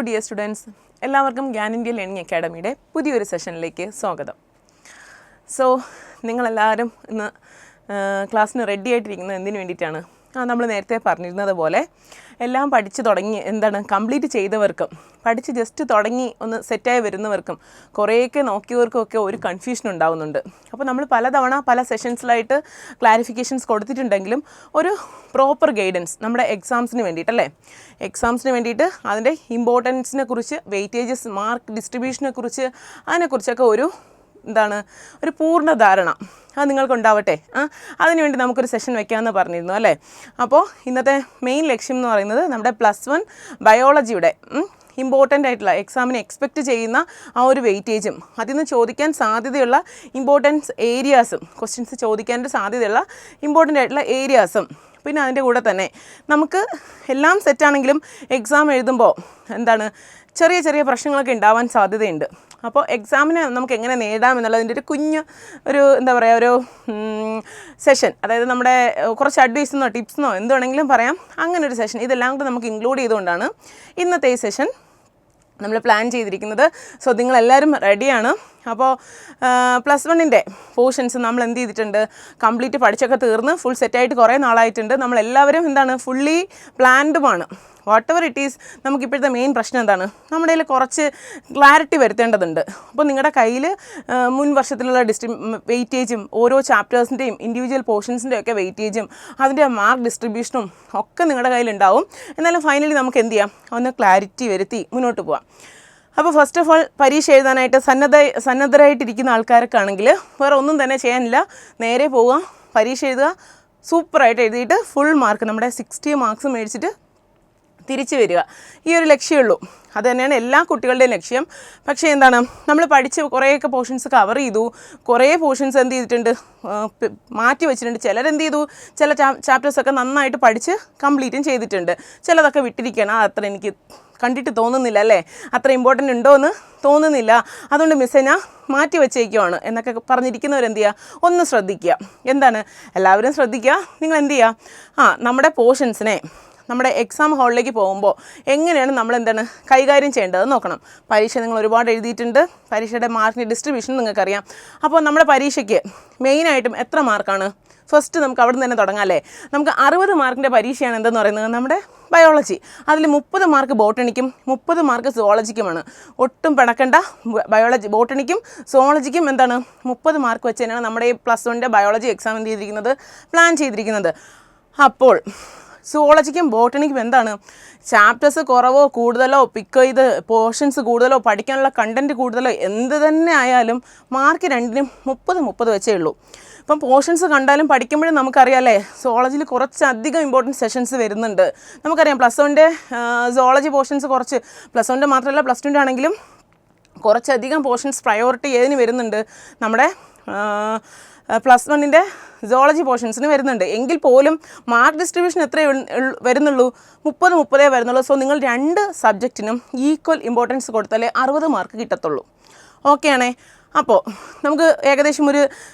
Dear students, എല്ലാവർക്കും Gyan India learning അക്കാഡമിയുടെ പുതിയൊരു സെഷനിലേക്ക് സ്വാഗതം. സോ നിങ്ങളെല്ലാവരും ഇന്ന് ക്ലാസ്സിന് റെഡി ആയിട്ടിരിക്കുന്നത് എന്തിനു വേണ്ടിയിട്ടാണ്? നമ്മൾ നേരത്തെ പറഞ്ഞിരുന്നത് പോലെ എല്ലാം പഠിച്ച് തുടങ്ങി കംപ്ലീറ്റ് ചെയ്തവർക്കും പഠിച്ച് ജസ്റ്റ് തുടങ്ങി ഒന്ന് സെറ്റായി വരുന്നവർക്കും കുറേയൊക്കെ നോക്കിയവർക്കുമൊക്കെ ഒരു കൺഫ്യൂഷൻ ഉണ്ടാകുന്നുണ്ട്. അപ്പോൾ നമ്മൾ പലതവണ പല സെഷൻസിലായിട്ട് ക്ലാരിഫിക്കേഷൻസ് കൊടുത്തിട്ടുണ്ടെങ്കിലും ഒരു പ്രോപ്പർ ഗൈഡൻസ് നമ്മുടെ എക്സാംസിന് വേണ്ടിയിട്ടല്ലേ, എക്സാംസിന് വേണ്ടിയിട്ട് അതിൻ്റെ ഇമ്പോർട്ടൻസിനെ കുറിച്ച്, വെയിറ്റേജസ്, മാർക്ക് ഡിസ്ട്രിബ്യൂഷനെ കുറിച്ച്, അതിനെക്കുറിച്ചൊക്കെ ഒരു പൂർണ്ണ ധാരണ അത് നിങ്ങൾക്കുണ്ടാവട്ടെ. അതിനുവേണ്ടി നമുക്കൊരു സെഷൻ വെക്കാമെന്ന് പറഞ്ഞിരുന്നു അല്ലേ. അപ്പോൾ ഇന്നത്തെ മെയിൻ ലക്ഷ്യം എന്ന് പറയുന്നത് നമ്മുടെ +1 ബയോളജിയുടെ ഇമ്പോർട്ടൻ്റ് ആയിട്ടുള്ള എക്സാമിന് എക്സ്പെക്റ്റ് ചെയ്യുന്ന ആ ഒരു വെയിറ്റേജും അതിൽ നിന്ന് ചോദിക്കാൻ സാധ്യതയുള്ള ഇമ്പോർട്ടൻസ് ഏരിയാസും, ക്വസ്റ്റ്യൻസ് ചോദിക്കാൻ സാധ്യതയുള്ള ഇമ്പോർട്ടൻ്റ് ആയിട്ടുള്ള ഏരിയാസും, പിന്നെ അതിൻ്റെ കൂടെ തന്നെ നമുക്ക് എല്ലാം സെറ്റാണെങ്കിലും എക്സാം എഴുതുമ്പോൾ ചെറിയ ചെറിയ പ്രശ്നങ്ങളൊക്കെ ഉണ്ടാവാൻ സാധ്യതയുണ്ട്. അപ്പോൾ എക്സാമിന് നമുക്ക് എങ്ങനെ നേടാം എന്നുള്ളതിൻ്റെ ഒരു സെഷൻ, അതായത് നമ്മുടെ കുറച്ച് അഡ്വൈസെന്നോ ടിപ്സെന്നോ എന്തുവേണമെങ്കിലും പറയാം, അങ്ങനെ ഒരു സെഷൻ ഇതെല്ലാം കൂടെ നമുക്ക് ഇൻക്ലൂഡ് ചെയ്തുകൊണ്ടാണ് ഇന്നത്തെ ഈ സെഷൻ നമ്മൾ പ്ലാൻ ചെയ്തിരിക്കുന്നത്. സോ നിങ്ങളെല്ലാവരും റെഡിയാണ്. അപ്പോൾ +1ൻ്റെ പോർഷൻസ് നമ്മൾ എന്ത് ചെയ്തിട്ടുണ്ട്, കംപ്ലീറ്റ് പഠിച്ചൊക്കെ തീർന്ന് ഫുൾ സെറ്റായിട്ട് കുറേ നാളായിട്ടുണ്ട്. നമ്മളെല്ലാവരും ഫുള്ളി പ്ലാൻഡുമാണ്. വാട്ട് എവർ ഇറ്റ് ഈസ്, നമുക്കിപ്പോഴത്തെ മെയിൻ പ്രശ്നം എന്താണ്, നമ്മുടെ കയ്യിൽ കുറച്ച് ക്ലാരിറ്റി വരുത്തേണ്ടതുണ്ട്. അപ്പോൾ നിങ്ങളുടെ കയ്യിൽ മുൻ വർഷത്തിലുള്ള വെയിറ്റേജും ഓരോ ചാപ്റ്റേഴ്സിൻ്റെയും ഇൻഡിവിജ്വൽ പോർഷൻസിൻ്റെയും ഒക്കെ വെയിറ്റേജും അതിൻ്റെ മാർക്ക് ഡിസ്ട്രിബ്യൂഷനും ഒക്കെ നിങ്ങളുടെ കയ്യിലുണ്ടാവും. എന്നാലും ഫൈനലി നമുക്ക് എന്ത് ചെയ്യാം, ഒന്ന് ക്ലാരിറ്റി വരുത്തി മുന്നോട്ട് പോവാം. അപ്പോൾ ഫസ്റ്റ് ഓഫ് ഓൾ പരീക്ഷ എഴുതാനായിട്ട് സന്നദ്ധരായിട്ടിരിക്കുന്ന ആൾക്കാരൊക്കെ ആണെങ്കിൽ വേറെ ഒന്നും തന്നെ ചെയ്യാനില്ല, നേരെ പോവുക, പരീക്ഷ എഴുതുക, സൂപ്പറായിട്ട് എഴുതിയിട്ട് ഫുൾ മാർക്ക് നമ്മുടെ 60 മാർക്സ് മേടിച്ചിട്ട് തിരിച്ചു വരിക. ഈ ഒരു ലക്ഷ്യമുള്ളൂ. അത് തന്നെയാണ് എല്ലാ കുട്ടികളുടെയും ലക്ഷ്യം. പക്ഷേ നമ്മൾ പഠിച്ച് കുറേയൊക്കെ പോർഷൻസ് കവർ ചെയ്തു, കുറേ പോർഷൻസ് എന്ത് ചെയ്തിട്ടുണ്ട്, മാറ്റി വെച്ചിട്ടുണ്ട്. ചിലരെന്ത് ചെയ്തു, ചില ചാപ്റ്റേഴ്സൊക്കെ നന്നായിട്ട് പഠിച്ച് കംപ്ലീറ്റും ചെയ്തിട്ടുണ്ട്, ചിലതൊക്കെ വിട്ടിരിക്കുകയാണ്. അത്ര എനിക്ക് കണ്ടിട്ട് തോന്നുന്നില്ല അല്ലേ, അത്ര ഇമ്പോർട്ടൻ്റ് ഉണ്ടോ എന്ന് തോന്നുന്നില്ല, അതുകൊണ്ട് മിസ്സേ ഞാൻ മാറ്റി വെച്ചേക്കുവാണ് എന്നൊക്കെ പറഞ്ഞിരിക്കുന്നവരെന്ത് ചെയ്യുക, ഒന്ന് ശ്രദ്ധിക്കുക. എല്ലാവരും ശ്രദ്ധിക്കുക. നിങ്ങൾ എന്ത് ചെയ്യുക, നമ്മുടെ പോർഷൻസിനെ നമ്മുടെ എക്സാം ഹാളിലേക്ക് പോകുമ്പോൾ എങ്ങനെയാണ് നമ്മൾ കൈകാര്യം ചെയ്യേണ്ടതെന്ന് നോക്കണം. പരീക്ഷ നിങ്ങൾ ഒരുപാട് എഴുതിയിട്ടുണ്ട്, പരീക്ഷയുടെ മാർക്കിൻ്റെ ഡിസ്ട്രിബ്യൂഷൻ നിങ്ങൾക്കറിയാം. അപ്പോൾ നമ്മുടെ പരീക്ഷയ്ക്ക് മെയിനായിട്ടും എത്ര മാർക്കാണ്? ഫസ്റ്റ് നമുക്ക് അവിടെ നിന്ന് തന്നെ തുടങ്ങാം അല്ലേ. നമുക്ക് 60 മാർക്കിൻ്റെ പരീക്ഷയാണ് എന്തെന്ന് പറയുന്നത് നമ്മുടെ ബയോളജി. അതിൽ 30 മാർക്ക് ബോട്ടണിക്കും 30 മാർക്ക് സുവോളജിക്കുമാണ്. ഒട്ടും പിണക്കണ്ട, ബോട്ടണിക്കും സുവോളജിക്കും 30 മാർക്ക് വെച്ച് തന്നെയാണ് നമ്മുടെ ഈ +1ൻ്റെ ബയോളജി എക്സാം എന്ത് ചെയ്തിരിക്കുന്നത്, പ്ലാൻ ചെയ്തിരിക്കുന്നത്. അപ്പോൾ സുവോളജിക്കും ബോട്ടണിക്കും ചാപ്റ്റേഴ്സ് കുറവോ കൂടുതലോ പിക്ക് ചെയ്ത് പോർഷൻസ് കൂടുതലോ പഠിക്കാനുള്ള കണ്ടൻറ്റ് കൂടുതലോ എന്ത് തന്നെ ആയാലും മാർക്ക് രണ്ടിനും 30 വെച്ചേ ഉള്ളൂ. ഇപ്പം പോർഷൻസ് കണ്ടാലും പഠിക്കുമ്പോഴും നമുക്കറിയാമല്ലേ, സുവോളജിയിൽ കുറച്ചധികം ഇമ്പോർട്ടൻറ്റ് സെഷൻസ് വരുന്നുണ്ട്. നമുക്കറിയാം +1ൻ്റെ സുവോളജി പോർഷൻസ് കുറച്ച്, +1ൻ്റെ മാത്രമല്ല +2ൻ്റെ ആണെങ്കിലും കുറച്ചധികം പോർഷൻസ് പ്രയോറിറ്റി ഏതിന് വരുന്നുണ്ട്, നമ്മുടെ +1ൻ്റെ സുവോളജി പോർഷൻസിന് വരുന്നുണ്ട്. എങ്കിൽ പോലും മാർക്ക് ഡിസ്ട്രിബ്യൂഷൻ എത്രയേ വരുന്നുള്ളൂ, 30 വരുന്നുള്ളൂ. സോ നിങ്ങൾ 2 സബ്ജക്റ്റിനും ഈക്വൽ ഇമ്പോർട്ടൻസ് കൊടുത്താലേ 60 മാർക്ക് കിട്ടത്തുള്ളൂ. ഓക്കെ ആണേ. അപ്പോൾ നമുക്ക് ഏകദേശം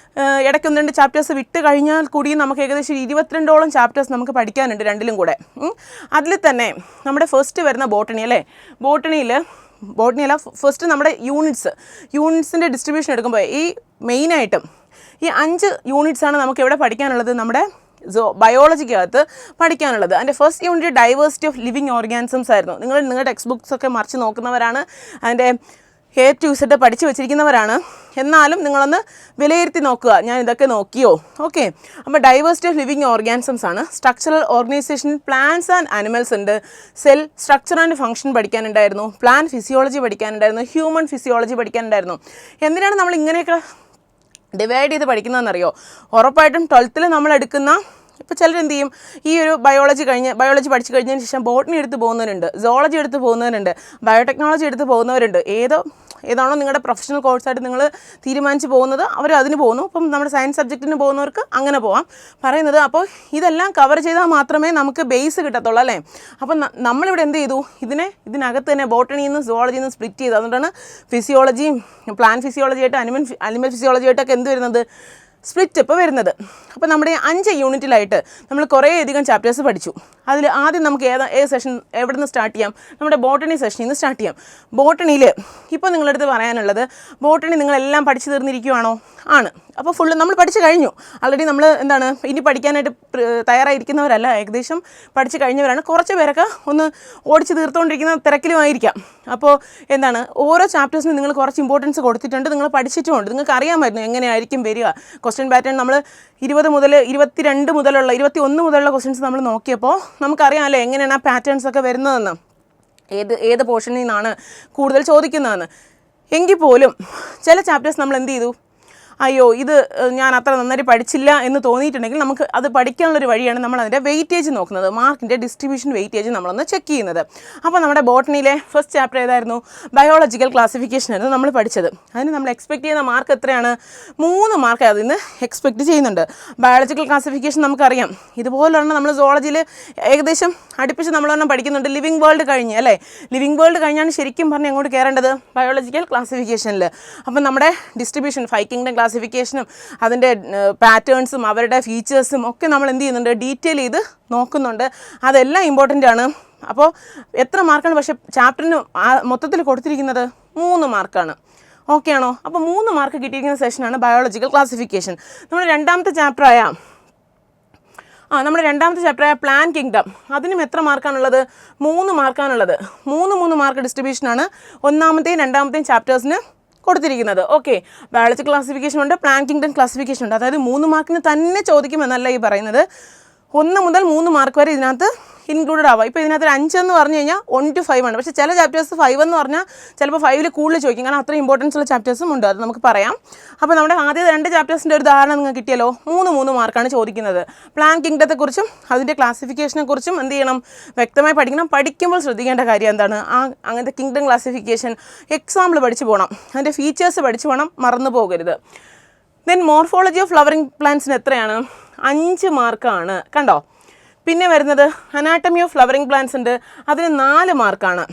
ഇടയ്ക്ക് 1-2 ചാപ്റ്റേഴ്സ് വിട്ട് കഴിഞ്ഞാൽ കൂടി നമുക്ക് ഏകദേശം 22ഓളം ചാപ്റ്റേഴ്സ് നമുക്ക് പഠിക്കാനുണ്ട് രണ്ടിലും കൂടെ. അതിൽ തന്നെ നമ്മുടെ ഫസ്റ്റ് വരുന്ന ബോട്ടണി അല്ലേ, ബോട്ടണിയല്ല ഫസ്റ്റ് നമ്മുടെ യൂണിറ്റ്സിൻ്റെ ഡിസ്ട്രിബ്യൂഷൻ എടുക്കുമ്പോൾ ഈ മെയിനായിട്ടും ഈ 5 യൂണിറ്റ്സാണ് നമുക്ക് എവിടെ പഠിക്കാനുള്ളത്, നമ്മുടെ ബയോളജിക്കകത്ത് പഠിക്കാനുള്ളത്. അതിൻ്റെ first unit diversity of living organisms ആയിരുന്നു. നിങ്ങളുടെ ടെക്സ്റ്റ് ബുക്സ് ഒക്കെ മറിച്ച് നോക്കുന്നവരാണ്, അതിൻ്റെ A to Z പഠിച്ച് വെച്ചിരിക്കുന്നവരാണ്. എന്നാലും നിങ്ങളൊന്ന് വിലയിരുത്തി നോക്കുക, ഞാൻ ഇതൊക്കെ നോക്കിയോ. ഓക്കെ, അപ്പോൾ ഡൈവേഴ്സിറ്റി ഓഫ് ലിവിങ് ഓർഗാനിസംസ് ആണ്. Structural organisation plants and animals ഉണ്ട്, സെൽ സ്ട്രക്ചർ ആൻഡ് ഫംഗ്ഷൻ പഠിക്കാനുണ്ടായിരുന്നു, പ്ലാന്റ് ഫിസിയോളജി പഠിക്കാനുണ്ടായിരുന്നു, ഹ്യൂമൻ ഫിസിയോളജി പഠിക്കാനുണ്ടായിരുന്നു. എന്തിനാണ് നമ്മൾ ഇങ്ങനെയൊക്കെ ഡിവൈഡ് ചെയ്ത് പഠിക്കുന്നതെന്നറിയോ? ഉറപ്പായിട്ടും 12th നമ്മൾ എടുക്കുന്ന, ഇപ്പോൾ ചിലരെന്ത് ചെയ്യും, ഈ ഒരു ബയോളജി പഠിച്ചു കഴിഞ്ഞതിന് ശേഷം ബോട്ടണി എടുത്ത് പോകുന്നവരുണ്ട്, സുവോളജി എടുത്ത് പോകുന്നവരുണ്ട്, ബയോടെക്നോളജി എടുത്ത് പോകുന്നവരുണ്ട്. ഏതാണോ നിങ്ങളുടെ പ്രൊഫഷണൽ കോഴ്സായിട്ട് നിങ്ങൾ തീരുമാനിച്ച് പോകുന്നത് അവർ അതിന് പോകുന്നു. അപ്പം നമ്മുടെ സയൻസ് സബ്ജക്റ്റിന് പോകുന്നവർക്ക് അങ്ങനെ പോകാം പറയുന്നത്. അപ്പോൾ ഇതെല്ലാം കവർ ചെയ്താൽ മാത്രമേ നമുക്ക് ബേസ് കിട്ടത്തുള്ളൂ അല്ലേ. അപ്പം നമ്മളിവിടെ എന്ത് ചെയ്തു, ഇതിനകത്ത് തന്നെ ബോട്ടണിയിൽ നിന്ന് സുവോളജിയിൽ നിന്ന് സ്പ്ലിറ്റ് ചെയ്തു. അതുകൊണ്ടാണ് ഫിസിയോളജിയും പ്ലാന്റ് ഫിസിയോളജിയായിട്ട് അനിമൽ ഫിസിയോളജിയായിട്ടൊക്കെ എന്ത് വരുന്നത്, സ്പ്ലിറ്റ് ഇപ്പോൾ വരുന്നത്. അപ്പോൾ നമ്മുടെ 5 യൂണിറ്റിലായിട്ട് നമ്മൾ കുറേയധികം ചാപ്റ്റേഴ്സ് പഠിച്ചു. അതിൽ ആദ്യം നമുക്ക് ഏത് സെഷൻ എവിടെ നിന്ന് സ്റ്റാർട്ട് ചെയ്യാം? നമ്മുടെ ബോട്ടണി സെഷനിൽ നിന്ന് സ്റ്റാർട്ട് ചെയ്യാം. ബോട്ടണിയിൽ ഇപ്പോൾ നിങ്ങളടുത്ത് പറയാനുള്ളത്, ബോട്ടണി നിങ്ങളെല്ലാം പഠിച്ചു തീർന്നിരിക്കുവാണോ? ആണ്. അപ്പോൾ ഫുള്ള് നമ്മൾ പഠിച്ചു കഴിഞ്ഞു. ആൾറെഡി നമ്മൾ ഇനി പഠിക്കാനായിട്ട് തയ്യാറായിരിക്കുന്നവരല്ല, ഏകദേശം പഠിച്ചു കഴിഞ്ഞവരാണ്. കുറച്ച് പേരൊക്കെ ഒന്ന് ഓടിച്ച് തീർത്തുകൊണ്ടിരിക്കുന്ന തിരക്കിലുമായിരിക്കാം. അപ്പോൾ ഓരോ ചാപ്റ്റേഴ്സിനും നിങ്ങൾ കുറച്ച് ഇമ്പോർട്ടൻസ് കൊടുത്തിട്ടുണ്ട്, നിങ്ങൾ പഠിച്ചിട്ടുമുണ്ട്. നിങ്ങൾക്ക് അറിയാമായിരുന്നു എങ്ങനെയായിരിക്കും വരിക ക്വസ്റ്റ്യൻ പാറ്റേൺ. നമ്മൾ 20 മുതൽ 22 മുതലുള്ള 21 മുതലുള്ള ക്വസ്റ്റ്യൻസ് നമ്മൾ നോക്കിയപ്പോൾ നമുക്കറിയാമല്ലോ എങ്ങനെയാണ് ആ പാറ്റേൺസ് ഒക്കെ വരുന്നതെന്ന്, ഏത് പോർഷനിൽ നിന്നാണ് കൂടുതൽ ചോദിക്കുന്നതെന്ന്. എങ്കിൽ പോലും ചില ചാപ്റ്റേഴ്സ് നമ്മൾ എന്ത് ചെയ്തു, അയ്യോ ഇത് ഞാൻ അത്ര നന്നായിട്ട് പഠിച്ചില്ല എന്ന് തോന്നിയിട്ടുണ്ടെങ്കിൽ നമുക്ക് അത് പഠിക്കാനുള്ളൊരു വഴിയാണ് നമ്മൾ അതിൻ്റെ വെയിറ്റേജ് നോക്കുന്നത്, മാർക്കിൻ്റെ ഡിസ്ട്രിബ്യൂഷൻ വെയിറ്റേജ് നമ്മളൊന്ന് ചെക്ക് ചെയ്യുന്നത്. അപ്പോൾ നമ്മുടെ ബോട്ടണിയിലെ ഫസ്റ്റ് ചാപ്റ്റർ ഏതായിരുന്നു? ബയോളജിക്കൽ ക്ലാസിഫിക്കേഷൻ ആയിരുന്നു നമ്മൾ പഠിച്ചത്. അതിന് നമ്മൾ എക്സ്പെക്ട് ചെയ്യുന്ന മാർക്ക് എത്രയാണ്? 3 മാർക്ക് അതിൽ നിന്ന് എക്സ്പെക്ട് ചെയ്യുന്നുണ്ട്. ബയോളജിക്കൽ ക്ലാസിഫിക്കേഷൻ നമുക്കറിയാം, ഇതുപോലെയാണ് നമ്മൾ സോളജിയിൽ ഏകദേശം അടുപ്പിച്ച് നമ്മളൊരെണ്ണം പഠിക്കുന്നുണ്ട്. ലിവിങ് വേൾഡ് കഴിഞ്ഞ് അല്ലേ, ലിവിങ് വേൾഡ് കഴിഞ്ഞാണ് ശരിക്കും പറഞ്ഞ് എങ്ങോട്ട് കയറേണ്ടത്? ബയോളജിക്കൽ ക്ലാസിഫിക്കേഷനിൽ. അപ്പം നമ്മുടെ ഡിസ്ട്രിബ്യൂഷൻ, 5 കിങ്ഡം ക്ലാസിഫിക്കേഷനും അതിൻ്റെ പാറ്റേൺസും അവരുടെ ഫീച്ചേഴ്സും ഒക്കെ നമ്മൾ എന്ത് ചെയ്യുന്നുണ്ട്? ഡീറ്റെയിൽ ചെയ്ത് നോക്കുന്നുണ്ട്. അതെല്ലാം ഇമ്പോർട്ടൻ്റ് ആണ്. അപ്പോൾ എത്ര മാർക്കാണ് പക്ഷേ ചാപ്റ്ററിന് മൊത്തത്തിൽ കൊടുത്തിരിക്കുന്നത്? 3 മാർക്കാണ്. ഓക്കെ ആണോ? അപ്പോൾ 3 മാർക്ക് കിട്ടിയിരിക്കുന്ന സെഷനാണ് ബയോളജിക്കൽ ക്ലാസിഫിക്കേഷൻ. നമ്മുടെ രണ്ടാമത്തെ ചാപ്റ്ററായ പ്ലാൻ കിങ്ഡം, അതിനും എത്ര മാർക്കാണുള്ളത്? 3 മാർക്കാണുള്ളത്. 3 മാർക്ക് ഡിസ്ട്രിബ്യൂഷനാണ് ഒന്നാമത്തെയും രണ്ടാമത്തെയും ചാപ്റ്റേഴ്സിന് കൊടുത്തിരിക്കുന്നത്. ഓക്കെ, ബയോളജിക്കൽ ക്ലാസിഫിക്കേഷൻ ഉണ്ട്, പ്ലാൻ കിങ്ഡം ക്ലാസിഫിക്കേഷൻ ഉണ്ട്. അതായത് 3 മാർക്കിന് തന്നെ ചോദിക്കുമെന്നല്ല ഈ പറയുന്നത്, 1 മുതൽ 3 മാർക്ക് വരെ ഇതിനകത്ത് ഇൻക്ലൂഡഡ് ആവാം. ഇപ്പോൾ ഇതിനകത്ത് 5 എന്ന് പറഞ്ഞു കഴിഞ്ഞാൽ 1 to 5 ആണ്. പക്ഷേ ചില ചാപ്റ്റേഴ്സ് 5 എന്ന് പറഞ്ഞാൽ ചിലപ്പോൾ 5ൽ കൂടുതൽ ചോദിക്കും, കാരണം അത്ര ഇമ്പോർട്ടൻസ് ഉള്ള ചാപ്റ്റേഴ്സും ഉണ്ട്. അത് നമുക്ക് പറയാം. അപ്പോൾ നമ്മുടെ ആദ്യത്തെ 2 ചാപ്റ്റേഴ്സിൻ്റെ ഒരു ധാരണ നിങ്ങൾക്ക് കിട്ടിയല്ലോ. 3 മാർക്കാണ് ചോദിക്കുന്നത്. പ്ലാൻ കിങ്ഡത്തെക്കുറിച്ചും അതിൻ്റെ ക്ലാസിഫിക്കേഷനെ കുറിച്ചും എന്ത് ചെയ്യണം? വ്യക്തമായി പഠിക്കണം. പഠിക്കുമ്പോൾ ശ്രദ്ധിക്കേണ്ട കാര്യം എന്താണ്? അങ്ങനത്തെ കിങ്ഡം ക്ലാസിഫിക്കേഷൻ എക്സാമ്പിൾ പഠിച്ചു പോകണം, അതിൻ്റെ ഫീച്ചേഴ്സ് പഠിച്ചു പോകണം, മറന്നു പോകരുത്. ദെൻ മോർഫോളജി ഓഫ് ഫ്ലവറിംഗ് പ്ലാന്റ്സിന് എത്രയാണ്? 5 മാർക്കാണ്. കണ്ടോ? പിന്നെ വരുന്നത് അനാട്ടമി ഓഫ് ഫ്ലവറിംഗ് പ്ലാന്റ്സ് ഉണ്ട്, അതിന് 4 മാർക്കാണ്.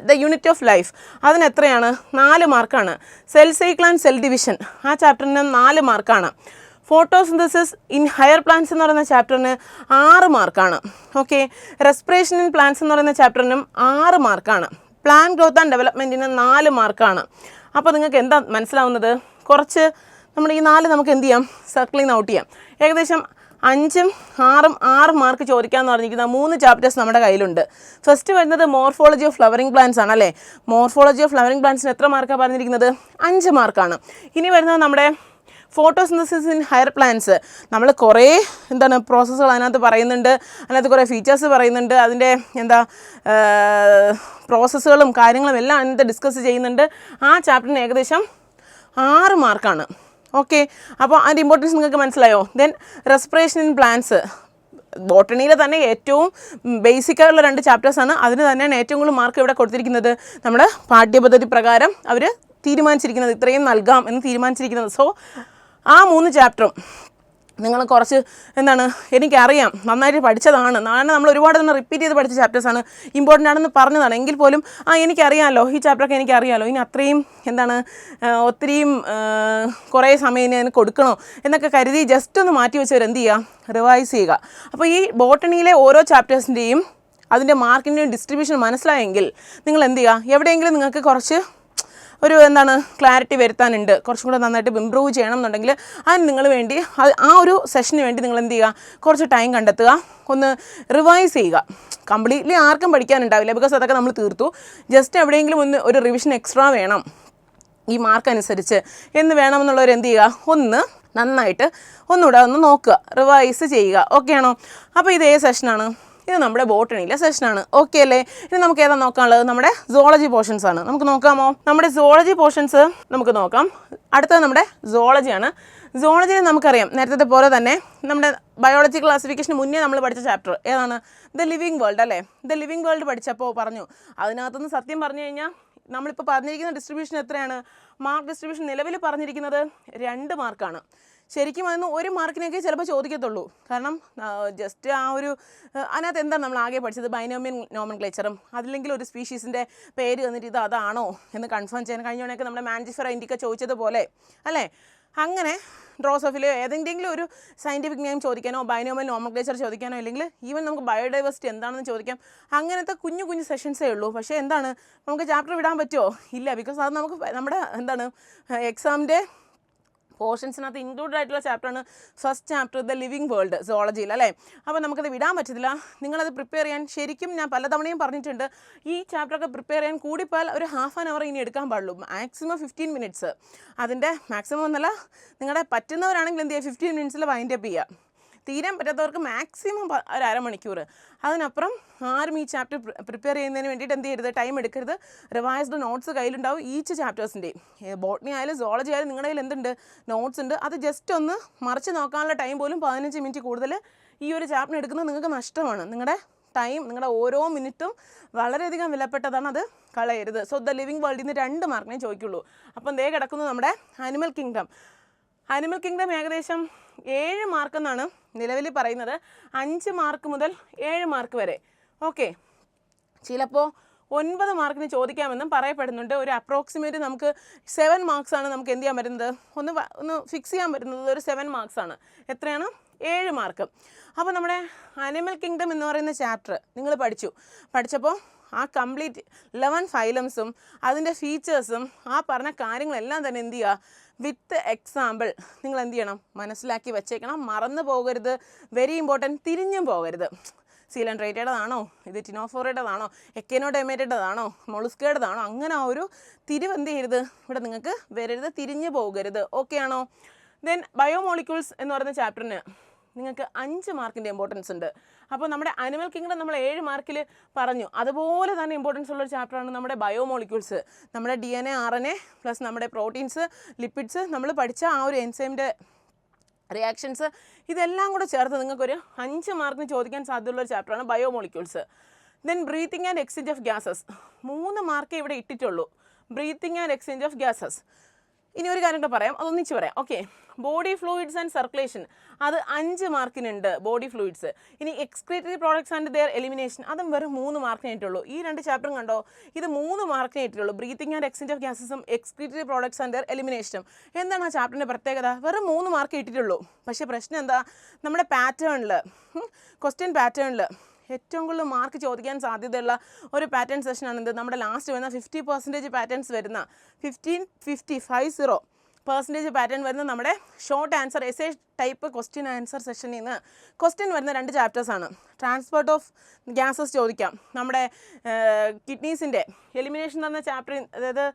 ദ യൂണിറ്റ് ഓഫ് ലൈഫ്, അതിന് എത്രയാണ്? 4 മാർക്കാണ്. Cell cycle and cell division, ആ ചാപ്റ്ററിന് 4 മാർക്കാണ്. ഫോട്ടോസിന്തസിസ് ഇൻ ഹയർ പ്ലാന്റ്സ് എന്ന് പറയുന്ന ചാപ്റ്ററിന് 6 മാർക്കാണ്. ഓക്കെ, റെസ്പിറേഷൻ ഇൻ പ്ലാന്റ്സ് എന്ന് പറയുന്ന ചാപ്റ്ററിനും 6 മാർക്കാണ്. പ്ലാൻ ഗ്രോത്ത് ആൻഡ് ഡെവലപ്മെൻറ്റിന് 4 മാർക്കാണ്. അപ്പോൾ നിങ്ങൾക്ക് എന്താ മനസ്സിലാവുന്നത്? കുറച്ച് നമ്മുടെ ഈ 4 നമുക്ക് എന്ത് ചെയ്യാം? സർക്കിളിൽ നിന്ന് ഔട്ട് ചെയ്യാം. ഏകദേശം 5ഉം 6ഉം 6 മാർക്ക് ചോദിക്കാമെന്ന് പറഞ്ഞിരിക്കുന്ന 3 ചാപ്റ്റേഴ്സ് നമ്മുടെ കയ്യിലുണ്ട്. ഫസ്റ്റ് വരുന്നത് മോർഫോളജി ഓഫ് ഫ്ലവറിംഗ് പ്ലാന്റ്സ് ആണ് അല്ലേ. മോർഫോളജി ഓഫ് ഫ്ലവറിംഗ് പ്ലാന്റ്സിന് എത്ര മാർക്കാണ് പറഞ്ഞിരിക്കുന്നത്? 5 മാർക്കാണ്. ഇനി വരുന്നത് നമ്മുടെ ഫോട്ടോസിന്തസിസ് ഇൻ ഹയർ പ്ലാന്റ്സ്. നമ്മൾ കുറേ പ്രോസസ്സുകൾ അതിനകത്ത് പറയുന്നുണ്ട്, അതിനകത്ത് കുറേ ഫീച്ചേഴ്സ് പറയുന്നുണ്ട്, അതിൻ്റെ പ്രോസസ്സുകളും കാര്യങ്ങളും എല്ലാം അതിനകത്ത് ഡിസ്കസ് ചെയ്യുന്നുണ്ട്. ആ ചാപ്റ്ററിന് ഏകദേശം 6 മാർക്കാണ്. ഓക്കെ, അപ്പോൾ അതിൻ്റെ ഇമ്പോർട്ടൻസ് നിങ്ങൾക്ക് മനസ്സിലായോ? ദെൻ റെസ്പിറേഷൻ ഇൻ പ്ലാന്റ്സ്, ബോട്ടണിയിലെ തന്നെ ഏറ്റവും ബേസിക്കായുള്ള 2 ചാപ്റ്റേഴ്സാണ്. അതിന് തന്നെയാണ് ഏറ്റവും കൂടുതൽ മാർക്ക് ഇവിടെ കൊടുത്തിരിക്കുന്നത്. നമ്മുടെ പാഠ്യപദ്ധതി പ്രകാരം അവർ തീരുമാനിച്ചിരിക്കുന്നത്, ഇത്രയും നൽകാം എന്ന് തീരുമാനിച്ചിരിക്കുന്നത്. സോ ആ 3 ചാപ്റ്ററും നിങ്ങൾ കുറച്ച് എനിക്കറിയാം, നന്നായിട്ട് പഠിച്ചതാണ്, കാരണം നമ്മൾ ഒരുപാട് തന്നെ റിപ്പീറ്റ് ചെയ്ത് പഠിച്ച ചാപ്റ്റേഴ്സാണ്, ഇമ്പോർട്ടൻ്റ് ആണെന്ന് പറഞ്ഞതാണ്. എങ്കിൽ പോലും എനിക്കറിയാമല്ലോ, ഈ ചാപ്റ്ററൊക്കെ എനിക്കറിയാമല്ലോ, ഇനി അത്രയും ഒത്തിരിയും കുറേ സമയം ഞാൻ കൊടുക്കണോ എന്നൊക്കെ കരുതി ജസ്റ്റ് ഒന്ന് മാറ്റി വെച്ചവർ എന്ത് ചെയ്യുക? റിവൈസ് ചെയ്യുക. അപ്പോൾ ഈ ബോട്ടണിയിലെ ഓരോ ചാപ്റ്റേഴ്സിൻ്റെയും അതിൻ്റെ മാർക്കിൻ്റെയും ഡിസ്ട്രിബ്യൂഷൻ മനസ്സിലായെങ്കിൽ നിങ്ങൾ എന്ത് ചെയ്യുക? എവിടെയെങ്കിലും നിങ്ങൾക്ക് കുറച്ച് ഒരു ക്ലാരിറ്റി വരുത്താനുണ്ട്, കുറച്ചും കൂടെ നന്നായിട്ട് ഇമ്പ്രൂവ് ചെയ്യണം എന്നുണ്ടെങ്കിൽ അതിന് നിങ്ങൾ വേണ്ടി ആ ഒരു സെഷന് വേണ്ടി നിങ്ങൾ എന്ത് ചെയ്യുക? കുറച്ച് ടൈം കണ്ടെത്തുക, ഒന്ന് റിവൈസ് ചെയ്യുക. കംപ്ലീറ്റ്ലി ആർക്കും പഠിക്കാനുണ്ടാവില്ല, ബിക്കോസ് അതൊക്കെ നമ്മൾ തീർത്തു. ജസ്റ്റ് എവിടെയെങ്കിലും ഒരു റിവിഷൻ എക്സ്ട്രാ വേണം ഈ മാർക്ക് അനുസരിച്ച് എന്ന് വേണമെന്നുള്ളവർ എന്ത് ചെയ്യുക? നന്നായിട്ട് ഒന്നുകൂടെ നോക്കുക, റിവൈസ് ചെയ്യുക. ഓക്കെ ആണോ? അപ്പോൾ ഇത് ഏത് സെഷനാണ്? ഇത് നമ്മുടെ ബോട്ടണിയിലെ സെഷനാണ്. ഓക്കെ അല്ലേ? ഇനി നമുക്ക് ഏതാ നോക്കാനുള്ളത്? നമ്മുടെ സോളജി പോർഷൻസ് ആണ്. നമുക്ക് നോക്കാമോ? നമ്മുടെ സോളജി പോർഷൻസ് നമുക്ക് നോക്കാം. അടുത്തത് നമ്മുടെ സോളജിയാണ്. സോളജിയിൽ നമുക്കറിയാം, നേരത്തെ പോലെ തന്നെ നമ്മുടെ ബയോളജി ക്ലാസിഫിക്കേഷന് മുന്നേ നമ്മൾ പഠിച്ച ചാപ്റ്റർ ഏതാണ്? ദ ലിവിങ് വേൾഡ് അല്ലേ. ദ ലിവിങ് വേൾഡ് പഠിച്ചപ്പോൾ പറഞ്ഞു, അതിനകത്തുനിന്ന് സത്യം പറഞ്ഞു കഴിഞ്ഞാൽ നമ്മളിപ്പോൾ പറഞ്ഞിരിക്കുന്ന ഡിസ്ട്രിബ്യൂഷൻ എത്രയാണ്? മാർക്ക് ഡിസ്ട്രിബ്യൂഷൻ നിലവിൽ പറഞ്ഞിരിക്കുന്നത് 2 മാർക്കാണ്. ശരിക്കും അതിന് 1 മാർക്കിനൊക്കെ ചിലപ്പോൾ ചോദിക്കത്തുള്ളൂ. കാരണം ജസ്റ്റ് അതിനകത്ത് എന്താണ് നമ്മൾ ആകെ പഠിച്ചത്? ബൈനോമിയൽ നോമൻക്ലേച്ചറും അതില്ലെങ്കിൽ ഒരു സ്പീഷീസിൻ്റെ പേര് തന്നിട്ട് ഇത് അതാണോ എന്ന് കൺഫേം ചെയ്യാൻ കഴിഞ്ഞോണൊക്കെ നമ്മുടെ മാൻജിഫെറ ഇൻഡിക്ക ചോദിച്ചതുപോലെ അല്ലേ. അങ്ങനെ ഡ്രോസോഫിലോ ഏതെങ്കിലും ഒരു സയൻറ്റിഫിക് നെയിം ചോദിക്കാനോ ബൈനോമിയൽ നോമൻക്ലേച്ചർ ചോദിക്കാനോ അല്ലെങ്കിൽ ഈവൻ നമുക്ക് ബയോഡൈവേഴ്സിറ്റി എന്താണെന്ന് ചോദിക്കാം. അങ്ങനത്തെ കുഞ്ഞു കുഞ്ഞു സെഷൻസേ ഉള്ളൂ. പക്ഷേ എന്താണ് നമുക്ക് ചാപ്റ്റർ വിടാൻ പറ്റുമോ? ഇല്ല. ബിക്കോസ് അത് നമുക്ക് നമ്മുടെ എക്സാമിൻ്റെ പോർഷൻസിനകത്ത് ഇൻക്ലൂഡഡ് ആയിട്ടുള്ള ചാപ്റ്ററാണ് first chapter the living world സുവോളജിയിൽ അല്ലേ. അപ്പോൾ നമുക്കത് വിടാൻ പറ്റത്തില്ല. നിങ്ങളത് പ്രിപ്പയർ ചെയ്യാൻ ശരിക്കും ഞാൻ പലതവണയും പറഞ്ഞിട്ടുണ്ട്, ഈ ചാപ്റ്ററൊക്കെ പ്രിപ്പയർ ചെയ്യാൻ കൂടിപ്പോയാൽ ഒരു ഹാഫ് ആൻ അവർ ഇനി എടുക്കാൻ പാടുള്ളൂ. Maximum 15 minutes. അതിൻ്റെ മാക്സിമം എന്നല്ല, നിങ്ങളുടെ പറ്റുന്നവരാണെങ്കിൽ എന്ത് ചെയ്യുക, 15 മിനിറ്റ്സിൽ വൈൻഡ് അപ്പ് ചെയ്യുക. തീരാൻ പറ്റാത്തവർക്ക് മാക്സിമം ഒരു അരമണിക്കൂർ. അതിനപ്പുറം ആരും ഈ ചാപ്റ്റർ പ്രിപ്പയർ ചെയ്യുന്നതിന് വേണ്ടിയിട്ട് എന്ത് ചെയ്യരുത്, ടൈം എടുക്കരുത്. റിവൈസ്ഡ് നോട്ട്സ് കയ്യിലുണ്ടാവും ഈച്ച് ചാപ്റ്റേഴ്സിൻ്റെയും. ബോട്ടണി ആയാലും സുവോളജി ആയാലും നിങ്ങളുടെ കയ്യിൽ എന്തുണ്ട്, നോട്ട്സ് ഉണ്ട്. അത് ജസ്റ്റ് ഒന്ന് മറിച്ച് നോക്കാനുള്ള ടൈം പോലും 15 മിനിറ്റ് കൂടുതൽ ഈ ഒരു ചാപ്റ്റർ എടുക്കുന്നത് നിങ്ങൾക്ക് നഷ്ടമാണ്. നിങ്ങളുടെ ടൈം, നിങ്ങളുടെ ഓരോ മിനിറ്റും വളരെയധികം വിലപ്പെട്ടതാണ്. അത് കളയരുത്. സോ ദ ലിവിങ് വേൾഡിൽ നിന്ന് 2 മാർക്കിനെ ചോദിക്കുള്ളൂ. അപ്പം ദേ കിടക്കുന്നു നമ്മുടെ അനിമൽ കിങ്ഡം. അനിമൽ കിങ്ഡം ഏകദേശം 7 മാർക്കെന്നാണ് നിലവിൽ പറയുന്നത്. 5 മാർക്ക് മുതൽ 7 മാർക്ക് വരെ. ഓക്കെ, ചിലപ്പോൾ 9 മാർക്കിന് ചോദിക്കാമെന്നും പറയപ്പെടുന്നുണ്ട്. ഒരു അപ്രോക്സിമേറ്റ് നമുക്ക് 7 മാർക്സാണ് നമുക്ക് എന്ത് ചെയ്യാൻ പറ്റുന്നത്, ഒന്ന് ഫിക്സ് ചെയ്യാൻ പറ്റുന്നത് ഒരു 7 മാർക്സാണ്. എത്രയാണ്? 7 മാർക്ക്. അപ്പോൾ നമ്മുടെ അനിമൽ കിങ്ഡം എന്ന് പറയുന്ന ചാപ്റ്റർ നിങ്ങൾ പഠിച്ചപ്പോൾ ആ കംപ്ലീറ്റ് 11 ഫൈലംസും അതിൻ്റെ ഫീച്ചേഴ്സും ആ പറഞ്ഞ കാര്യങ്ങളെല്ലാം തന്നെ എന്ത് ചെയ്യുക, വിത്ത് എക്സാമ്പിൾ നിങ്ങൾ എന്ത് ചെയ്യണം, മനസ്സിലാക്കി വെച്ചേക്കണം. മറന്നു പോകരുത്. Very important. തിരിഞ്ഞും പോകരുത്. സീലൻഡ്രേറ്റേഡതാണോ, ഇത് ടിനോഫോറേറ്റതാണോ, എക്കനോഡെമേറ്റേഡതാണോ, മൊളുസ്കേഡതാണോ, അങ്ങനെ ആ ഒരു തിരിവ് എന്ത് ചെയ്യരുത്, ഇവിടെ നിങ്ങൾക്ക് വരരുത്, തിരിഞ്ഞു പോകരുത്. ഓക്കെ ആണോ? ദെൻ ബയോമോളിക്യൂൾസ് എന്ന് പറയുന്ന ചാപ്റ്ററിന് നിങ്ങൾക്ക് 5 മാർക്കിൻ്റെ ഇമ്പോർട്ടൻസ് ഉണ്ട്. അപ്പോൾ നമ്മുടെ അനിമൽ കിങ്ഡം നമ്മൾ 7 മാർക്കിൽ പറഞ്ഞു. അതുപോലെ തന്നെ ഇമ്പോർട്ടൻസ് ഉള്ളൊരു ചാപ്റ്ററാണ് നമ്മുടെ ബയോമോളിക്യൂൾസ്. നമ്മുടെ DNA RNA പ്ലസ് നമ്മുടെ പ്രോട്ടീൻസ്, ലിപ്പിഡ്സ്, നമ്മൾ പഠിച്ച ആ ഒരു എൻസൈമിൻ്റെ റിയാക്ഷൻസ്, ഇതെല്ലാം കൂടെ ചേർത്ത് നിങ്ങൾക്കൊരു 5 മാർക്കിന് ചോദിക്കാൻ സാധ്യതയുള്ളൊരു ചാപ്റ്ററാണ് biomolecules. Then breathing and exchange of gases 3 മാർക്കേ ഇവിടെ ഇട്ടിട്ടുള്ളൂ. Breathing and exchange of gases. ഇനി ഒരു കാര്യം കൂടെ പറയാം, അതൊന്നിച്ച് പറയാം. Okay, body fluids and circulation അത് 5 മാർക്കിനുണ്ട്. Body fluids. ഇനി excretory products and their elimination അതും വെറും 3 മാർക്കിനായിട്ടുള്ളൂ. ഈ 2 ചാപ്റ്ററും കണ്ടോ, ഇത് 3 മാർക്കിനായിട്ടുള്ളൂ. ബ്രീത്തിങ് ആൻഡ് എക്സ്ചേഞ്ച് ഓഫ് ഗ്യാസസും എക്സ്ക്രീറ്ററി പ്രോഡക്ട്സ് ആൻഡ് ദെയർ എലിമിനേഷനും. എന്താണ് ആ ചാപ്റ്ററിൻ്റെ പ്രത്യേകത? വെറും 3 മാർക്ക് ഇട്ടിട്ടുള്ളൂ. പക്ഷേ പ്രശ്നം എന്താ, നമ്മുടെ പാറ്റേണിൽ, ക്വസ്റ്റ്യൻ പാറ്റേണിൽ ഏറ്റവും കൂടുതൽ മാർക്ക് ചോദിക്കാൻ സാധ്യതയുള്ള ഒരു പാറ്റേൺ സെഷനാണ് ഇത്. നമ്മുടെ ലാസ്റ്റ് വരുന്ന 50% പാറ്റേൺസ് വരുന്ന 50% പാറ്റേൺ വരുന്ന നമ്മുടെ short answer essay type question answer സെഷനിൽ നിന്ന് ക്വസ്റ്റ്യൻ വരുന്ന 2 ചാപ്റ്റേഴ്സാണ്. ട്രാൻസ്പോർട്ട് ഓഫ് ഗ്യാസസ് ചോദിക്കാം. നമ്മുടെ കിഡ്നീസിൻ്റെ എലിമിനേഷൻ എന്ന് പറഞ്ഞ ചാപ്റ്റർ, അതായത്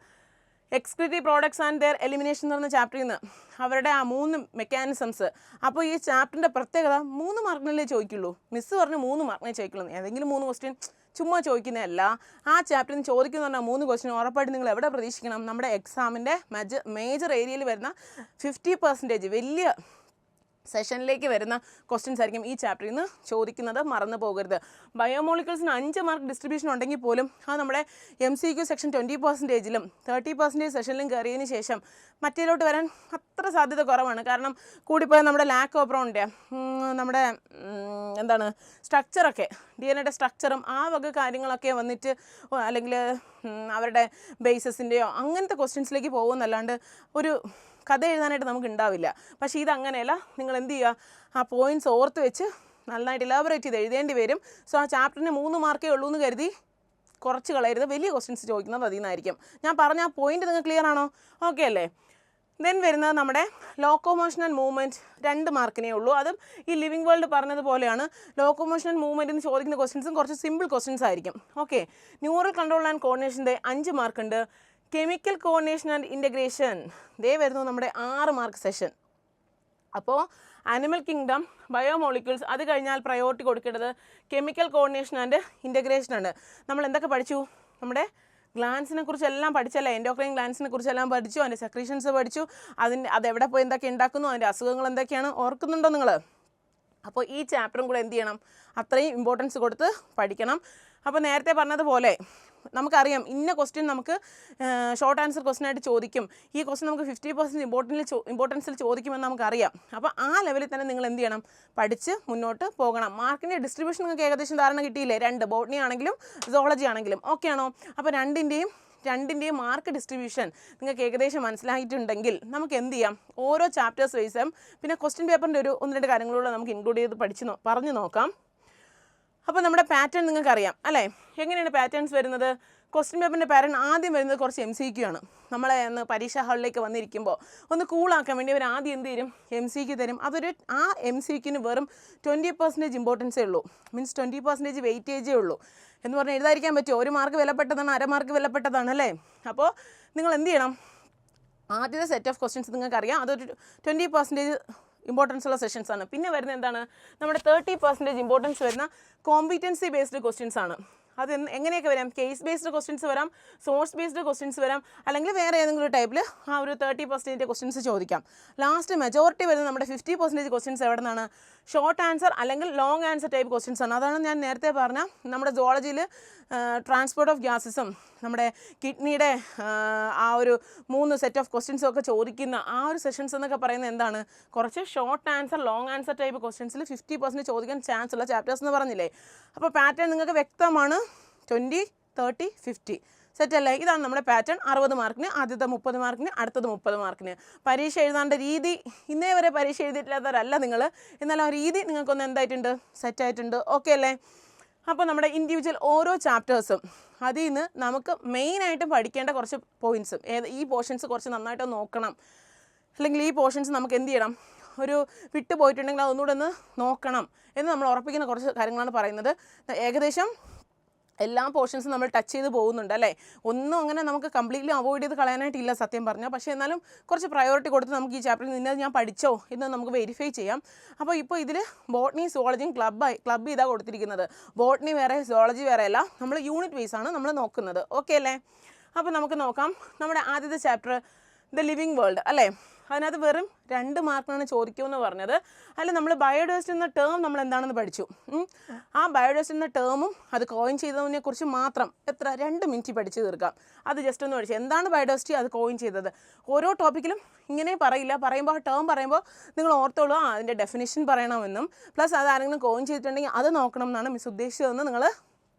excretory products and their elimination എന്ന് പറഞ്ഞ ചാപ്റ്ററിൽ നിന്ന് അവരുടെ ആ 3 മെക്കാനിസംസ്. അപ്പോൾ ഈ ചാപ്റ്ററിൻ്റെ പ്രത്യേകത 3 മാർക്കിനല്ലേ ചോദിക്കുള്ളൂ. മിസ്സ് പറഞ്ഞ് 3 മാർക്കിനെ ചോദിക്കുള്ളൂ. ഏതെങ്കിലും 3 ക്വസ്റ്റ്യൻ ചുമ്മാ ചോദിക്കുന്നതല്ല. ആ ചാപ്റ്ററിൽ നിന്ന് ചോദിക്കുന്ന പറഞ്ഞാൽ 3 ക്വസ്റ്റ്യൻ ഉറപ്പായിട്ട് നിങ്ങൾ എവിടെ പ്രതീക്ഷിക്കണം, നമ്മുടെ എക്സാമിൻ്റെ മേജർ ഏരിയയിൽ വരുന്ന 50% വലിയ സെഷനിലേക്ക് വരുന്ന ക്വസ്റ്റ്യൻസ് ആയിരിക്കും ഈ ചാപ്റ്ററിൽ നിന്ന് ചോദിക്കുന്നത്. മറന്നു പോകരുത്. ബയോമോളിക്യൂൾസിന് 5 മാർക്ക് ഡിസ്ട്രിബ്യൂഷൻ ഉണ്ടെങ്കിൽ പോലും അത് നമ്മുടെ MCQ സെക്ഷൻ 20%-ലും 30% സെഷനിലും കയറിയതിന് ശേഷം മറ്റേലോട്ട് വരാൻ അത്ര സാധ്യത കുറവാണ്. കാരണം കൂടിപ്പോയാൽ നമ്മുടെ ലാക്ക് ഓപ്രോണിൻ്റെ നമ്മുടെ സ്ട്രക്ചറൊക്കെ, DNA സ്ട്രക്ചറും ആ വക കാര്യങ്ങളൊക്കെ വന്നിട്ട്, അല്ലെങ്കിൽ അവരുടെ ബേസസിൻ്റെയോ അങ്ങനത്തെ ക്വസ്റ്റ്യൻസിലേക്ക് പോകുമെന്നല്ലാണ്ട് ഒരു കഥ എഴുതാനായിട്ട് നമുക്ക് ഉണ്ടാവില്ല. പക്ഷേ ഇതങ്ങനെയല്ല. നിങ്ങൾ എന്ത് ചെയ്യുക, ആ പോയിൻറ്റ്സ് ഓർത്ത് വെച്ച് നന്നായിട്ട് ഇലാബറേറ്റ് ചെയ്ത് എഴുതേണ്ടി വരും. സോ ആ ചാപ്റ്ററിന് 3 മാർക്കേ ഉള്ളൂ എന്ന് കരുതി കുറച്ച് കളയരുത്. വലിയ ക്വസ്റ്റ്യൻസ് ചോദിക്കുന്നത് അതിൽ നിന്നായിരിക്കും. ഞാൻ പറഞ്ഞ ആ പോയിൻറ്റ് നിങ്ങൾ ക്ലിയർ ആണോ? ഓക്കെ അല്ലേ? ദെൻ വരുന്നത് നമ്മുടെ ലോക്കോമോഷൻ ആൻഡ് മൂവ്മെൻറ്റ് 2 മാർക്കിനേ ഉള്ളൂ. അതും ഈ ലിവിങ് വേൾഡ് പറഞ്ഞതുപോലെയാണ്. ലോക്കോമോഷൻ ആൻഡ് മൂവ്മെൻറ്റിന് ചോദിക്കുന്ന ക്വസ്റ്റ്യൻസും കുറച്ച് സിമ്പിൾ ക്വസ്റ്റ്യൻസ് ആയിരിക്കും. ഓക്കെ, ന്യൂറൽ കൺട്രോൾ ആൻഡ് കോർഡിനേഷൻ്റെ 5 മാർക്കുണ്ട്. കെമിക്കൽ കോർഡിനേഷൻ ആൻഡ് ഇൻ്റഗ്രേഷൻ ദേ വരുന്നു നമ്മുടെ 6 മാർക്ക് സെഷൻ. അപ്പോൾ അനിമൽ കിങ്ഡം, ബയോമോളിക്യൂൾസ്, അത് കഴിഞ്ഞാൽ പ്രയോറിറ്റി കൊടുക്കേണ്ടത് കെമിക്കൽ കോർഡിനേഷൻ ആൻഡ് ഇൻ്റഗ്രേഷനാണ്. നമ്മൾ എന്തൊക്കെ പഠിച്ചു? നമ്മുടെ ഗ്ലാൻസിനെ കുറിച്ചെല്ലാം പഠിച്ചല്ലേ, എൻഡോക്രൈൻ ഗ്ലാൻസിനെ കുറിച്ചെല്ലാം പഠിച്ചു, അതിൻ്റെ സെക്രീഷൻസ് പഠിച്ചു, അതെവിടെ പോയി എന്തൊക്കെ ഉണ്ടാക്കുന്നു, അതിൻ്റെ അസുഖങ്ങൾ എന്തൊക്കെയാണ്, ഓർക്കുന്നുണ്ടോ നിങ്ങൾ? അപ്പോൾ ഈ ചാപ്റ്ററും കൂടെ എന്ത് ചെയ്യണം, അത്രയും ഇമ്പോർട്ടൻസ് കൊടുത്ത് പഠിക്കണം. അപ്പോൾ നേരത്തെ പറഞ്ഞതുപോലെ നമുക്കറിയാം ഇന്ന ക്വസ്റ്റ്യൻ നമുക്ക് ഷോർട്ട് ആൻസർ ക്വസ്റ്റ്യൻ ആയിട്ട് ചോദിക്കും. ഈ ക്വസ്റ്റ്യൻ നമുക്ക് 50% ഇമ്പോർട്ടൻസിൽ ചോദിക്കുമെന്ന് നമുക്കറിയാം. അപ്പോൾ ആ ലെവലിൽ തന്നെ നിങ്ങൾ എന്ത് ചെയ്യണം, പഠിച്ച് മുന്നോട്ട് പോകണം. മാർക്കിൻ്റെ ഡിസ്ട്രിബ്യൂഷൻ നിങ്ങൾക്ക് ഏകദേശം ധാരണ കിട്ടിയില്ലേ? 2 ബോട്ടണി ആണെങ്കിലും സുവോളജി ആണെങ്കിലും. ഓക്കെ ആണോ? അപ്പോൾ 2ൻ്റെയും രണ്ടിൻ്റെയും മാർക്ക് ഡിസ്ട്രിബ്യൂഷൻ നിങ്ങൾക്ക് ഏകദേശം മനസ്സിലായിട്ടുണ്ടെങ്കിൽ നമുക്ക് എന്ത് ചെയ്യാം, ഓരോ ചാപ്റ്റേഴ്സ് വൈസും പിന്നെ ക്വസ്റ്റ്യൻ പേപ്പറിൻ്റെ ഒരു 1-2 കാര്യങ്ങളൂടെ നമുക്ക് ഇൻക്ലൂഡ് ചെയ്ത് പറഞ്ഞു നോക്കാം. അപ്പോൾ നമ്മുടെ പാറ്റേൺ നിങ്ങൾക്കറിയാം അല്ലേ? എങ്ങനെയാണ് പാറ്റേൺസ് വരുന്നത്? ക്വസ്റ്റ്യൻ പേപ്പറിൻ്റെ പാറ്റേൺ ആദ്യം വരുന്നത് കുറച്ച് MCQ ആണ്. നമ്മളെ ഒന്ന് പരീക്ഷാ ഹാളിലേക്ക് വന്നിരിക്കുമ്പോൾ ഒന്ന് കൂളാക്കാൻ വേണ്ടി അവർ ആദ്യം എന്ത് തരും, MCQ തരും. അതൊരു ആ MCQന് വെറും 20% ഇമ്പോർട്ടൻസേ ഉള്ളൂ, മീൻസ് 20% വെയിറ്റേജേ ഉള്ളൂ എന്ന് പറഞ്ഞാൽ എഴുതാതിരിക്കാൻ പറ്റുമോ? 1 മാർക്ക് വിലപ്പെട്ടതാണ്, 1/2 മാർക്ക് വിലപ്പെട്ടതാണ് അല്ലേ? അപ്പോൾ നിങ്ങൾ എന്ത് ചെയ്യണം, ആദ്യത്തെ സെറ്റ് ഓഫ് ക്വസ്റ്റ്യൻസ് നിങ്ങൾക്കറിയാം അതൊരു 20% ഇമ്പോർട്ടൻസ് ഉള്ള സെഷൻസ് ആണ്. പിന്നെ വരുന്നത് എന്താണ്, നമ്മുടെ 30% ഇമ്പോർട്ടൻസ് വരുന്ന കോമ്പിറ്റൻസി ബേസ്ഡ് ക്വസ്റ്റ്യൻസ് ആണ്. അത് എങ്ങനെയൊക്കെ വരാം, കേസ് ബേസ്ഡ് ക്വസ്റ്റ്യൻസ് വരാം, സോഴ്സ് ബേസ്ഡ് ക്വസ്റ്റ്യൻസ് വരാം, അല്ലെങ്കിൽ വേറെ ഏതെങ്കിലും ഒരു ടൈപ്പിൽ ആ ഒരു 30% ക്വസ്റ്റ്യൻസ് ചോദിക്കാം. ലാസ്റ്റ് മെജോറിറ്റി വരുന്നത് നമ്മുടെ 50% ക്വസ്റ്റ്യൻസ് എവിടെ നിന്നാണ്, ഷോർട്ട് ആൻസർ അല്ലെങ്കിൽ ലോങ് ആൻസർ ടൈപ്പ് ക്വസ്റ്റ്യൻസ് ആണ്. അതാണ് ഞാൻ നേരത്തെ പറഞ്ഞ നമ്മുടെ സുവോളജിയിൽ ട്രാൻസ്പോർട്ട് ഓഫ് ഗ്യാസസും നമ്മുടെ കിഡ്നിയുടെ ആ ഒരു 3 സെറ്റ് ഓഫ് ക്വസ്റ്റ്യൻസും ഒക്കെ ചോദിക്കുന്ന ആ ഒരു സെഷൻസ് എന്നൊക്കെ പറയുന്നത് എന്താണ്, കുറച്ച് short answer long answer type ക്വസ്റ്റ്യൻസിൽ 50% ചോദിക്കാൻ ചാൻസ് ഉള്ള ചാപ്റ്റേഴ്സ് എന്ന് പറഞ്ഞില്ലേ. അപ്പോൾ പാറ്റേൺ നിങ്ങൾക്ക് വ്യക്തമാണ്, 20, 30, 50 സെറ്റ് അല്ലേ? ഇതാണ് നമ്മുടെ പാറ്റേൺ. 60 മാർക്കിന്, ആദ്യത്തെ 30 മാർക്കിന്, അടുത്തത് 30 മാർക്കിന്. പരീക്ഷ എഴുതാണ്ട രീതി, ഇന്നേ വരെ പരീക്ഷ എഴുതിയിട്ടില്ലാത്തവരല്ല നിങ്ങൾ, എന്നാൽ ആ രീതി നിങ്ങൾക്കൊന്ന് എന്തായിട്ടുണ്ട്, സെറ്റായിട്ടുണ്ട്. ഓക്കെ അല്ലേ? അപ്പോൾ നമ്മുടെ ഇൻഡിവിജ്വൽ ഓരോ ചാപ്റ്റേഴ്സും അതിൽ നിന്ന് നമുക്ക് മെയിനായിട്ടും പഠിക്കേണ്ട കുറച്ച് പോയിൻറ്റ്സും ഈ പോർഷൻസ് കുറച്ച് നന്നായിട്ട് നോക്കണം, അല്ലെങ്കിൽ ഈ പോർഷൻസ് നമുക്ക് എന്ത് ചെയ്യണം, ഒരു വിട്ടു പോയിട്ടുണ്ടെങ്കിൽ അതൊന്നുകൂടെ ഒന്ന് നോക്കണം എന്ന് നമ്മൾ ഉറപ്പിക്കുന്ന കുറച്ച് കാര്യങ്ങളാണ് പറയുന്നത്. ഏകദേശം എല്ലാ പോർഷൻസും നമ്മൾ ടച്ച് ചെയ്ത് പോകുന്നുണ്ട് അല്ലേ? ഒന്നും അങ്ങനെ നമുക്ക് കംപ്ലീറ്റ്ലി അവോയ്ഡ് ചെയ്ത് കളയാനായിട്ടില്ല സത്യം പറഞ്ഞാൽ. പക്ഷേ എന്നാലും കുറച്ച് പ്രയോറിറ്റി കൊടുത്ത് നമുക്ക് ഈ ചാപ്റ്ററിൽ നിന്ന് ഞാൻ പഠിച്ചോ എന്ന് നമുക്ക് വെരിഫൈ ചെയ്യാം. അപ്പോൾ ഇപ്പോൾ ഇതിൽ ബോട്ടണി സുവോളജിയും ക്ലബ് ചെയ്താണ് കൊടുത്തിരിക്കുന്നത്. ബോട്ടണി വേറെ, സുവോളജി വേറെ അല്ല, നമ്മൾ യൂണിറ്റ് വൈസ് ആണ് നമ്മൾ നോക്കുന്നത്. ഓക്കെ അല്ലേ? അപ്പോൾ നമുക്ക് നോക്കാം. നമ്മുടെ ആദ്യത്തെ ചാപ്റ്റർ ദ ലിവിങ് വേൾഡ് അല്ലേ? അതിനകത്ത് വെറും 2 മാർക്കാണ് ചോദിക്കുമെന്ന് പറഞ്ഞത്. അതിൽ നമ്മൾ ബയോഡൈവേഴ്സിറ്റി എന്ന ടേം നമ്മൾ എന്താണെന്ന് പഠിച്ചു. ആ ബയോഡൈവേഴ്സിറ്റി എന്ന ടേമും അത് കോയിൻ ചെയ്തതിനെ കുറിച്ച് മാത്രം 2 മിനിറ്റ് പഠിച്ച് തീർക്കാം. അത് ജസ്റ്റ് ഒന്ന് പഠിച്ചു. എന്താണ് ബയോഡൈവേഴ്സിറ്റി, അത് കോയിൻ ചെയ്തത്. ഓരോ ടോപ്പിക്കിലും ഇങ്ങനെ പറയില്ല, പറയുമ്പോൾ ആ ടേം പറയുമ്പോൾ നിങ്ങൾ ഓർത്തോളൂ അതിൻ്റെ ഡെഫിനിഷൻ പറയണമെന്നും പ്ലസ് അത് ആരെങ്കിലും കോയിൻ ചെയ്തിട്ടുണ്ടെങ്കിൽ അത് നോക്കണം എന്നാണ് മിസ് ഉദ്ദേശിച്ചതെന്ന് നിങ്ങൾ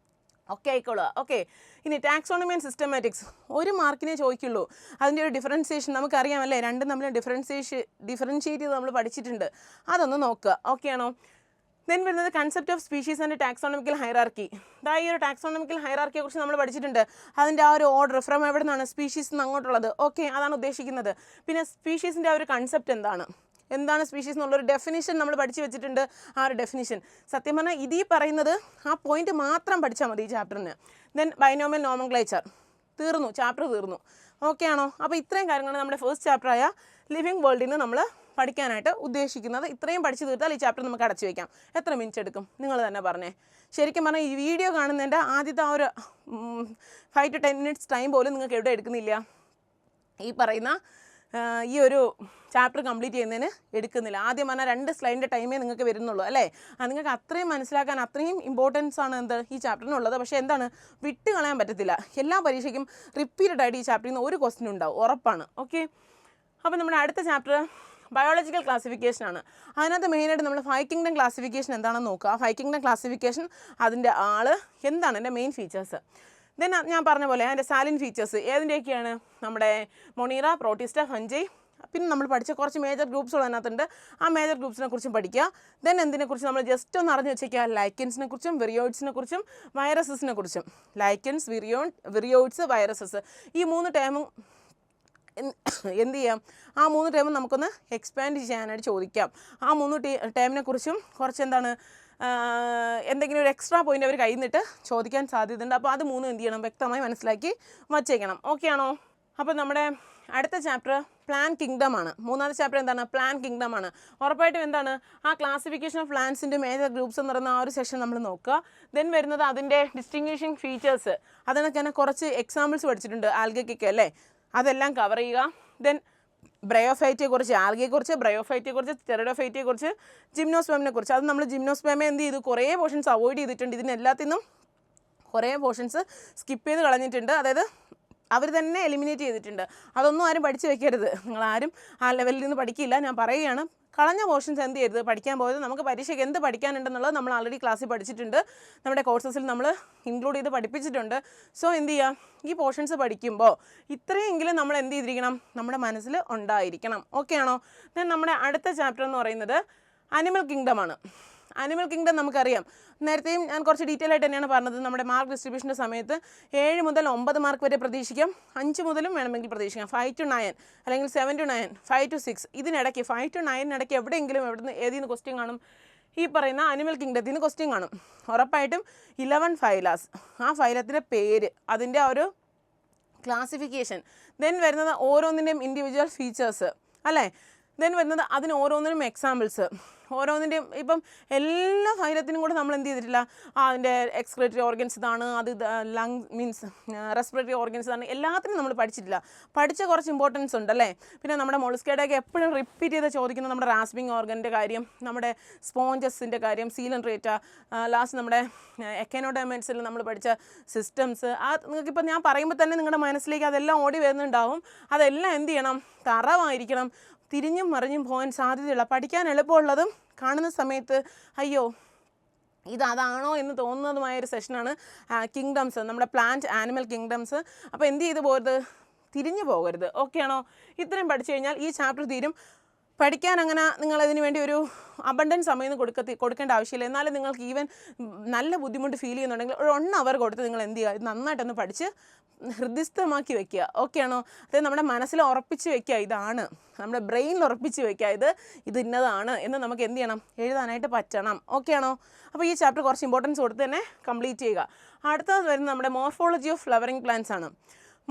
ഓക്കെ ആയിക്കോളുക. ഓക്കെ, ഇനി ടാക്സോണമി ആൻഡ് സിസ്റ്റമാറ്റിക്സ് 1 മാർക്കിനെ ചോദിക്കുള്ളൂ. അതിൻ്റെ ഒരു ഡിഫറൻസിയേഷൻ നമുക്കറിയാമല്ലേ, രണ്ടും തമ്മിൽ ഡിഫറൻഷിയേറ്റ് ചെയ്ത് നമ്മൾ പഠിച്ചിട്ടുണ്ട്. അതൊന്ന് നോക്കുക. ഓക്കെ ആണോ? ദെൻ വരുന്നത് concept of species and taxonomical hierarchy. ഈ ഒരു ടാക്സോണമിക്കൽ ഹൈറാർക്കിയെ കുറിച്ച് നമ്മൾ പഠിച്ചിട്ടുണ്ട്. അതിൻ്റെ ആ ഒരു ഓർഡർ ഫ്രം എവിടെ നിന്നാണ് സ്പീഷീസ് നിന്ന് അങ്ങോട്ടുള്ളത്. ഓക്കെ, അതാണ് ഉദ്ദേശിക്കുന്നത്. പിന്നെ സ്പീഷീസിൻ്റെ ആ ഒരു കൺസെപ്റ്റ് എന്താണ് സ്പീഷീസ് എന്നുള്ളൊരു ഡെഫിനിഷൻ നമ്മൾ പഠിച്ചു വെച്ചിട്ടുണ്ട്. ആ ഒരു ഡെഫിനിഷൻ സത്യം പറഞ്ഞാൽ ഇതീ പറയുന്നത് ആ പോയിന്റ് മാത്രം പഠിച്ചാൽ മതി ഈ ചാപ്റ്ററിന്. ദെൻ ബൈനോമിയൽ നോമൻക്ലേച്ചർ തീർന്നു, ചാപ്റ്റർ തീർന്നു. ഓക്കെ ആണോ? അപ്പോൾ ഇത്രയും കാര്യങ്ങളാണ് നമ്മുടെ ഫസ്റ്റ് ചാപ്റ്ററായ ലിവിങ് വേൾഡിൽ നിന്ന് നമ്മൾ പഠിക്കാനായിട്ട് ഉദ്ദേശിക്കുന്നത്. ഇത്രയും പഠിച്ചു തീർത്താൽ ഈ ചാപ്റ്റർ നമുക്ക് അടച്ചു വയ്ക്കാം. എത്ര മിനിറ്റ് എടുക്കും നിങ്ങൾ തന്നെ പറഞ്ഞേ. ശരിക്കും പറഞ്ഞാൽ ഈ വീഡിയോ കാണുന്നതിൻ്റെ ആദ്യത്തെ ആ ഒരു 5 to 10 minutes ടൈം പോലും നിങ്ങൾക്ക് എവിടെ എടുക്കുന്നില്ല. ഈ പറയുന്ന ഈ ഒരു ചാപ്റ്റർ കംപ്ലീറ്റ് ചെയ്യുന്നതിന് എടുക്കുന്നില്ല. ആദ്യം പറഞ്ഞാൽ 2 സ്ലൈഡിൻ്റെ ടൈമേ നിങ്ങൾക്ക് വരുന്നുള്ളൂ അല്ലേ? നിങ്ങൾക്ക് അത്രയും മനസ്സിലാക്കാൻ അത്രയും ഇമ്പോർട്ടൻസ് ആണ് ഈ ചാപ്റ്ററിനുള്ളത്. പക്ഷേ എന്താണ്, വിട്ട് കളയാൻ പറ്റത്തില്ല. എല്ലാ പരീക്ഷയ്ക്കും റിപ്പീറ്റഡ് ആയിട്ട് ഈ ചാപ്റ്ററിൽ നിന്ന് ഒരു ക്വസ്റ്റ്യൻ ഉണ്ടാവും, ഉറപ്പാണ്. ഓക്കെ, അപ്പോൾ നമ്മുടെ അടുത്ത ചാപ്റ്റർ ബയോളജിക്കൽ ക്ലാസിഫിക്കേഷൻ ആണ്. അതിനകത്ത് മെയിനായിട്ട് നമ്മൾ 5 കിങ്ഡം ക്ലാസിഫിക്കേഷൻ എന്താണെന്ന് നോക്കുക. 5 കിങ്ഡം ക്ലാസിഫിക്കേഷൻ, അതിൻ്റെ എന്താണ് എൻ്റെ മെയിൻ ഫീച്ചേഴ്സ്. ദെൻ ഞാൻ പറഞ്ഞ പോലെ അതിൻ്റെ സാലിൻ ഫീച്ചേഴ്സ് ഏതിൻ്റെയൊക്കെയാണ്, നമ്മുടെ മൊണീറ, പ്രോട്ടിസ്റ്റ, ഫഞ്ചൈ. പിന്നെ നമ്മൾ പഠിച്ച കുറച്ച് മേജർ ഗ്രൂപ്പ്സുകൾ അതിനകത്തുണ്ട്. ആ മേജർ ഗ്രൂപ്പ്സിനെ കുറിച്ചും പഠിക്കുക. ദെൻ എന്തിനെക്കുറിച്ച് നമ്മൾ ജസ്റ്റ് ഒന്ന് അറിഞ്ഞ് വെച്ചേക്കുക, ലൈക്കൻസിനെ കുറിച്ചും വിറിയോയിഡ്സിനെ കുറിച്ചും വൈറസസിനെ കുറിച്ചും. ലൈക്കൻസ്, വിറിയോയിഡ്സ്, വൈറസസ്, ഈ 3 ടേമും എന്ത് ചെയ്യാം, ആ 3 ടേമും നമുക്കൊന്ന് എക്സ്പാൻഡ് ചെയ്യാനായിട്ട് ചോദിക്കാം. ആ 3 ടേമിനെ കുറിച്ചും കുറച്ച് എന്തെങ്കിലും ഒരു എക്സ്ട്രാ പോയിന്റ് അവർ കയ്യിൽ നിന്നിട്ട് ചോദിക്കാൻ സാധ്യതയുണ്ട്. അപ്പോൾ അത് 3 എന്ത് ചെയ്യണം, വ്യക്തമായി മനസ്സിലാക്കി വച്ചേക്കണം. ഓക്കെ ആണോ? അപ്പോൾ നമ്മുടെ അടുത്ത ചാപ്റ്റർ പ്ലാൻ കിങ്ഡം ആണ്. 3ാമത്തെ ചാപ്റ്റർ എന്താണ്, പ്ലാൻ കിങ്ഡം ആണ്. ഉറപ്പായിട്ടും എന്താണ്, ആ ക്ലാസിഫിക്കേഷൻ ഓഫ് പ്ലാന്റ്സിൻ്റെ മേജർ ഗ്രൂപ്പ്സ് എന്ന് പറയുന്ന ആ ഒരു സെഷൻ നമ്മൾ നോക്കുക. ദെൻ വരുന്നത് അതിൻ്റെ ഡിസ്റ്റിങ്വിഷിംഗ് ഫീച്ചേഴ്സ്, അതിനൊക്കെ തന്നെ കുറച്ച് എക്സാമ്പിൾസ് പഠിച്ചിട്ടുണ്ട് ആൽഗയ്ക്കൊക്കെ അല്ലേ, അതെല്ലാം കവർ ചെയ്യുക. ദെൻ ബ്രയോഫൈറ്റിയെക്കുറിച്ച്, ആൽഗയെക്കുറിച്ച്, ബ്രയോഫൈറ്റിയെക്കുറിച്ച്, ടെറിഡോഫൈറ്റിയെക്കുറിച്ച്, ജിംനോസ്പേമിനെക്കുറിച്ച്. അത് നമ്മൾ ജിംനോസ്പേമെ എന്ത് ചെയ്തു, കുറേ പോർഷൻസ് അവോയ്ഡ് ചെയ്തിട്ടുണ്ട്. ഇതിനെല്ലാത്തിനും കുറേ പോർഷൻസ് സ്കിപ്പ് ചെയ്ത് കളഞ്ഞിട്ടുണ്ട്. അതായത് അവർ തന്നെ എലിമിനേറ്റ് ചെയ്തിട്ടുണ്ട്. അതൊന്നും ആരും പഠിച്ച് വെക്കരുത്. നിങ്ങളാരും ആ ലെവലിൽ നിന്ന് പഠിക്കില്ല. ഞാൻ പറയുകയാണ്, കളഞ്ഞ പോർഷൻസ് എന്ത് ചെയ്യരുത്, പഠിക്കാൻ പോയത്. നമുക്ക് പരീക്ഷയ്ക്ക് എന്ത് പഠിക്കാനുണ്ടെന്നുള്ളത് നമ്മൾ ആൾറെഡി ക്ലാസ്സിൽ പഠിച്ചിട്ടുണ്ട്, നമ്മുടെ കോഴ്സസിൽ നമ്മൾ ഇൻക്ലൂഡ് ചെയ്ത് പഠിപ്പിച്ചിട്ടുണ്ട്. സോ എന്ത് ചെയ്യുക, ഈ പോർഷൻസ് പഠിക്കുമ്പോൾ ഇത്രയെങ്കിലും നമ്മൾ എന്ത് ചെയ്തിരിക്കണം, നമ്മുടെ മനസ്സിൽ ഉണ്ടായിരിക്കണം. ഓക്കെ ആണോ? ദെൻ നമ്മുടെ അടുത്ത ചാപ്റ്റർ എന്ന് പറയുന്നത് അനിമൽ കിങ്ഡം ആണ്. അനിമൽ കിങ്ഡം നമുക്കറിയാം, നേരത്തെയും ഞാൻ കുറച്ച് ഡീറ്റെയിൽ ആയിട്ട് തന്നെയാണ് പറഞ്ഞത്. നമ്മുടെ മാർക്ക് ഡിസ്ട്രിബ്യൂഷൻ്റെ സമയത്ത് 7 മുതൽ 9 മാർക്ക് വരെ പ്രതീക്ഷിക്കാം, 5 മുതലും വേണമെങ്കിൽ പ്രതീക്ഷിക്കാം, 5 to 9 അല്ലെങ്കിൽ 7 to 9, 5 to 6. ഇതിനിടയ്ക്ക് 5 to 9 എവിടെയെങ്കിലും ഏതിൽ നിന്ന് ക്വസ്റ്റ്യൻ കാണും, ഈ പറയുന്ന അനിമൽ കിങ്ഡത്തിൽ നിന്ന് ക്വസ്റ്റ്യൻ കാണും ഉറപ്പായിട്ടും. 11 ഫൈലാസ്, ആ ഫൈലത്തിൻ്റെ പേര്, അതിൻ്റെ ആ ഒരു ക്ലാസിഫിക്കേഷൻ, ദെൻ വരുന്നത് ഓരോന്നിൻ്റെയും ഇൻഡിവിജ്വൽ ഫീച്ചേഴ്സ് അല്ലേ, ദെൻ വരുന്നത് അതിന് ഓരോന്നിനും എക്സാമ്പിൾസ്, ഓരോന്നിൻ്റെയും ഇപ്പം എല്ലാ ഫൈലത്തിനും കൂടെ നമ്മൾ എന്ത് ചെയ്തിട്ടില്ല, അതിൻ്റെ എക്സ്ക്രിറ്ററി ഓർഗൻസ് ഇതാണ്, അത് ലങ് മീൻസ് റെസ്പിറേറ്ററി ഓർഗൻസ് ഇതാണ്, എല്ലാത്തിനും നമ്മൾ പഠിച്ചിട്ടില്ല. പഠിച്ച കുറച്ച് ഇമ്പോർട്ടൻസ് ഉണ്ടല്ലേ. പിന്നെ നമ്മുടെ മോളിസ്കേഡൊക്കെ എപ്പോഴും റിപ്പീറ്റ് ചെയ്ത് ചോദിക്കുന്ന നമ്മുടെ റാസ്പിംഗ് ഓർഗൻ്റെ കാര്യം, നമ്മുടെ സ്പോഞ്ചസിൻ്റെ കാര്യം, സീലൻട്രേറ്റ, ലാസ്റ്റ് നമ്മുടെ എക്കനോഡെർമൈറ്റ്സിൽ നമ്മൾ പഠിച്ച സിസ്റ്റംസ്, ആ നിങ്ങൾക്കിപ്പോൾ ഞാൻ പറയുമ്പോൾ തന്നെ നിങ്ങളുടെ മനസ്സിലേക്ക് അതെല്ലാം ഓടി വരുന്നുണ്ടാവും. അതെല്ലാം എന്ത് ചെയ്യണം, തറവായിരിക്കണം, തിരിഞ്ഞും മറിഞ്ഞും പോകാൻ സാധ്യതയുള്ള, പഠിക്കാൻ എളുപ്പമുള്ളതും കാണുന്ന സമയത്ത് അയ്യോ അതാണോ എന്ന് തോന്നുന്നതുമായൊരു സെഷനാണ് കിങ്ഡംസ്, നമ്മുടെ പ്ലാന്റ് ആനിമൽ കിങ്ഡംസ്. അപ്പോൾ എന്ത് ചെയ്ത് പോകരുത്, തിരിഞ്ഞു പോകരുത്. ഓക്കെ ആണോ? ഇത്രയും പഠിച്ചു കഴിഞ്ഞാൽ ഈ ചാപ്റ്റർ തീരും. പഠിക്കാൻ അങ്ങനെ നിങ്ങളതിന് വേണ്ടി ഒരു അബണ്ടൻസ് സമയം കൊടുക്കേണ്ട ആവശ്യമില്ല. എന്നാലും നിങ്ങൾക്ക് ഈവൻ നല്ല ബുദ്ധിമുട്ട് ഫീൽ ചെയ്യുന്നുണ്ടെങ്കിൽ ഒരു 1 hour കൊടുത്ത് നിങ്ങൾ എന്ത് ചെയ്യുക, ഇത് നന്നായിട്ടൊന്ന് പഠിച്ച് ഹൃദയസ്ഥമാക്കി വെക്കുക. ഓക്കെ ആണോ? അത് നമ്മുടെ മനസ്സിൽ ഉറപ്പിച്ച് വെക്കുക, ഇതാണ് നമ്മുടെ ബ്രെയിനിൽ ഉറപ്പിച്ച് വെക്കുക, ഇത് ഇന്നതാണ് എന്ന് നമുക്ക് എന്ത് ചെയ്യണം, എഴുതാനായിട്ട് പറ്റണം. ഓക്കെ ആണോ? അപ്പോൾ ഈ ചാപ്റ്റർ കുറച്ച് ഇമ്പോർട്ടൻസ് കൊടുത്ത് തന്നെ കംപ്ലീറ്റ് ചെയ്യുക. അടുത്തത് വരുന്നത് നമ്മുടെ മോർഫോളജി ഓഫ് ഫ്ലവറിംഗ് പ്ലാന്റ്സ് ആണ്.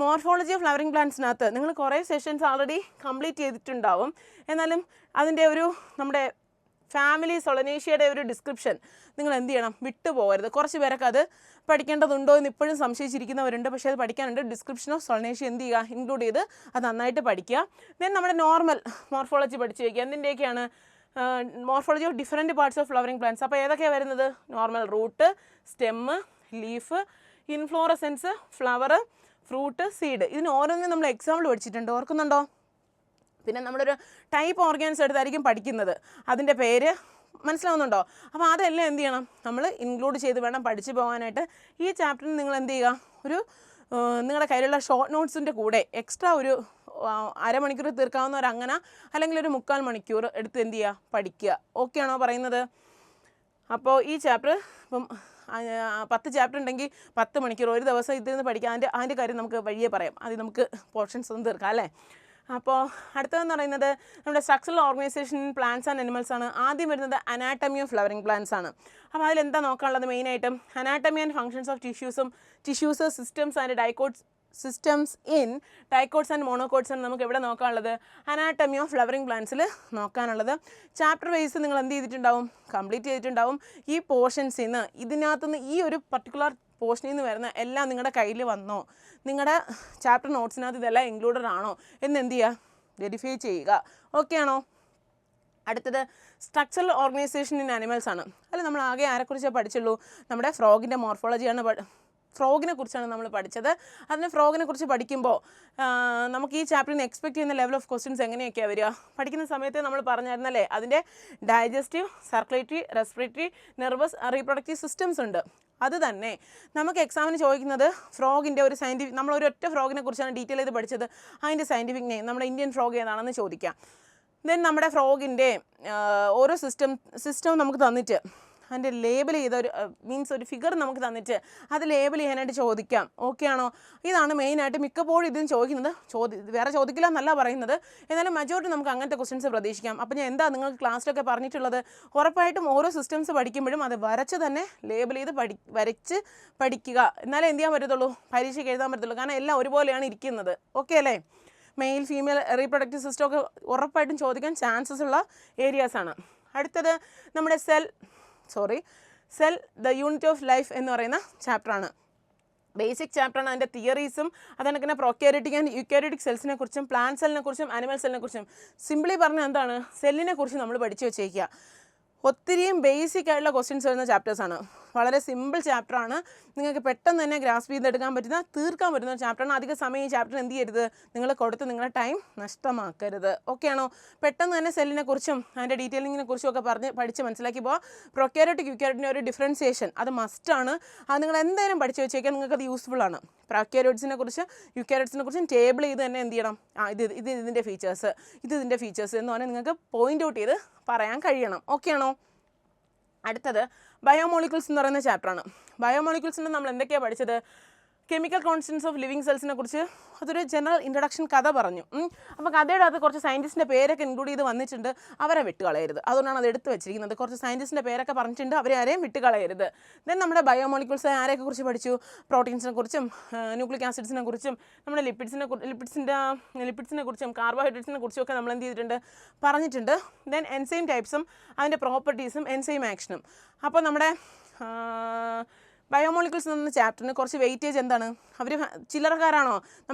മോർഫോളജി ഓഫ് ഫ്ലവറിംഗ് പ്ലാന്റ്സിനകത്ത് നിങ്ങൾ കുറേ സെഷൻസ് ഓൾറെഡി കംപ്ലീറ്റ് ചെയ്തിട്ടുണ്ടാവും. എന്നാലും അതിൻ്റെ ഒരു നമ്മുടെ ഫാമിലി സൊളനേഷ്യയുടെ ഒരു ഡിസ്ക്രിപ്ഷൻ നിങ്ങൾ എന്ത് ചെയ്യണം, വിട്ടുപോകരുത്. കുറച്ച് പേരൊക്കെ അത് പഠിക്കേണ്ടതുണ്ടോ എന്ന് ഇപ്പോഴും സംശയിച്ചിരിക്കുന്നവരുണ്ട്. പക്ഷേ അത് പഠിക്കാനുണ്ട്. ഡിസ്ക്രിപ്ഷൻ ഓഫ് സൊളനേഷ്യ എന്ത് ചെയ്യുക, ഇൻക്ലൂഡ് ചെയ്ത് അത് നന്നായിട്ട് പഠിക്കുക. ദെൻ നമ്മുടെ നോർമൽ മോർഫോളജി പഠിച്ച് വയ്ക്കുക. എന്തിൻ്റെയൊക്കെയാണ് morphology of different parts of flowering plants. അപ്പോൾ ഏതൊക്കെയാണ് വരുന്നത്, normal root, stem, leaf, inflorescence, flower, fruit, seed. ഇതിന് ഓരോന്നും നമ്മൾ എക്സാമ്പിൾ പഠിച്ചിട്ടുണ്ട്, ഓർക്കുന്നുണ്ടോ? പിന്നെ നമ്മളൊരു ടൈപ്പ് ഓർഗാൻസ് എടുത്തായിരിക്കും പഠിക്കുന്നത്, അതിൻ്റെ പേര് മനസ്സിലാവുന്നുണ്ടോ? അപ്പോൾ അതെല്ലാം എന്ത് ചെയ്യണം, നമ്മൾ ഇൻക്ലൂഡ് ചെയ്ത് വേണം പഠിച്ചു പോകാനായിട്ട്. ഈ ചാപ്റ്ററിന് നിങ്ങൾ എന്ത് ചെയ്യുക, ഒരു നിങ്ങളുടെ കയ്യിലുള്ള ഷോർട്ട് നോട്ട്സിൻ്റെ കൂടെ എക്സ്ട്രാ ഒരു അരമണിക്കൂർ തീർക്കാവുന്ന അങ്ങനെ അല്ലെങ്കിൽ ഒരു 3/4 മണിക്കൂർ എടുത്ത് എന്ത് ചെയ്യുക, പഠിക്കുക. ഓക്കെ ആണോ പറയുന്നത്? അപ്പോൾ ഈ ചാപ്റ്റർ ഇപ്പം 10 ചാപ്റ്റർ ഉണ്ടെങ്കിൽ 10 മണിക്കൂർ ഒരു ദിവസം ഇതിൽ പഠിക്കാം. അതിൻ്റെ കാര്യം നമുക്ക് വഴിയേ പറയാം, അത് നമുക്ക് പോർഷൻസ് ഒന്നും തീർക്കാം അല്ലേ. അപ്പോൾ അടുത്തതെന്ന് പറയുന്നത് നമ്മുടെ structural organisation plants and animals ആണ്. ആദ്യം വരുന്നത് അനാട്ടമി ഓഫ് ഫ്ലവറിംഗ് പ്ലാന്റ്സ് ആണ്. അപ്പോൾ അതിലെന്താ നോക്കാനുള്ളത്, മെയിനായിട്ടും anatomy and functions of tissues, systems and systems in dicots and monocots ആണ് നമുക്ക് എവിടെ നോക്കാനുള്ളത്, അനാട്ടമി ഓഫ് ഫ്ലവറിംഗ് പ്ലാന്റ്സിൽ നോക്കാനുള്ളത്. ചാപ്റ്റർ വൈസ് നിങ്ങൾ എന്ത് ചെയ്തിട്ടുണ്ടാവും, കംപ്ലീറ്റ് ചെയ്തിട്ടുണ്ടാവും. ഈ പോർഷൻസിൽ നിന്ന് ഇതിനകത്തുനിന്ന് ഈ ഒരു പർട്ടിക്കുലർ പോർഷനിൽ നിന്ന് വരുന്ന എല്ലാം നിങ്ങളുടെ കയ്യിൽ വന്നോ, നിങ്ങളുടെ ചാപ്റ്റർ നോട്ട്സിനകത്ത് ഇതെല്ലാം ഇൻക്ലൂഡഡ് ആണോ എന്ന് എന്ത് ചെയ്യുക, വെരിഫൈ ചെയ്യുക. ഓക്കെ ആണോ? അടുത്തത് സ്ട്രക്ചറൽ ഓർഗനൈസേഷൻ ഇൻ അനിമൽസ് ആണ്. അതിൽ നമ്മൾ ആകെ ആരെക്കുറിച്ചാണ് പഠിച്ചുള്ളൂ, നമ്മുടെ ഫ്രോഗിൻ്റെ മോർഫോളജിയാണ് ഫ്രോഗിനെ കുറിച്ചാണ് നമ്മൾ പഠിച്ചത്. അതിന് ഫ്രോഗിനെ കുറിച്ച് പഠിക്കുമ്പോൾ നമുക്ക് ഈ ചാപ്റ്ററിൽ നിന്ന് എക്സ്പെക്ട് ചെയ്യുന്ന ലെവൽ ഓഫ് ക്വസ്റ്റ്യൻസ് എങ്ങനെയൊക്കെയാണ് വരിക, പഠിക്കുന്ന സമയത്ത് നമ്മൾ പറഞ്ഞായിരുന്നല്ലേ, അതിൻ്റെ digestive, circulatory, respiratory, nervous, reproductive systems ഉണ്ട്. അത് തന്നെ നമുക്ക് എക്സാമിന് ചോദിക്കുന്നത് ഫ്രോഗിൻ്റെ ഒരു സയൻറ്റിഫിക്, നമ്മൾ ഒരു ഒറ്റ ഫ്രോഗിനെ കുറിച്ചാണ് ഡീറ്റെയിൽ ചെയ്ത് പഠിച്ചത്, അതിൻ്റെ സയൻറ്റിഫിക് നെയിം, നമ്മുടെ ഇന്ത്യൻ ഫ്രോഗ് ഏതാണെന്ന് ചോദിക്കാം. ദെൻ നമ്മുടെ ഫ്രോഗിൻ്റെ ഓരോ സിസ്റ്റം നമുക്ക് തന്നിട്ട് അതിൻ്റെ ലേബൽ ചെയ്ത ഒരു മീൻസ് ഒരു ഫിഗർ നമുക്ക് തന്നിട്ട് അത് ലേബൽ ചെയ്യാനായിട്ട് ചോദിക്കാം. ഓക്കെ ആണോ? ഇതാണ് മെയിനായിട്ട് മിക്കപ്പോഴും ഇതിന് ചോദിക്കുന്നത്. വേറെ ചോദിക്കില്ല എന്നല്ല പറയുന്നത്, എന്നാലും മജോറിറ്റി നമുക്ക് അങ്ങനത്തെ ക്വസ്റ്റ്യൻസ് പ്രതീക്ഷിക്കാം. അപ്പോൾ ഞാൻ എന്താ നിങ്ങൾക്ക് ക്ലാസ്സിലൊക്കെ പറഞ്ഞിട്ടുള്ളത്, ഉറപ്പായിട്ടും ഓരോ സിസ്റ്റംസ് പഠിക്കുമ്പോഴും അത് വരച്ച് തന്നെ ലേബൽ ചെയ്ത് വരച്ച് പഠിക്കുക. എന്നാലേ എന്ത് ചെയ്യാൻ പറ്റത്തുള്ളൂ, പരീക്ഷയ്ക്ക് എഴുതാൻ പറ്റത്തുള്ളൂ. കാരണം എല്ലാം ഒരുപോലെയാണ് ഇരിക്കുന്നത്. ഓക്കെ അല്ലേ? മെയിൽ, ഫീമെയിൽ, റീപ്രൊഡക്റ്റീവ് സിസ്റ്റം ഒക്കെ ഉറപ്പായിട്ടും ചോദിക്കാൻ ചാൻസസ് ഉള്ള ഏരിയാസാണ്. അടുത്തത് നമ്മുടെ cell the unit of life എന്ന് പറയുന്ന ചാപ്റ്ററാണ്. ബേസിക് ചാപ്റ്ററാണ്. അതിൻ്റെ തിയറീസും അതങ്ങനെ പ്രൊക്യാരിറ്റിക് ആൻഡ് യൂക്യാരിറ്റിക് സെൽസിനെ കുറിച്ചും പ്ലാന്റ് സെല്ലിനെ കുറിച്ചും അനിമൽ സെല്ലിനെ കുറിച്ചും സിംപ്ലി പറഞ്ഞാൽ എന്താണ്, സെല്ലിനെ കുറിച്ച് നമ്മൾ പഠിച്ചു വെച്ചേക്കുക. ഒത്തിരിയും ബേസിക് ആയിട്ടുള്ള ക്വസ്റ്റ്യൻസ് വരുന്ന ചാപ്റ്റേഴ്സാണ്. വളരെ സിമ്പിൾ ചാപ്റ്ററാണ്. നിങ്ങൾക്ക് പെട്ടെന്ന് തന്നെ ഗ്രാസ്പ് ചെയ്തെടുക്കാൻ പറ്റുന്ന തീർക്കാൻ പറ്റുന്ന ചാപ്റ്ററാണ്. അധിക സമയം ഈ ചാപ്റ്റർ എന്ത് ചെയ്യരുത്, നിങ്ങൾ കൊടുത്ത് നിങ്ങളുടെ ടൈം നഷ്ടമാക്കരുത്. ഓക്കെ ആണോ? പെട്ടെന്ന് തന്നെ സെല്ലിനെ കുറിച്ചും അതിൻ്റെ ഡീറ്റെയിലിങ്ങിനെ കുറിച്ചും ഒക്കെ പഠിച്ച് മനസ്സിലാക്കി പോകാം. പ്രൊക്യാരിയോട്ടിക് യൂക്യാരിയോട്ടിൻ്റെ ഒരു ഡിഫറൻസിയേഷൻ അത് മസ്റ്റാണ്. അത് നിങ്ങൾ എന്തായാലും പഠിച്ച് വെച്ചേക്കാൻ നിങ്ങൾക്ക് അത് യൂസ്ഫുൾ ആണ്. പ്രൊക്യാരിയോട്സിനെ കുറിച്ച് യൂക്യാരിയോട്സിനെ കുറിച്ചും ടേബിൾ ചെയ്ത് തന്നെ എന്ത് ചെയ്യണം, ഇതിൻ്റെ ഫീച്ചേഴ്സ്, ഇതിൻ്റെ ഫീച്ചേഴ്സ് എന്ന് പറഞ്ഞാൽ നിങ്ങൾക്ക് പോയിൻ്റ് ഔട്ട് ചെയ്ത് പറയാൻ കഴിയണം. ഓക്കെ ആണോ? അടുത്തത് ബയോമോളിക്യൂൾസ് എന്ന് പറയുന്ന ചാപ്റ്ററാണ്. ബയോമോളിക്യൂൾസിൻ്റെ നമ്മൾ എന്തൊക്കെയാണ് പഠിച്ചത്? കെമിക്കൽ കോൺസ്റ്റൻസ് ഓഫ് ലിവിങ് സെൽസിനെ കുറിച്ച് അതൊരു ജനറൽ ഇൻട്രൊഡക്ഷൻ കഥ പറഞ്ഞു. അപ്പോൾ കഥയുടെ അത് കുറച്ച് സയൻറ്റിസ്റ്റിൻ്റെ പേരൊക്കെ ഇൻക്ലൂഡ് ചെയ്ത് വന്നിട്ടുണ്ട്. അവരെ വിട്ടുകളയരുത്, അതുകൊണ്ടാണ് അത് എടുത്ത് വെച്ചിരിക്കുന്നത്. കുറച്ച് സയൻറ്റിസ്റ്റിൻ്റെ പേരൊക്കെ പറഞ്ഞിട്ടുണ്ട്, അവരെ ആരെയും വിട്ടുകളയരുത്. ദെൻ നമ്മുടെ ബയോമോളിക്യൂൾസ് ആരെയൊക്കെ കുറിച്ച് പഠിച്ചു? പ്രോട്ടീൻസിനെ കുറിച്ചും ന്യൂക്ലിക് ആസിഡ്സിനെ കുറിച്ചും നമ്മുടെ ലിപ്പിഡ്സിനെ കുറിച്ചും കാർബോഹൈഡ്രേറ്റ്സിനെ കുറിച്ചും ഒക്കെ നമ്മൾ എന്ത് ചെയ്തിട്ടുണ്ട്, പറഞ്ഞിട്ടുണ്ട്. ദെൻ എൻസൈം ടൈപ്സും അതിൻ്റെ പ്രോപ്പർട്ടീസും എൻസൈം ആക്ഷനും. അപ്പോൾ നമ്മുടെ ബയോമോളിക്യൂൾസ് എന്ന ചാപ്റ്ററിന് കുറച്ച് വെയിറ്റേജ് എന്താണ്? അവർ ചില്ലറക്കാരാണോ?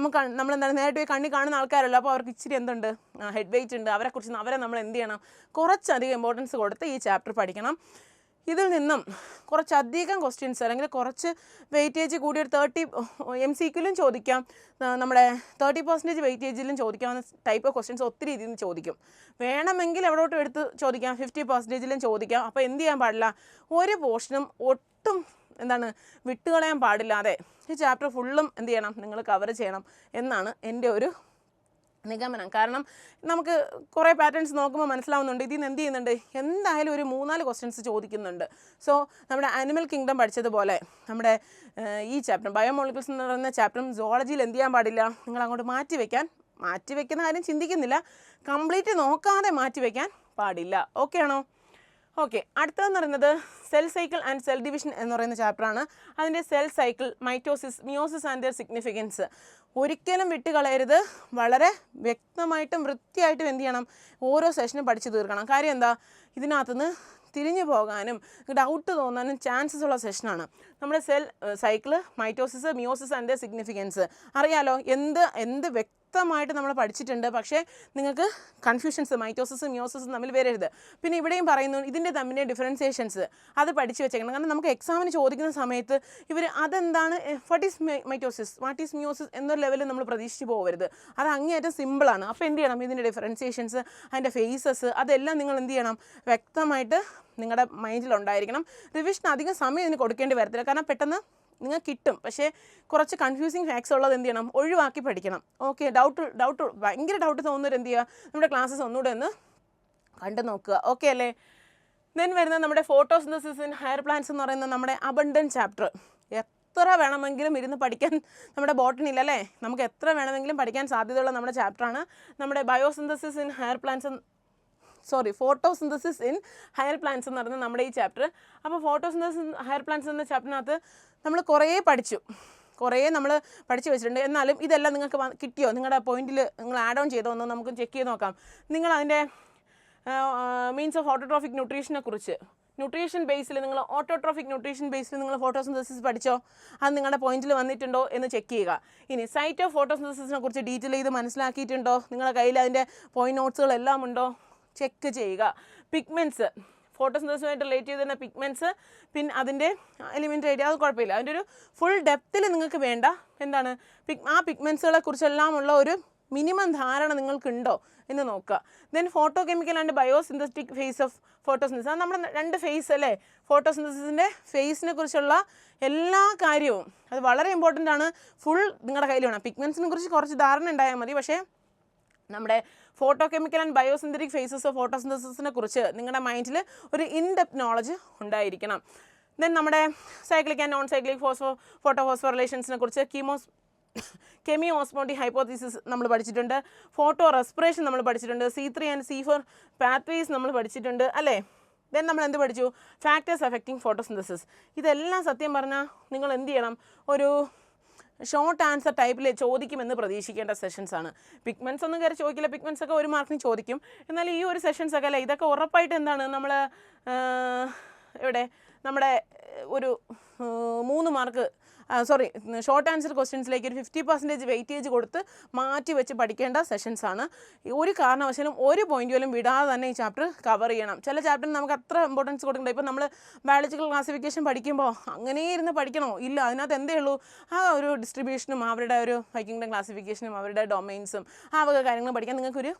നമ്മളെന്താണ് നേരിട്ട് പോയി കണ്ണി കാണുന്ന ആൾക്കാരല്ലോ. അപ്പോൾ അവർക്ക് ഇച്ചിരി എന്തുണ്ട്, ഹെഡ് വെയിറ്റ് ഉണ്ട്. അവരെ നമ്മൾ എന്ത് ചെയ്യണം, കുറച്ചധികം ഇമ്പോർട്ടൻസ് കൊടുത്ത് ഈ ചാപ്റ്റർ പഠിക്കണം. ഇതിൽ നിന്നും കുറച്ചധികം ക്വസ്റ്റ്യൻസ് അല്ലെങ്കിൽ കുറച്ച് വെയിറ്റേജ് കൂടി ഒരു 30 MCQലും ചോദിക്കാം, നമ്മുടെ 30% വെയിറ്റേജിലും ചോദിക്കാവുന്ന ടൈപ്പ് ഓഫ് ക്വസ്റ്റ്യൻസ് ഒത്തിരി ഇതിൽ നിന്ന് ചോദിക്കും. വേണമെങ്കിൽ എവിടോട്ടും എടുത്ത് ചോദിക്കാം, 50%ലും ചോദിക്കാം. അപ്പോൾ എന്ത് ചെയ്യാൻ പാടില്ല, ഒരു പോർഷനും ഒട്ടും എന്താണ് വിട്ടുകളയാൻ പാടില്ലാതെ ഈ ചാപ്റ്റർ ഫുള്ളും എന്ത് ചെയ്യണം, നിങ്ങൾ കവർ ചെയ്യണം എന്നാണ് എൻ്റെ ഒരു നിഗമനം. കാരണം നമുക്ക് കുറേ പാറ്റേൺസ് നോക്കുമ്പോൾ മനസ്സിലാവുന്നുണ്ട്, ഇതിൽ നിന്ന് എന്ത് ചെയ്യുന്നുണ്ട്, എന്തായാലും ഒരു 3-4 ക്വസ്റ്റ്യൻസ് ചോദിക്കുന്നുണ്ട്. സോ നമ്മുടെ ആനിമൽ കിങ്ഡം പഠിച്ചതുപോലെ നമ്മുടെ ഈ ചാപ്റ്റർ ബയോമോളിക്യൂൾസ് എന്ന് പറയുന്ന ചാപ്റ്ററും സുവോളജിയിൽ എന്ത് ചെയ്യാൻ പാടില്ല, നിങ്ങൾ അങ്ങോട്ട് മാറ്റിവെക്കുന്ന കാര്യം ചിന്തിക്കുന്നില്ല, കംപ്ലീറ്റ് നോക്കാതെ മാറ്റിവെക്കാൻ പാടില്ല. ഓക്കെ ആണോ? ഓക്കെ, അടുത്തതെന്ന് പറയുന്നത് cell cycle and cell division എന്ന് പറയുന്ന ചാപ്റ്ററാണ്. അതിൻ്റെ cell cycle, mitosis, meiosis and their significance ഒരിക്കലും വിട്ടുകളയരുത്. വളരെ വ്യക്തമായിട്ടും വൃത്തിയായിട്ടും എന്ത് ചെയ്യണം, ഓരോ സെഷനും പഠിച്ചു തീർക്കണം. കാര്യം എന്താ, ഇതിനകത്തുനിന്ന് തിരിഞ്ഞു പോകാനും ഡൗട്ട് തോന്നാനും ചാൻസസ് ഉള്ള സെഷനാണ്. നമ്മുടെ cell cycle, mitosis, meiosis and their significance അറിയാലോ, എന്ത് വ്യക്തമായിട്ട് നമ്മൾ പഠിച്ചിട്ടുണ്ട്. പക്ഷേ നിങ്ങൾക്ക് കൺഫ്യൂഷൻസ് മൈറ്റോസിസും മിയോസിസും തമ്മിൽ വരരുത്. പിന്നെ ഇവിടെയും പറയുന്നു ഇതിൻ്റെ തമ്മിലെ ഡിഫറൻസിയേഷൻസ് അത് പഠിച്ച് വെച്ചേക്കണം. കാരണം നമുക്ക് എക്സാമിന് ചോദിക്കുന്ന സമയത്ത് ഇവർ അതെന്താണ്, what is mitosis, what is meiosis എന്നൊരു ലെവലിൽ നമ്മൾ പ്രതീക്ഷിച്ച് പോകരുത്. അത് അങ്ങേയറ്റം സിമ്പിളാണ്. അപ്പോൾ എന്ത് ചെയ്യണം, ഇതിൻ്റെ ഡിഫറൻസിയേഷൻസ്, അതിൻ്റെ ഫേസസ്, അതെല്ലാം നിങ്ങൾ എന്ത് ചെയ്യണം, വ്യക്തമായിട്ട് നിങ്ങളുടെ മൈൻഡിലുണ്ടായിരിക്കണം. റിവിഷൻ അധികം സമയം ഇതിന് കൊടുക്കേണ്ടി വരത്തില്ല, കാരണം പെട്ടെന്ന് നിങ്ങൾക്ക് കിട്ടും. പക്ഷേ കുറച്ച് കൺഫ്യൂസിങ് ഫാക്ട്സ് ഉള്ളത് എന്ത് ചെയ്യണം, ഒഴിവാക്കി പഠിക്കണം. ഓക്കെ, ഭയങ്കര ഡൗട്ട് തോന്നുന്നവർ എന്ത് ചെയ്യുക, നമ്മുടെ ക്ലാസ്സസ് ഒന്നുകൂടെ ഒന്ന് കണ്ടു നോക്കുക. ഓക്കെ അല്ലേ? ദെൻ വരുന്നത് നമ്മുടെ ഫോട്ടോസിന്തസിസ് ഇൻ ഹയർ പ്ലാന്റ്സ് എന്ന് പറയുന്ന നമ്മുടെ അബണ്ടൻറ്റ് ചാപ്റ്റർ. എത്ര വേണമെങ്കിലും ഇരുന്ന് പഠിക്കാൻ നമ്മുടെ ബോട്ടണിയിൽ അല്ലേ, നമുക്ക് എത്ര വേണമെങ്കിലും പഠിക്കാൻ സാധ്യതയുള്ള നമ്മുടെ ചാപ്റ്ററാണ് നമ്മുടെ ഫോട്ടോസിന്തസിസ് ഇൻ ഹയർ പ്ലാന്റ്സ് എന്ന് പറയുന്നത് നമ്മുടെ ഈ ചാപ്റ്റർ. അപ്പോൾ ഫോട്ടോസിന്തസിസ് ഹയർ പ്ലാന്റ്സ് എന്ന ചാപ്റ്ററിനകത്ത് നമ്മൾ കുറേ നമ്മൾ പഠിച്ചു വെച്ചിട്ടുണ്ട്. എന്നാലും ഇതെല്ലാം നിങ്ങൾക്ക് കിട്ടിയോ, നിങ്ങളുടെ പോയിന്റിൽ നിങ്ങൾ ആഡ് ഓൺ ചെയ്തോ എന്ന് നമുക്ക് ചെക്ക് ചെയ്ത് നോക്കാം. നിങ്ങൾ അതിൻ്റെ മീൻസ് ഓഫ് ഓട്ടോട്രോഫിക് ന്യൂട്രീഷൻ ബേസിൽ നിങ്ങൾ ഓട്ടോട്രോഫിക് ന്യൂട്രീഷൻ ബേസിൽ നിങ്ങൾ ഫോട്ടോസിന്തസിസ് പഠിച്ചോ, അത് നിങ്ങളുടെ പോയിന്റിൽ വന്നിട്ടുണ്ടോ എന്ന് ചെക്ക് ചെയ്യുക. ഇനി സൈറ്റ് ഓഫ് ഫോട്ടോസിന്തസിസിനെ കുറിച്ച് ഡീറ്റെയിൽ ചെയ്ത് മനസ്സിലാക്കിയിട്ടുണ്ടോ, നിങ്ങളുടെ കയ്യിൽ അതിൻ്റെ പോയിന്റ് നോട്ട്സുകളെല്ലാം ഉണ്ടോ, ചെക്ക് ചെയ്യുക. പിഗ്മെൻറ്റ്സ്, ഫോട്ടോസിന്തസിസുമായിട്ട് റിലേറ്റ് ചെയ്ത് തന്നെ പിഗ്മെൻറ്റ്സ്, പിന്നെ അതിൻ്റെ എലിമെൻ്റ് ഐഡിയ, അത് കുഴപ്പമില്ല. അതിൻ്റെ ഒരു ഫുൾ ഡെപ്തിൽ നിങ്ങൾക്ക് വേണ്ട എന്താണ് ആ പിഗ്മെൻറ്റ്സുകളെ കുറിച്ചെല്ലാം ഉള്ള ഒരു മിനിമം ധാരണ നിങ്ങൾക്കുണ്ടോ എന്ന് നോക്കുക. Then photochemical and biosynthetic phase of photosynthesis, അത് നമ്മുടെ 2 ഫേസ് അല്ലേ, ഫോട്ടോസിന്തസിസിൻ്റെ ഫേസിനെ കുറിച്ചുള്ള എല്ലാ കാര്യവും അത് വളരെ ഇമ്പോർട്ടൻ്റ് ആണ്. ഫുൾ നിങ്ങളുടെ കയ്യിൽ വേണം. പിഗ്മെൻറ്റ്സിനെ കുറിച്ച് കുറച്ച് ധാരണ ഉണ്ടായാൽ മതി, പക്ഷേ നമ്മുടെ photochemical and biosynthetic phases of ഫോട്ടോസിന്തസിസിനെ കുറിച്ച് നിങ്ങളുടെ മൈൻഡിൽ ഒരു ഇൻഡെപ്ത് നോളജ് ഉണ്ടായിരിക്കണം. ദെൻ നമ്മുടെ സൈക്ലിക് ആൻഡ് നോൺ സൈക്ലിക് ഫോട്ടോഫോസ്ഫോറിലേഷൻസിനെ കുറിച്ച് കെമിയോ ഓസ്മോട്ടിക് ഹൈപ്പോത്തീസിസ് നമ്മൾ പഠിച്ചിട്ടുണ്ട്. ഫോട്ടോ റെസ്പിറേഷൻ നമ്മൾ പഠിച്ചിട്ടുണ്ട്. C3 ആൻഡ് C4 പാത്വേസ് നമ്മൾ പഠിച്ചിട്ടുണ്ട് അല്ലേ. ദെൻ നമ്മൾ എന്ത് പഠിച്ചു, ഫാക്ടേഴ്സ് അഫക്റ്റിംഗ് ഫോട്ടോസിന്തസിസ്. ഇതെല്ലാം സത്യം പറഞ്ഞാൽ നിങ്ങൾ എന്ത് ചെയ്യണം, ഒരു ഷോർട്ട് ആൻസർ ടൈപ്പിൽ ചോദിക്കുമെന്ന് പ്രതീക്ഷിക്കേണ്ട സെഷൻസ് ആണ്. പിഗ്മെൻറ്റ്സ് ഒന്നും കയറി ചോദിക്കില്ല, പിഗ്മെൻറ്റ്സ് ഒക്കെ 1 മാർക്കിന് ചോദിക്കും. എന്നാൽ ഈ ഒരു സെഷൻസ് ഒക്കെ അല്ലേ, ഇതൊക്കെ ഉറപ്പായിട്ട് എന്താണ് നമ്മുടെ ഒരു 3 മാർക്ക് ഷോർട്ട് ആൻസർ ക്വസ്റ്റ്യൻസിലേക്ക് ഒരു 50% വെയിറ്റേജ് കൊടുത്ത് മാറ്റി വെച്ച് പഠിക്കേണ്ട സെഷൻസാണ്. ഒരു കാരണവശാലും ഒരു പോയിന്റ് പോലും വിടാതെ തന്നെ ഈ ചാപ്റ്റർ കവർ ചെയ്യണം. ചില ചാപ്റ്ററിന് നമുക്ക് അത്ര ഇമ്പോർട്ടൻസ് കൊടുക്കണ്ട. ഇപ്പം നമ്മൾ ബയോളജിക്കൽ ക്ലാസിഫിക്കേഷൻ പഠിക്കുമ്പോൾ അങ്ങനെ ഇരുന്ന് പഠിക്കണോ? ഇല്ല, അതിനകത്ത് എന്തേ ഉള്ളൂ, ആ ഒരു ഡിസ്ട്രിബ്യൂഷനും അവരുടെ ഒരു വൈക്കിംഗ് ക്ലാസിഫിക്കേഷനും അവരുടെ ഡൊമൈൻസും ആ വക കാര്യങ്ങൾ പഠിക്കാൻ നിങ്ങൾക്കൊരു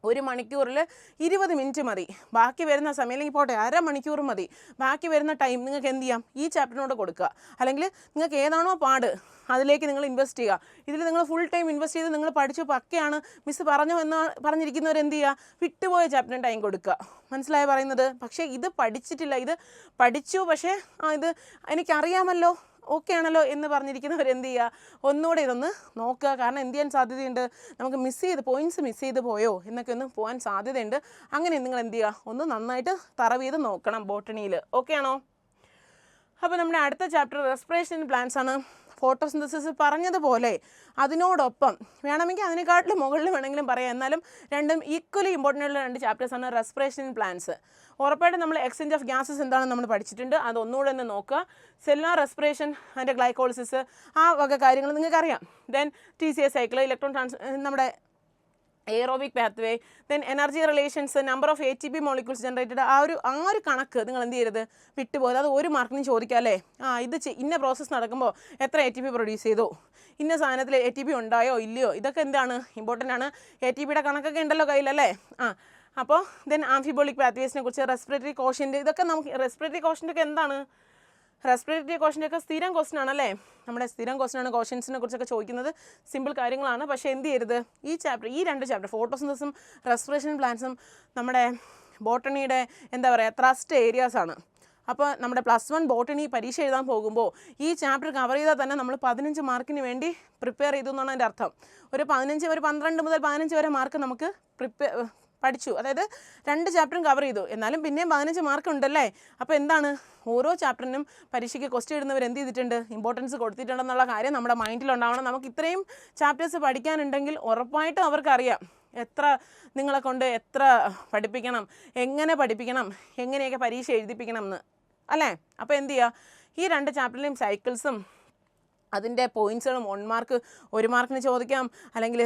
1 മണിക്കൂറിൽ 20 മിനിറ്റ് മതി. ബാക്കി വരുന്ന സമയം, അല്ലെങ്കിൽ പോട്ടെ 1/2 മണിക്കൂർ മതി, ബാക്കി വരുന്ന ടൈം നിങ്ങൾക്ക് എന്ത് ചെയ്യാം, ഈ ചാപ്റ്ററിനോട് കൊടുക്കുക. അല്ലെങ്കിൽ നിങ്ങൾക്ക് ഏതാണോ പാട് അതിലേക്ക് നിങ്ങൾ ഇൻവെസ്റ്റ് ചെയ്യുക. ഇതിൽ നിങ്ങൾ ഫുൾ ടൈം ഇൻവെസ്റ്റ് ചെയ്ത് നിങ്ങൾ പഠിച്ചു പക്കയാണ് മിസ്സ് പറഞ്ഞോ എന്ന് പറഞ്ഞിരിക്കുന്നവർ എന്ത് ചെയ്യുക, വിട്ടുപോയ ചാപ്റ്ററിന് ടൈം കൊടുക്കുക. മനസ്സിലായി പറയുന്നത്? പക്ഷേ ഇത് പഠിച്ചിട്ടില്ല, ഇത് പഠിച്ചു പക്ഷേ ഇത് എനിക്കറിയാമല്ലോ, ഓക്കെ ആണല്ലോ എന്ന് പറഞ്ഞിരിക്കുന്നവർ എന്ത് ചെയ്യുക, ഒന്നുകൂടെ ഇതൊന്ന് നോക്കുക. കാരണം എന്ത് ചെയ്യാൻ സാധ്യതയുണ്ട്, നമുക്ക് പോയിൻറ്റ്സ് മിസ് ചെയ്ത് പോയോ എന്നൊക്കെ ഒന്ന് പോകാൻ സാധ്യതയുണ്ട്. അങ്ങനെ നിങ്ങൾ എന്ത് ചെയ്യുക, ഒന്ന് നന്നായിട്ട് തറവ് ചെയ്ത് നോക്കണം ബോട്ടണിയിൽ. ഓക്കെ ആണോ? അപ്പോൾ നമ്മുടെ അടുത്ത ചാപ്റ്റർ റെസ്പിറേഷൻ പ്ലാന്റ്സ് ആണ്. ഫോട്ടോസിന്തസിസ് പറഞ്ഞതുപോലെ അതിനോടൊപ്പം വേണമെങ്കിൽ അതിനെക്കാട്ടിലും മുകളിൽ വേണമെങ്കിലും പറയാം, എന്നാലും രണ്ടും ഈക്വലി ഇമ്പോർട്ടൻ്റ് ഉള്ള 2 ചാപ്റ്റേഴ്സാണ് റെസ്പിറേഷൻ പ്ലാന്റ്സ്. ഉറപ്പായിട്ടും നമ്മൾ എക്സ്ചേഞ്ച് ഓഫ് ഗ്യാസസ് എന്താണെന്ന് നമ്മൾ പഠിച്ചിട്ടുണ്ട്, അതൊന്നുകൂടെ ഒന്ന് നോക്കുക. സെല്ലുലാർ റെസ്പിറേഷൻ, അതിൻ്റെ ഗ്ലൈക്കോളിസിസ്, ആ വക കാര്യങ്ങൾ നിങ്ങൾക്കറിയാം. ദെൻ TCA സൈക്കിൾ, ഇലക്ട്രോൺ നമ്മുടെ aerobic pathway, then energy relations, number of ATP molecules generated, ആ ഒരു കണക്ക് നിങ്ങൾ എന്ത് ചെയ്യരുത്, വിട്ടുപോയത്. അത് 1 മാർക്കിന് ചോദിക്കാം അല്ലേ. ഇത് ഇന്ന പ്രോസസ്സ് നടക്കുമ്പോൾ എത്ര ATP പ്രൊഡ്യൂസ് ചെയ്തു, ഇന്ന സാധനത്തിൽ ATP ഉണ്ടായോ ഇല്ലയോ, ഇതൊക്കെ എന്താണ് ഇമ്പോർട്ടൻ്റ് ആണ്. ATPയുടെ കണക്കൊക്കെ ഉണ്ടല്ലോ കയ്യിലല്ലേ. അപ്പോൾ ദെൻ ആംഫിബോളിക് പാത്വേസിനെ കുറിച്ച്, റെസ്പിറേറ്ററി കോഷ്യൻ്റ്, ഇതൊക്കെ നമുക്ക് റെസ്പിറേറ്ററി കോഷ്യൻ്റ് ഒക്കെ എന്താണ്, റെസ്പിറേറ്ററി കോഷ്യൻ്റ് ഒക്കെ സ്ഥിരം ക്വസ്റ്റൻ ആണല്ലേ. നമ്മുടെ സ്ഥിരം ക്വസ്റ്റൻ ആണ് കോഷ്യൻസിനെ കുറിച്ചൊക്കെ ചോദിക്കുന്നത്. സിമ്പിൾ കാര്യങ്ങളാണ്. പക്ഷേ എന്ത് ചെയ്യരുത്, ഈ 2 ചാപ്റ്റർ ഫോട്ടോസിന്തസിസും റെസ്പിറേഷൻ പ്ലാന്റ്സും നമ്മുടെ ബോട്ടണിയുടെ എന്താ പറയുക ത്രസ്റ്റ് ഏരിയാസ് ആണ്. അപ്പോൾ നമ്മുടെ +1 ബോട്ടണി പരീക്ഷ എഴുതാൻ പോകുമ്പോൾ ഈ ചാപ്റ്റർ കവർ ചെയ്താൽ തന്നെ നമ്മൾ 15 മാർക്കിന് വേണ്ടി പ്രിപ്പയർ ചെയ്തു എന്നാണ് എൻ്റെ അർത്ഥം. ഒരു 12 മുതൽ 15 വരെ മാർക്ക് നമുക്ക് പഠിച്ചു, അതായത് 2 ചാപ്റ്ററും കവർ ചെയ്തു. എന്നാലും പിന്നെയും 15 മാർക്ക് ഉണ്ടല്ലേ. അപ്പോൾ എന്താണ്, ഓരോ ചാപ്റ്ററിനും പരീക്ഷയ്ക്ക് ക്വസ്റ്റ്യൻ ഇടുന്നവർ എന്ത് ചെയ്തിട്ടുണ്ട്, ഇമ്പോർട്ടൻസ് കൊടുത്തിട്ടുണ്ടെന്നുള്ള കാര്യം നമ്മുടെ മൈൻഡിലുണ്ടാവണം. നമുക്ക് ഇത്രയും ചാപ്റ്റേഴ്സ് പഠിക്കാനുണ്ടെങ്കിൽ ഉറപ്പായിട്ടും അവർക്കറിയാം നിങ്ങളെ കൊണ്ട് എത്ര പഠിപ്പിക്കണം, എങ്ങനെ പഠിപ്പിക്കണം, എങ്ങനെയൊക്കെ പരീക്ഷ എഴുതിപ്പിക്കണം എന്ന് അല്ലേ. അപ്പോൾ എന്ത് ചെയ്യുക, ഈ 2 ചാപ്റ്ററിലെയും സൈക്കിൾസും അതിൻ്റെ പോയിൻറ്റ്സുകളും 1 മാർക്കിന് ചോദിക്കാം, അല്ലെങ്കിൽ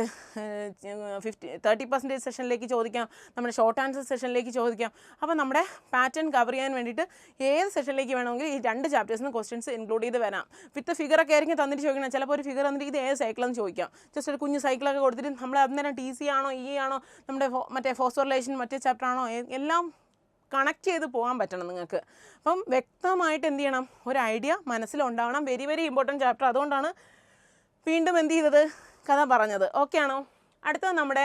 30% സെഷനിലേക്ക് ചോദിക്കാം, നമ്മുടെ ഷോർട്ട് ആൻസർ സെഷനിലേക്ക് ചോദിക്കാം. അപ്പോൾ നമ്മുടെ പാറ്റേൺ കവർ ചെയ്യാൻ വേണ്ടിയിട്ട് ഏത് സെഷനിലേക്ക് വേണമെങ്കിൽ ഈ 2 ചാപ്റ്റേഴ്സിന് ക്വസ്റ്റ്യൻസ് ഇൻക്ലൂഡ് ചെയ്ത് വരാം. വിത്ത് ഫിഗറൊക്കെ ആയിരിക്കും തന്നിട്ട് ചോദിക്കണം. ചിലപ്പോൾ ഒരു ഫിഗർ തന്നിട്ട് ഇത് ഏത് സൈക്കിളെന്ന് ചോദിക്കാം. ജസ്റ്റ് ഒരു കുഞ്ഞു സൈക്കിളൊക്കെ കൊടുത്തിട്ട് നമ്മൾ അന്നേരം TC ആണോ ആണോ നമ്മുടെ മറ്റേ ഫോസ്ഫോറിലേഷൻ മറ്റേ ചാപ്റ്റർ ആണോ എല്ലാം കണക്ട് ചെയ്ത് പോകാൻ പറ്റണം നിങ്ങൾക്ക്. അപ്പം വ്യക്തമായിട്ട് എന്ത് ചെയ്യണം, ഒരു ഐഡിയ മനസ്സിലുണ്ടാവണം. Very very important chapter. അതുകൊണ്ടാണ് വീണ്ടും എന്ത് ചെയ്തത്, കഥ പറഞ്ഞത്. ഓക്കെ ആണോ? അടുത്തത് നമ്മുടെ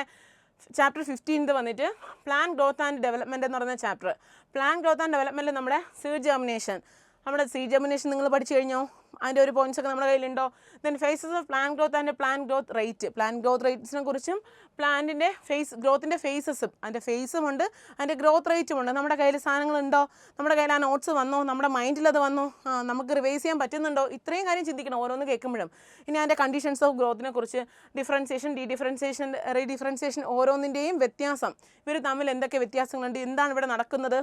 ചാപ്റ്റർ 15 വന്നിട്ട് പ്ലാൻ ഗ്രോത്ത് ആൻഡ് ഡെവലപ്മെൻറ്റ് എന്ന് പറയുന്ന chapter. Plant growth and development നമ്മുടെ സീഡ് ജെർമിനേഷൻ. നമ്മുടെ സീഡ് ജെർമിനേഷൻ നിങ്ങൾ പഠിച്ചു കഴിഞ്ഞോ? അതിൻ്റെ ഒരു പോയിൻറ്റ്സ് ഒക്കെ നമ്മുടെ കയ്യിലുണ്ടോ? Then phases of plant growth and plant growth rate. Plant growth റേറ്റ്സിനെ കുറിച്ചും പ്ലാന്റിൻ്റെ ഗ്രോത്തിൻ്റെ ഫേസസും, അതിൻ്റെ ഫേസും ഉണ്ട്, അതിൻ്റെ ഗ്രോത്ത് റേറ്റും ഉണ്ട്. നമ്മുടെ കയ്യിൽ സാധനങ്ങളുണ്ടോ, നമ്മുടെ കയ്യിൽ ആ നോട്ട്സ് വന്നോ, നമ്മുടെ മൈൻഡിൽ അത് വന്നോ, നമുക്ക് റിവൈസ് ചെയ്യാൻ പറ്റുന്നുണ്ടോ, ഇത്രയും കാര്യം ചിന്തിക്കണം ഓരോന്ന് കേൾക്കുമ്പോഴും. ഇനി അതിൻ്റെ കണ്ടീഷൻസ് ഓഫ് ഗ്രോത്തിനെ കുറിച്ച്, ഡിഫറൻസിയേഷൻ, ഡിഫറൻസിയേഷൻ, റീഡിഫറൻസിയേഷൻ, ഓരോന്നിൻ്റെയും വ്യത്യാസം, ഇവർ തമ്മിൽ എന്തൊക്കെ വ്യത്യാസങ്ങളുണ്ട്, എന്താണ് ഇവിടെ നടക്കുന്നത്,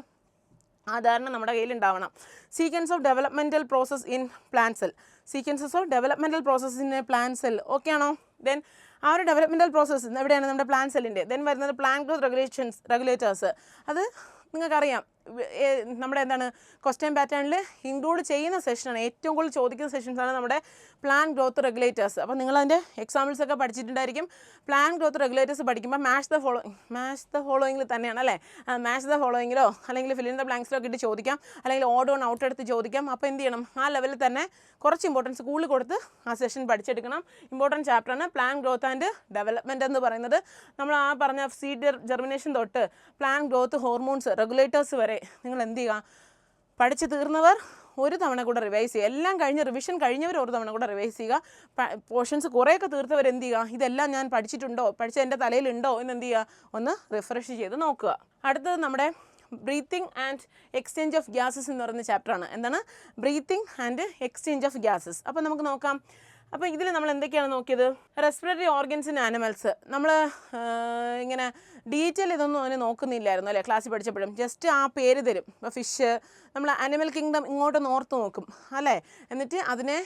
ആ ധാരണ നമ്മുടെ കയ്യിലുണ്ടാവണം. Sequence of developmental process in plant cell. Sequences of developmental process in plant cell. Okay ആണോ? ദെൻ ആ ഒരു ഡെവലപ്മെൻറ്റൽ പ്രോസസ്സ് എവിടെയാണ്, നമ്മുടെ പ്ലാന്റ് സെല്ലിൻ്റെ. ദെൻ വരുന്നത് പ്ലാന്റ് ഗ്രോത്ത് റെഗുലേറ്റേഴ്സ്. അത് നിങ്ങൾക്കറിയാം, നമ്മുടെ എന്താണ് ക്വസ്റ്റ്യൻ പാറ്റേണിൽ ഇൻക്ലൂഡ് ചെയ്യുന്ന സെഷനാണ്. ഏറ്റവും കൂടുതൽ ചോദിക്കുന്ന സെഷൻസാണ് നമ്മുടെ പ്ലാൻ ഗ്രോത്ത് റെഗുലേറ്റേഴ്സ്. അപ്പോൾ നിങ്ങളതിൻ്റെ എക്സാമ്പിൾസ് ഒക്കെ പഠിച്ചിട്ടുണ്ടായിരിക്കും. പ്ലാൻ ഗ്രോത്ത് റെഗുലേറ്റേഴ്സ് പഠിക്കുമ്പോൾ മാച്ച് ദ ഫോളോയിങ്ങിൽ തന്നെയാണ് അല്ലേ. മാച്ച് ദ ഫോളോയിങ്ങിലോ അല്ലെങ്കിൽ ഫിൽ ഇൻ ദ ബ്ലാങ്ക്സിലോ ഒക്കെ ഇട്ട് ചോദിക്കാം, അല്ലെങ്കിൽ ഓഡ് ഓൺ ഔട്ട് എടുത്ത് ചോദിക്കാം. അപ്പോൾ എന്ത് ചെയ്യണം, ആ ലെവലിൽ തന്നെ കുറച്ച് ഇമ്പോർട്ടൻസ് കൂടുതൽ കൊടുത്ത് ആ സെഷൻ പഠിച്ചെടുക്കണം. ഇമ്പോർട്ടൻറ്റ് ചാപ്റ്ററാണ് പ്ലാൻ ഗ്രോത്ത് ആൻഡ് ഡെവലപ്മെൻറ്റ് എന്ന് പറയുന്നത്. നമ്മൾ ആ പറഞ്ഞ സീഡ് ജെർമിനേഷൻ തൊട്ട് പ്ലാൻ ഗ്രോത്ത് ഹോർമോൺസ് റെഗുലേറ്റേഴ്സ് വരെ നിങ്ങൾ എന്ത് ചെയ്യുക, പഠിച്ച് തീർന്നവർ ഒരു തവണ കൂടെ റിവൈസ് ചെയ്യുക. എല്ലാം കഴിഞ്ഞ് റിവിഷൻ കഴിഞ്ഞവർ ഒരു തവണ കൂടെ റിവൈസ് ചെയ്യുക. പോർഷൻസ് കുറേയൊക്കെ തീർത്തവർ എന്ത് ചെയ്യുക, ഇതെല്ലാം ഞാൻ പഠിച്ചിട്ടുണ്ടോ, പഠിച്ച എൻ്റെ തലയിലുണ്ടോ എന്ന് എന്ത് ചെയ്യുക, ഒന്ന് റിഫ്രഷ് ചെയ്ത് നോക്കുക. അടുത്തത് നമ്മുടെ breathing and exchange of gases എന്ന് പറയുന്ന ചാപ്റ്ററാണ്. എന്താണ് breathing and exchange of gases? അപ്പോൾ നമുക്ക് നോക്കാം. അപ്പോൾ ഇതിൽ നമ്മൾ എന്തൊക്കെയാണ് നോക്കിയത്? Respiratory organs in animals. നമ്മൾ ഇങ്ങനെ ഡീറ്റെയിൽ ഇതൊന്നും അതിന് നോക്കുന്നില്ലായിരുന്നു അല്ലേ ക്ലാസ്സിൽ പഠിച്ചപ്പോഴും. ജസ്റ്റ് ആ പേര് തരും. ഇപ്പോൾ ഫിഷ് നമ്മൾ ആനിമൽ കിങ്ഡം ഇങ്ങോട്ടൊന്ന് ഓർത്ത് നോക്കും അല്ലേ. എന്നിട്ട് അതിനെ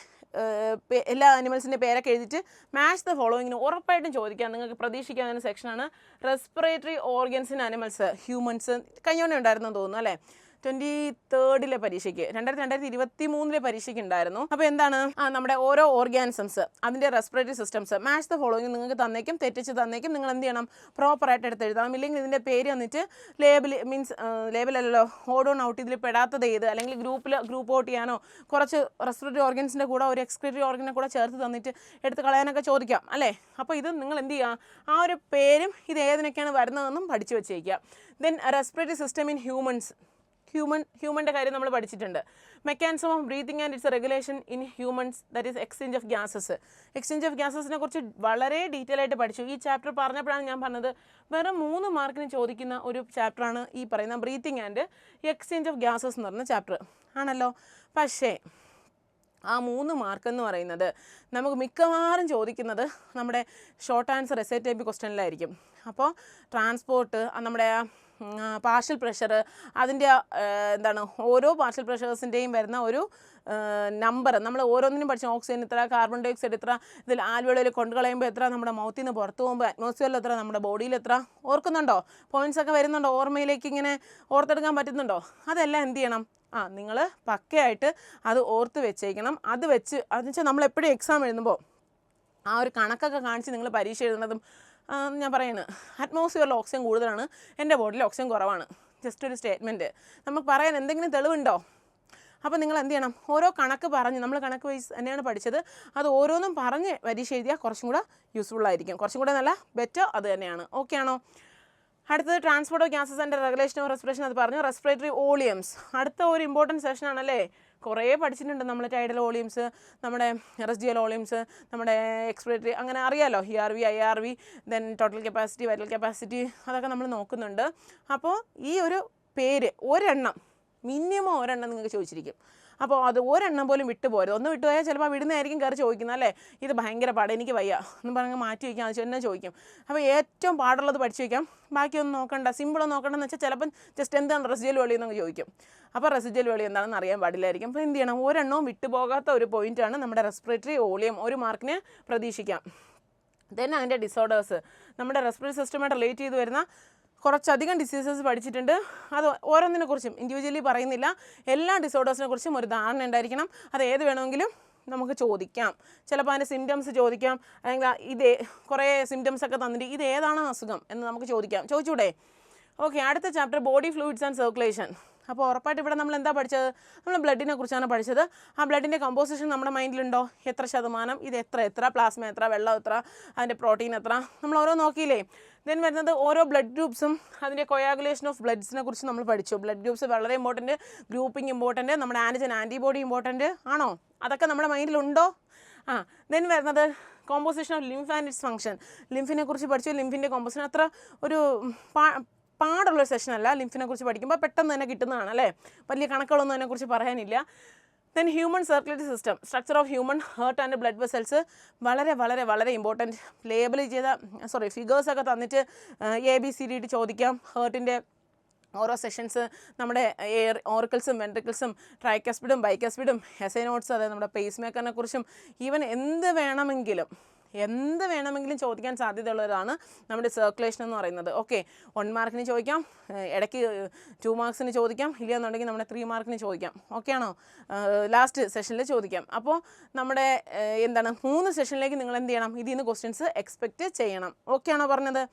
എല്ലാ ആനിമൽസിൻ്റെ പേരൊക്കെ എഴുതിയിട്ട് മാച്ച് ദ ഫോളോയിങ്ങിന് ഉറപ്പായിട്ടും ചോദിക്കാം. നിങ്ങൾക്ക് പ്രതീക്ഷിക്കാവുന്ന സെക്ഷനാണ് respiratory organs in animals. Humans കഴിഞ്ഞോടെ ഉണ്ടായിരുന്നെന്ന് തോന്നുന്നു അല്ലേ. 23rd പരീക്ഷയ്ക്ക് 2023 പരീക്ഷയ്ക്ക് ഉണ്ടായിരുന്നു. അപ്പോൾ എന്താണ് നമ്മുടെ ഓരോ ഓർഗാനിസംസ് അതിൻ്റെ respiratory systems match the following നിങ്ങൾക്ക് തന്നേക്കും, തെറ്റിച്ച് തന്നേക്കും. നിങ്ങൾ എന്ത് ചെയ്യണം? പ്രോപ്പറായിട്ട് എടുത്ത് എഴുതാം. ഇല്ലെങ്കിൽ ഇതിൻ്റെ പേര് വന്നിട്ട് മീൻസ് ലേബിലല്ലോ ഓഡ് ഓൺ ഔട്ട് ഇതിൽ പെടാത്തത് ഏത്, അല്ലെങ്കിൽ ഗ്രൂപ്പ് ഔട്ട് ചെയ്യാനോ കുറച്ച് റെസ്പിറേറ്ററി ഓർഗൻസിൻ്റെ കൂടെ ഒരു എക്സ്ക്രീറ്ററി ഓർഗനെ കൂടെ ചേർത്ത് തന്നിട്ട് എടുത്ത് കളയാനൊക്കെ ചോദിക്കാം അല്ലേ. അപ്പോൾ ഇത് നിങ്ങൾ എന്ത് ചെയ്യുക? ആ ഒരു പേരും ഇത് ഏതിനൊക്കെയാണ് വരുന്നതെന്നും പഠിച്ചു വെച്ചേക്കുക. ദെൻ റെസ്പിറേറ്ററി സിസ്റ്റം ഇൻ ഹ്യൂമൻ്റെ കാര്യം നമ്മൾ പഠിച്ചിട്ടുണ്ട്. Mechanism of breathing and its regulation in humans, that is exchange of gases. Exchange of ഗ്യാസസിനെ കുറിച്ച് വളരെ ഡീറ്റെയിൽ ആയിട്ട് പഠിച്ചു. ഈ ചാപ്റ്റർ പറഞ്ഞപ്പോഴാണ് ഞാൻ പറഞ്ഞത് വെറും 3 മാർക്കിന് ചോദിക്കുന്ന ഒരു ചാപ്റ്ററാണ് ഈ പറയുന്ന breathing and exchange of gases എന്ന് പറഞ്ഞ ചാപ്റ്റർ ആണല്ലോ. പക്ഷേ ആ 3 മാർക്ക് എന്ന് പറയുന്നത് നമുക്ക് മിക്കവാറും ചോദിക്കുന്നത് നമ്മുടെ ഷോർട്ട് ആൻസർ എസ്സേ ടൈപ്പ് ക്വസ്റ്റ്യനിലായിരിക്കും. അപ്പോൾ ട്രാൻസ്പോർട്ട്, നമ്മുടെ പാർഷ്യൽ പ്രഷർ, അതിൻ്റെ എന്താണ് ഓരോ പാർഷ്യൽ പ്രഷേഴ്സിൻ്റെയും വരുന്ന ഒരു നമ്പർ നമ്മൾ ഓരോന്നിനും പഠിച്ചു. ഓക്സിജൻ ഇത്ര, കാർബൺ ഡൈ ഓക്സൈഡ് ഇത്ര, ഇതിൽ ആൽവിയോയിൽ കൊണ്ടു കളയുമ്പോൾ എത്ര, നമ്മുടെ മൗത്തിൽ നിന്ന് പുറത്ത് പോകുമ്പോൾ അറ്റ്മോസ്ഫിയറിൽ എത്ര, നമ്മുടെ ബോഡിയിൽ എത്ര, ഓർക്കുന്നുണ്ടോ? പോയിൻറ്റ്സ് ഒക്കെ വരുന്നുണ്ടോ? ഓർമ്മയിലേക്ക് ഇങ്ങനെ ഓർത്തെടുക്കാൻ പറ്റുന്നുണ്ടോ? അതെല്ലാം എന്ത് ചെയ്യണം? നിങ്ങൾ പക്കയായിട്ട് അത് ഓർത്ത് വെച്ചേക്കണം. അത് വെച്ചാൽ നമ്മൾ എപ്പോഴും എക്സാം എഴുതുമ്പോൾ ആ ഒരു കണക്കൊക്കെ കാണിച്ച് നിങ്ങൾ പരീക്ഷ എഴുതുന്നതും ഞാൻ പറയുന്നത് അറ്റ്മോസ്ഫിയറിൽ ഓക്സിജൻ കൂടുതലാണ്, എൻ്റെ ബോഡിയിൽ ഓക്സിജൻ കുറവാണ്, ജസ്റ്റ് ഒരു സ്റ്റേറ്റ്മെൻറ്റ്. നമുക്ക് പറയാൻ എന്തെങ്കിലും തെളിവുണ്ടോ? അപ്പോൾ നിങ്ങൾ എന്ത് ചെയ്യണം? ഓരോ കണക്ക് പറഞ്ഞ്, നമ്മൾ കണക്ക് വൈസ് തന്നെയാണ് പഠിച്ചത്, അത് ഓരോന്നും പറഞ്ഞ് പരീക്ഷ എഴുതിയാൽ കുറച്ചും കൂടെ യൂസ്ഫുൾ ആയിരിക്കും. കുറച്ചും കൂടെ നല്ല ബെറ്റർ അത് തന്നെയാണ്. ഓക്കെ ആണോ? അടുത്തത് transport of gases and regulation of respiration, അത് പറഞ്ഞു. റെസ്പിറേറ്ററി വോളിയംസ് അടുത്ത ഒരു ഇമ്പോർട്ടൻറ്റ് സെഷൻ ആണല്ലേ. കുറേ പഠിച്ചിട്ടുണ്ട് നമ്മൾ. ടൈഡൽ വോളിയംസ്, നമ്മുടെ റെസിഡ്യുവൽ വോളിയംസ്, നമ്മുടെ എക്സ്പിറേറ്ററി, അങ്ങനെ അറിയാമല്ലോ. ERV, IRV, then total capacity, vital capacity, അതൊക്കെ നമ്മൾ നോക്കുന്നുണ്ട്. അപ്പോൾ ഈ ഒരു പേര് മിനിമം ഒരെണ്ണം നിങ്ങൾക്ക് ചോദിച്ചിരിക്കും. അപ്പോൾ അത് ഒരെണ്ണം പോലും വിട്ടുപോരുത്. ഒന്ന് വിട്ടുപോയാൽ ചിലപ്പോൾ വിടുന്നതായിരിക്കും കയറി ചോദിക്കുന്നത് അല്ലേ. ഇത് ഭയങ്കര പാട്, എനിക്ക് വയ്യ എന്ന് പറഞ്ഞാൽ മാറ്റി വയ്ക്കാം, അത് തന്നെ ചോദിക്കും. അപ്പോൾ ഏറ്റവും പാടുള്ളത് പഠിച്ചു വയ്ക്കാം, ബാക്കിയൊന്നും നോക്കണ്ട, സിമ്പിളൊന്നും നോക്കണ്ടെന്ന് വെച്ചാൽ ചിലപ്പം ജസ്റ്റ് എന്താണ് റെസിഡ്യുവൽ വോളിയം എന്നൊക്കെ ചോദിക്കും. അപ്പോൾ റെസിഡ്യുവൽ വോളിയം എന്താണെന്ന് അറിയാൻ പാടില്ലായിരിക്കും. അപ്പോൾ എന്ത് ചെയ്യണം? ഒരെണ്ണവും വിട്ടുപോകാത്ത ഒരു പോയിൻ്റാണ് നമ്മുടെ റെസ്പിറേറ്ററി വോളിയം. 1 മാർക്കിന് പ്രതീക്ഷിക്കാം. ദെൻ അതിൻ്റെ ഡിസോർഡേഴ്സ്, നമ്മുടെ റെസ്പിറേറ്ററി സിസ്റ്റമായിട്ട് റിലേറ്റ് ചെയ്ത് വരുന്ന കുറച്ചധികം ഡിസീസസ് പഠിച്ചിട്ടുണ്ട്. അത് ഓരോന്നിനെ കുറിച്ചും ഇൻഡിവിജ്വലി പറയുന്നില്ല. എല്ലാ ഡിസോർഡേഴ്സിനെ കുറിച്ചും ഒരു ധാരണ ഉണ്ടായിരിക്കണം. അത് ഏത് വേണമെങ്കിലും നമുക്ക് ചോദിക്കാം. ചിലപ്പോൾ അതിൻ്റെ സിംറ്റംസ് ചോദിക്കാം, അല്ലെങ്കിൽ കുറേ സിംറ്റംസ് ഒക്കെ തന്നിട്ട് ഇത് ഏതാണ് അസുഖം എന്ന് നമുക്ക് ചോദിച്ചൂടെ? ഓക്കെ, അടുത്ത chapter body fluids and circulation. അപ്പോൾ ഉറപ്പായിട്ട് ഇവിടെ നമ്മൾ എന്താ പഠിച്ചത്? നമ്മൾ ബ്ലഡിനെ കുറിച്ചാണ് പഠിച്ചത്. ആ ബ്ലഡിൻ്റെ കമ്പോസിഷൻ നമ്മുടെ മൈൻഡിലുണ്ടോ? എത്ര ശതമാനം, ഇത് എത്ര, പ്ലാസ്മ എത്ര, വെള്ളം എത്ര, അതിൻ്റെ പ്രോട്ടീൻ എത്ര, നമ്മൾ ഓരോ നോക്കിയില്ലേ. ദെൻ വരുന്നത് ഓരോ ബ്ലഡ് ഗ്രൂപ്പ്സും അതിൻ്റെ കൊയാഗുലേഷൻ ഓഫ് ബ്ലഡ്സിനെ കുറിച്ച് നമ്മൾ പഠിച്ചു. ബ്ലഡ് ഗ്രൂപ്പ്സ് വളരെ ഇമ്പോർട്ടൻറ്റ്, ഗ്രൂപ്പിംഗ് ഇമ്പോർട്ടൻറ്റ്, നമ്മുടെ ആൻറ്റിബോഡി ഇമ്പോർട്ടൻറ്റ് ആണോ? അതൊക്കെ നമ്മുടെ മൈൻഡിലുണ്ടോ? ദെൻ വരുന്നത് composition of lymph and its function. ലിംഫിനെ കുറിച്ച് പഠിച്ചു. ലിംഫിൻ്റെ കോമ്പോസിഷൻ അത്ര ഒരു പാടുള്ളൊരു സെഷനല്ല. ലിംഫിനെ കുറിച്ച് പഠിക്കുമ്പോൾ പെട്ടെന്ന് തന്നെ കിട്ടുന്നതാണ് അല്ലേ. വലിയ കണക്കുകളൊന്നും അതിനെക്കുറിച്ച് പറയാനില്ല. Then human circulatory system, structure of human heart and blood vessels, വളരെ വളരെ വളരെ ഇമ്പോർട്ടൻറ്റ്. ലേബിൾ ചെയ്ത ഫിഗേഴ്സൊക്കെ തന്നിട്ട് ABCD ചോദിക്കാം. ഹേർട്ടിൻ്റെ ഓരോ സെഷൻസ്, നമ്മുടെ ഓർക്കിൾസും വെൻട്രിക്കിൾസും, ട്രൈക്കസ്പിഡും ബൈക്കസ്പിഡും, എസൈനോട്സ്, അതായത് നമ്മുടെ പേസ് മേക്കറിനെ കുറിച്ചും ഈവൻ എന്ത് വേണമെങ്കിലും ചോദിക്കാൻ സാധ്യതയുള്ളതാണ് നമ്മുടെ സർക്കുലേഷൻ എന്ന് പറയുന്നത്. ഓക്കെ, 1 മാർക്കിന് ചോദിക്കാം, ഇടയ്ക്ക് 2 മാർക്സിന് ചോദിക്കാം, ഇല്ലയെന്നുണ്ടെങ്കിൽ നമ്മുടെ 3 മാർക്കിന് ചോദിക്കാം. ഓക്കെ ആണോ? ലാസ്റ്റ് സെഷനിൽ ചോദിക്കാം. അപ്പോൾ നമ്മുടെ 3 സെഷനിലേക്ക് നിങ്ങൾ എന്ത് ചെയ്യണം? ഇതിൽ നിന്ന് ക്വസ്റ്റ്യൻസ് എക്സ്പെക്റ്റ് ചെയ്യണം. ഓക്കെ ആണോ പറഞ്ഞത്?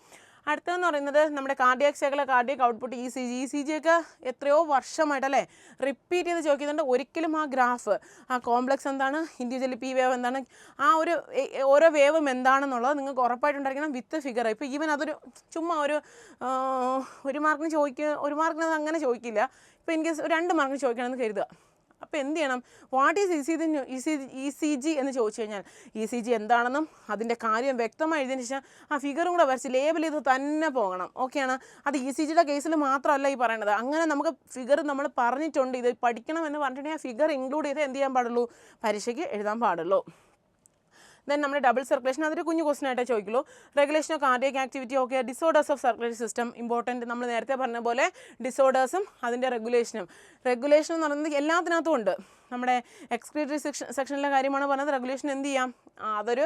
അടുത്തതെന്ന് പറയുന്നത് നമ്മുടെ cardiac cycle, cardiac output, ECG ഒക്കെ എത്രയോ വർഷമായിട്ടല്ലേ റിപ്പീറ്റ് ചെയ്ത് ചോദിക്കുന്നുണ്ട്. ഒരിക്കലും ആ ഗ്രാഫ്, ആ കോംപ്ലക്സ് എന്താണ്, ഇൻഡിവിജ്വലി P വേവ് എന്താണ്, ആ ഓരോ വേവും എന്താണെന്നുള്ളത് നിങ്ങൾക്ക് ഉറപ്പായിട്ടുണ്ടായിരിക്കണം വിത്ത് ഫിഗർ. ഇപ്പോൾ ഈവൻ അതൊരു ചുമ്മാ ഒരു മാർക്കിന് ഒരു മാർക്കിന് അത് അങ്ങനെ ചോദിക്കില്ല. ഇപ്പോൾ ഇൻ കേസ് 2 മാർക്കിന് ചോദിക്കണമെന്ന് കരുതുക. അപ്പോൾ എന്ത് ചെയ്യണം? വാട്ട് ഈസ് ECG എന്ന് ചോദിച്ചു കഴിഞ്ഞാൽ ECG എന്താണെന്നും അതിൻ്റെ കാര്യം വ്യക്തമായി എഴുതിയതിന് ശേഷം ആ ഫിഗറും കൂടെ വരച്ച് ലേബൽ ചെയ്ത് തന്നെ പോകണം. ഓക്കെയാണ്? അത് ECGയുടെ കേസിൽ മാത്രമല്ല ഈ പറയണത്. അങ്ങനെ നമുക്ക് ഫിഗർ നമ്മൾ പറഞ്ഞിട്ടുണ്ട്, ഇത് പഠിക്കണം എന്ന് പറഞ്ഞിട്ടുണ്ടെങ്കിൽ ആ ഫിഗർ ഇൻക്ലൂഡ് ചെയ്ത് എന്ത് ചെയ്യാൻ പാടുള്ളൂ? പരീക്ഷയ്ക്ക് എഴുതാൻ പാടുള്ളൂ. ദെൻ നമ്മുടെ ഡബിൾ സർക്കുലേഷൻ അതൊരു കുഞ്ഞു ക്വസ്റ്റൻ ആയിട്ടേ ചോദിക്കുള്ളൂ. Regulation of cardiac activity okay. Disorders of circulatory system important. നമ്മൾ നേരത്തെ പറഞ്ഞ പോലെ ഡിസോർഡേഴ്സും അതിൻ്റെ റെഗുലേഷൻ എന്ന് പറയുന്നത് എല്ലാത്തിനകത്തും ഉണ്ട്. നമ്മുടെ എക്സ്ക്രീറ്ററി സെക്ഷനിലെ കാര്യമാണ് പറഞ്ഞത്. റെഗുലേഷൻ എന്ത് ചെയ്യാം, അതൊരു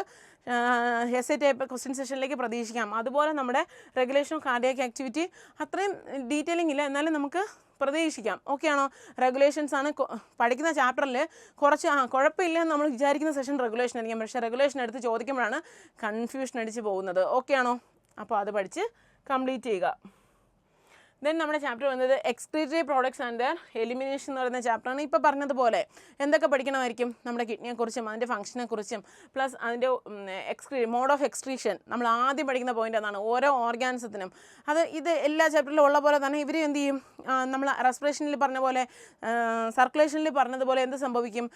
എസ്ഐ ടൈപ്പ് ക്വസ്റ്റ്യൻ സെഷനിലേക്ക് പ്രതീക്ഷിക്കാം. അതുപോലെ നമ്മുടെ റെഗുലേഷൻ ഓഫ് കാർഡിയാക് ആക്ടിവിറ്റി അത്രയും ഡീറ്റെയിലിംഗ് ഇല്ല, എന്നാലും നമുക്ക് പ്രതീക്ഷിക്കാം. ഓക്കെ ആണോ? റെഗുലേഷൻസ് ആണ് പഠിക്കുന്ന ചാപ്റ്ററിൽ കുറച്ച് കുഴപ്പമില്ല എന്ന് നമ്മൾ വിചാരിക്കുന്ന സെഷൻ റെഗുലേഷൻ ആയിരിക്കും. പക്ഷേ റെഗുലേഷൻ എടുത്ത് ചോദിക്കുമ്പോഴാണ് കൺഫ്യൂഷൻ അടിച്ച് പോകുന്നത്. ഓക്കെ ആണോ? അപ്പോൾ അത് പഠിച്ച് കംപ്ലീറ്റ് ചെയ്യുക. ദെൻ നമ്മുടെ ചാപ്റ്റർ വന്നത് excretory products and their elimination എന്ന് പറയുന്ന ചാപ്റ്ററാണ്. ഇപ്പോൾ പറഞ്ഞതുപോലെ എന്തൊക്കെ പഠിക്കണമായിരിക്കും, നമ്മുടെ കിഡ്നിയെക്കുറിച്ചും അതിൻ്റെ ഫംഗ്ഷനെക്കുറിച്ചും പ്ലസ് അതിൻ്റെ മോഡ് ഓഫ് എക്സ്ക്രീഷൻ. നമ്മൾ ആദ്യം പഠിക്കുന്ന പോയിൻ്റ് അതാണ്. ഓരോ ഓർഗാനിസത്തിനും ഇത് എല്ലാ ചാപ്റ്ററിലും ഉള്ള പോലെ തന്നെ ഇവർ എന്ത് ചെയ്യും, നമ്മൾ റെസ്പിറേഷനിൽ പറഞ്ഞ പോലെ സർക്കുലേഷനിൽ പറഞ്ഞതുപോലെ എന്ത് സംഭവിക്കും,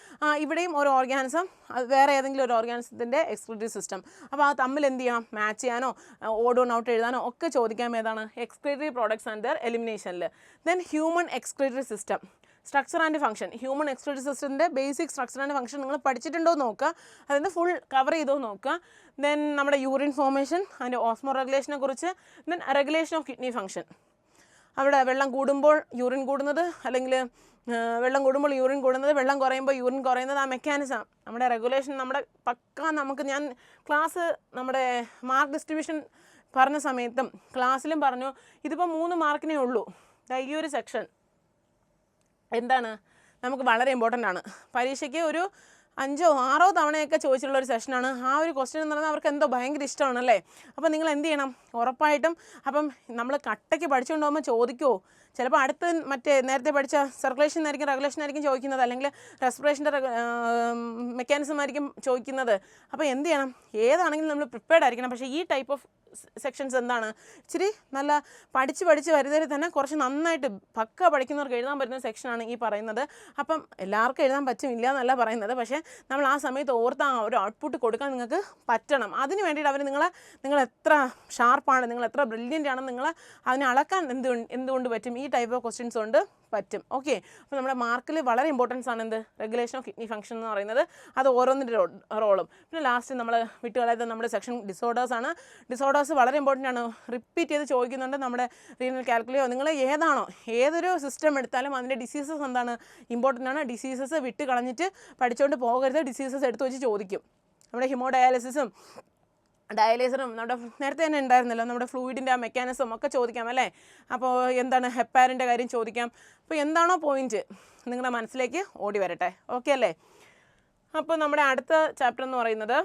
ഇവിടെയും ഒരു ഓർഗാനിസം വേറെ ഏതെങ്കിലും ഒരു ഓർഗാനിസത്തിൻ്റെ എക്സ്ക്രീറ്ററി സിസ്റ്റം. അപ്പോൾ ആ തമ്മിൽ എന്ത് ചെയ്യണം, മാച്ച് ചെയ്യാനോ ഓഡ് ഓൺ ഔട്ട് എഴുതാനോ ഒക്കെ ചോദിക്കാം. ഏതാണ്? എക്സ്ക്രീറ്ററി പ്രോഡക്ട്സ് ആൻഡ് ദെയർ എലിമിനേഷനിൽ. Then human excretory system structure and function. Human excretory സിസ്റ്റത്തിൻ്റെ ബേസിക് സ്ട്രക്ചർ ആൻഡ് ഫംഗ്ഷൻ നിങ്ങൾ പഠിച്ചിട്ടുണ്ടോ എന്ന് നോക്കുക, അതിന് ഫുൾ കവർ ചെയ്തോ നോക്കുക. ദെൻ നമ്മുടെ യൂറിൻ ഫോർമേഷൻ, അതിൻ്റെ ഓസ്മോ റെഗുലേഷനെ കുറിച്ച്. Then regulation of kidney function. അവിടെ വെള്ളം കൂടുമ്പോൾ യൂറിൻ കൂടുന്നത്, അല്ലെങ്കിൽ വെള്ളം കൂടുമ്പോൾ യൂറിൻ കൂടുന്നത്, വെള്ളം കുറയുമ്പോൾ യൂറിൻ കുറയുന്നത്, ആ മെക്കാനിസം നമ്മുടെ റെഗുലേഷൻ നമ്മുടെ നമുക്ക് ഞാൻ ക്ലാസ് നമ്മുടെ മാർക്ക് ഡിസ്ട്രിബ്യൂഷൻ പറഞ്ഞ സമയത്തും ക്ലാസ്സിലും പറഞ്ഞു, ഇതിപ്പോൾ 3 മാർക്കിനേ ഉള്ളൂ. ഈ ഒരു സെക്ഷൻ എന്താണ് നമുക്ക് വളരെ ഇമ്പോർട്ടൻ്റ് ആണ്. പരീക്ഷയ്ക്ക് ഒരു 5ഓ 6ഓ തവണയൊക്കെ ചോദിച്ചിട്ടുള്ള ഒരു സെഷനാണ്. ആ ഒരു ക്വസ്റ്റ്യൻ എന്ന് പറഞ്ഞാൽ അവർക്ക് എന്തോ ഭയങ്കര ഇഷ്ടമാണല്ലേ. അപ്പോൾ നിങ്ങൾ എന്ത് ചെയ്യണം, ഉറപ്പായിട്ടും അപ്പം നമ്മൾ കട്ടയ്ക്ക് പഠിച്ചുകൊണ്ട് പോകുമ്പോൾ ചോദിക്കുമോ, ചിലപ്പോൾ അടുത്ത് മറ്റേ നേരത്തെ പഠിച്ച സർക്കുലേഷൻ ആയിരിക്കും റെഗുലേഷൻ ആയിരിക്കും ചോദിക്കുന്നത്, അല്ലെങ്കിൽ റെസ്പിറേഷൻ്റെ മെക്കാനിസം ആയിരിക്കും ചോദിക്കുന്നത്. അപ്പോൾ എന്ത് ചെയ്യണം, ഏതാണെങ്കിലും നമ്മൾ പ്രിപ്പയർഡ് ആയിരിക്കണം. പക്ഷേ ഈ ടൈപ്പ് ഓഫ് സെക്ഷൻസ് എന്താണ്, ഇച്ചിരി നല്ല പഠിച്ച് വരുന്നതിൽ തന്നെ കുറച്ച് നന്നായിട്ട് പക്ക പഠിക്കുന്നവർക്ക് എഴുതാൻ പറ്റുന്ന സെക്ഷനാണ് ഈ പറയുന്നത്. അപ്പം എല്ലാവർക്കും എഴുതാൻ പറ്റുമില്ല എന്നല്ല പറയുന്നത്, പക്ഷേ നമ്മൾ ആ സമയത്ത് ഓർത്ത് ആ ഒരു ഔട്ട്പുട്ട് കൊടുക്കാൻ നിങ്ങൾക്ക് പറ്റണം. അതിന് വേണ്ടിയിട്ട് അവർ നിങ്ങൾ എത്ര ഷാർപ്പാണ്, നിങ്ങൾ എത്ര ബ്രില്യൻ്റ് ആണെന്ന് നിങ്ങൾ അതിനെ അളക്കാൻ എന്തുകൊണ്ട് പറ്റും, ഈ ടൈപ്പ് ഓഫ് ക്വസ്റ്റ്യൻസ് കൊണ്ട് പറ്റും. ഓക്കെ. അപ്പോൾ നമ്മുടെ മാർക്കിൽ വളരെ ഇമ്പോർട്ടൻസ് ആണ് എന്ത്, റെഗുലേഷൻ ഓഫ് കിഡ്നി ഫംഗ്ഷൻ എന്ന് പറയുന്നത്. അത് ഓരോന്നിൻ്റെ റോളും. പിന്നെ ലാസ്റ്റ് നമ്മൾ വിട്ടുകളയാത്ത നമ്മുടെ സെക്ഷൻ ഡിസോർഡേഴ്സ് ആണ്. ഡിസോർഡേഴ്സ് വളരെ ഇമ്പോർട്ടൻ്റ് ആണ്, റിപ്പീറ്റ് ചെയ്ത് ചോദിക്കുന്നുണ്ട്. നമ്മുടെ റീനൽ കാൽക്കുലിയോ നിങ്ങൾ ഏതൊരു സിസ്റ്റം എടുത്താലും അതിൻ്റെ ഡിസീസസ് എന്താണ് ഇമ്പോർട്ടൻ്റ് ആണ്. ഡിസീസസ് വിട്ട് കളഞ്ഞിട്ട് പഠിച്ചുകൊണ്ട് പോകരുത്, ഡിസീസസ് എടുത്ത് വെച്ച് ചോദിക്കും. നമ്മുടെ ഹിമോഡയാലിസിസും ഡയാലിസറും നമ്മുടെ നേരത്തെ തന്നെ ഉണ്ടായിരുന്നല്ലോ, നമ്മുടെ ഫ്ലൂയിഡിൻ്റെ ആ മെക്കാനിസം ഒക്കെ ചോദിക്കാം അല്ലേ. അപ്പോൾ എന്താണ് ഹെപ്പാരിൻ്റെ കാര്യം ചോദിക്കാം. അപ്പോൾ എന്താണോ പോയിൻറ്റ് നിങ്ങളുടെ മനസ്സിലേക്ക് ഓടി വരട്ടെ. ഓക്കെ അല്ലേ. അപ്പോൾ നമ്മുടെ അടുത്ത ചാപ്റ്റർ എന്ന് പറയുന്നത്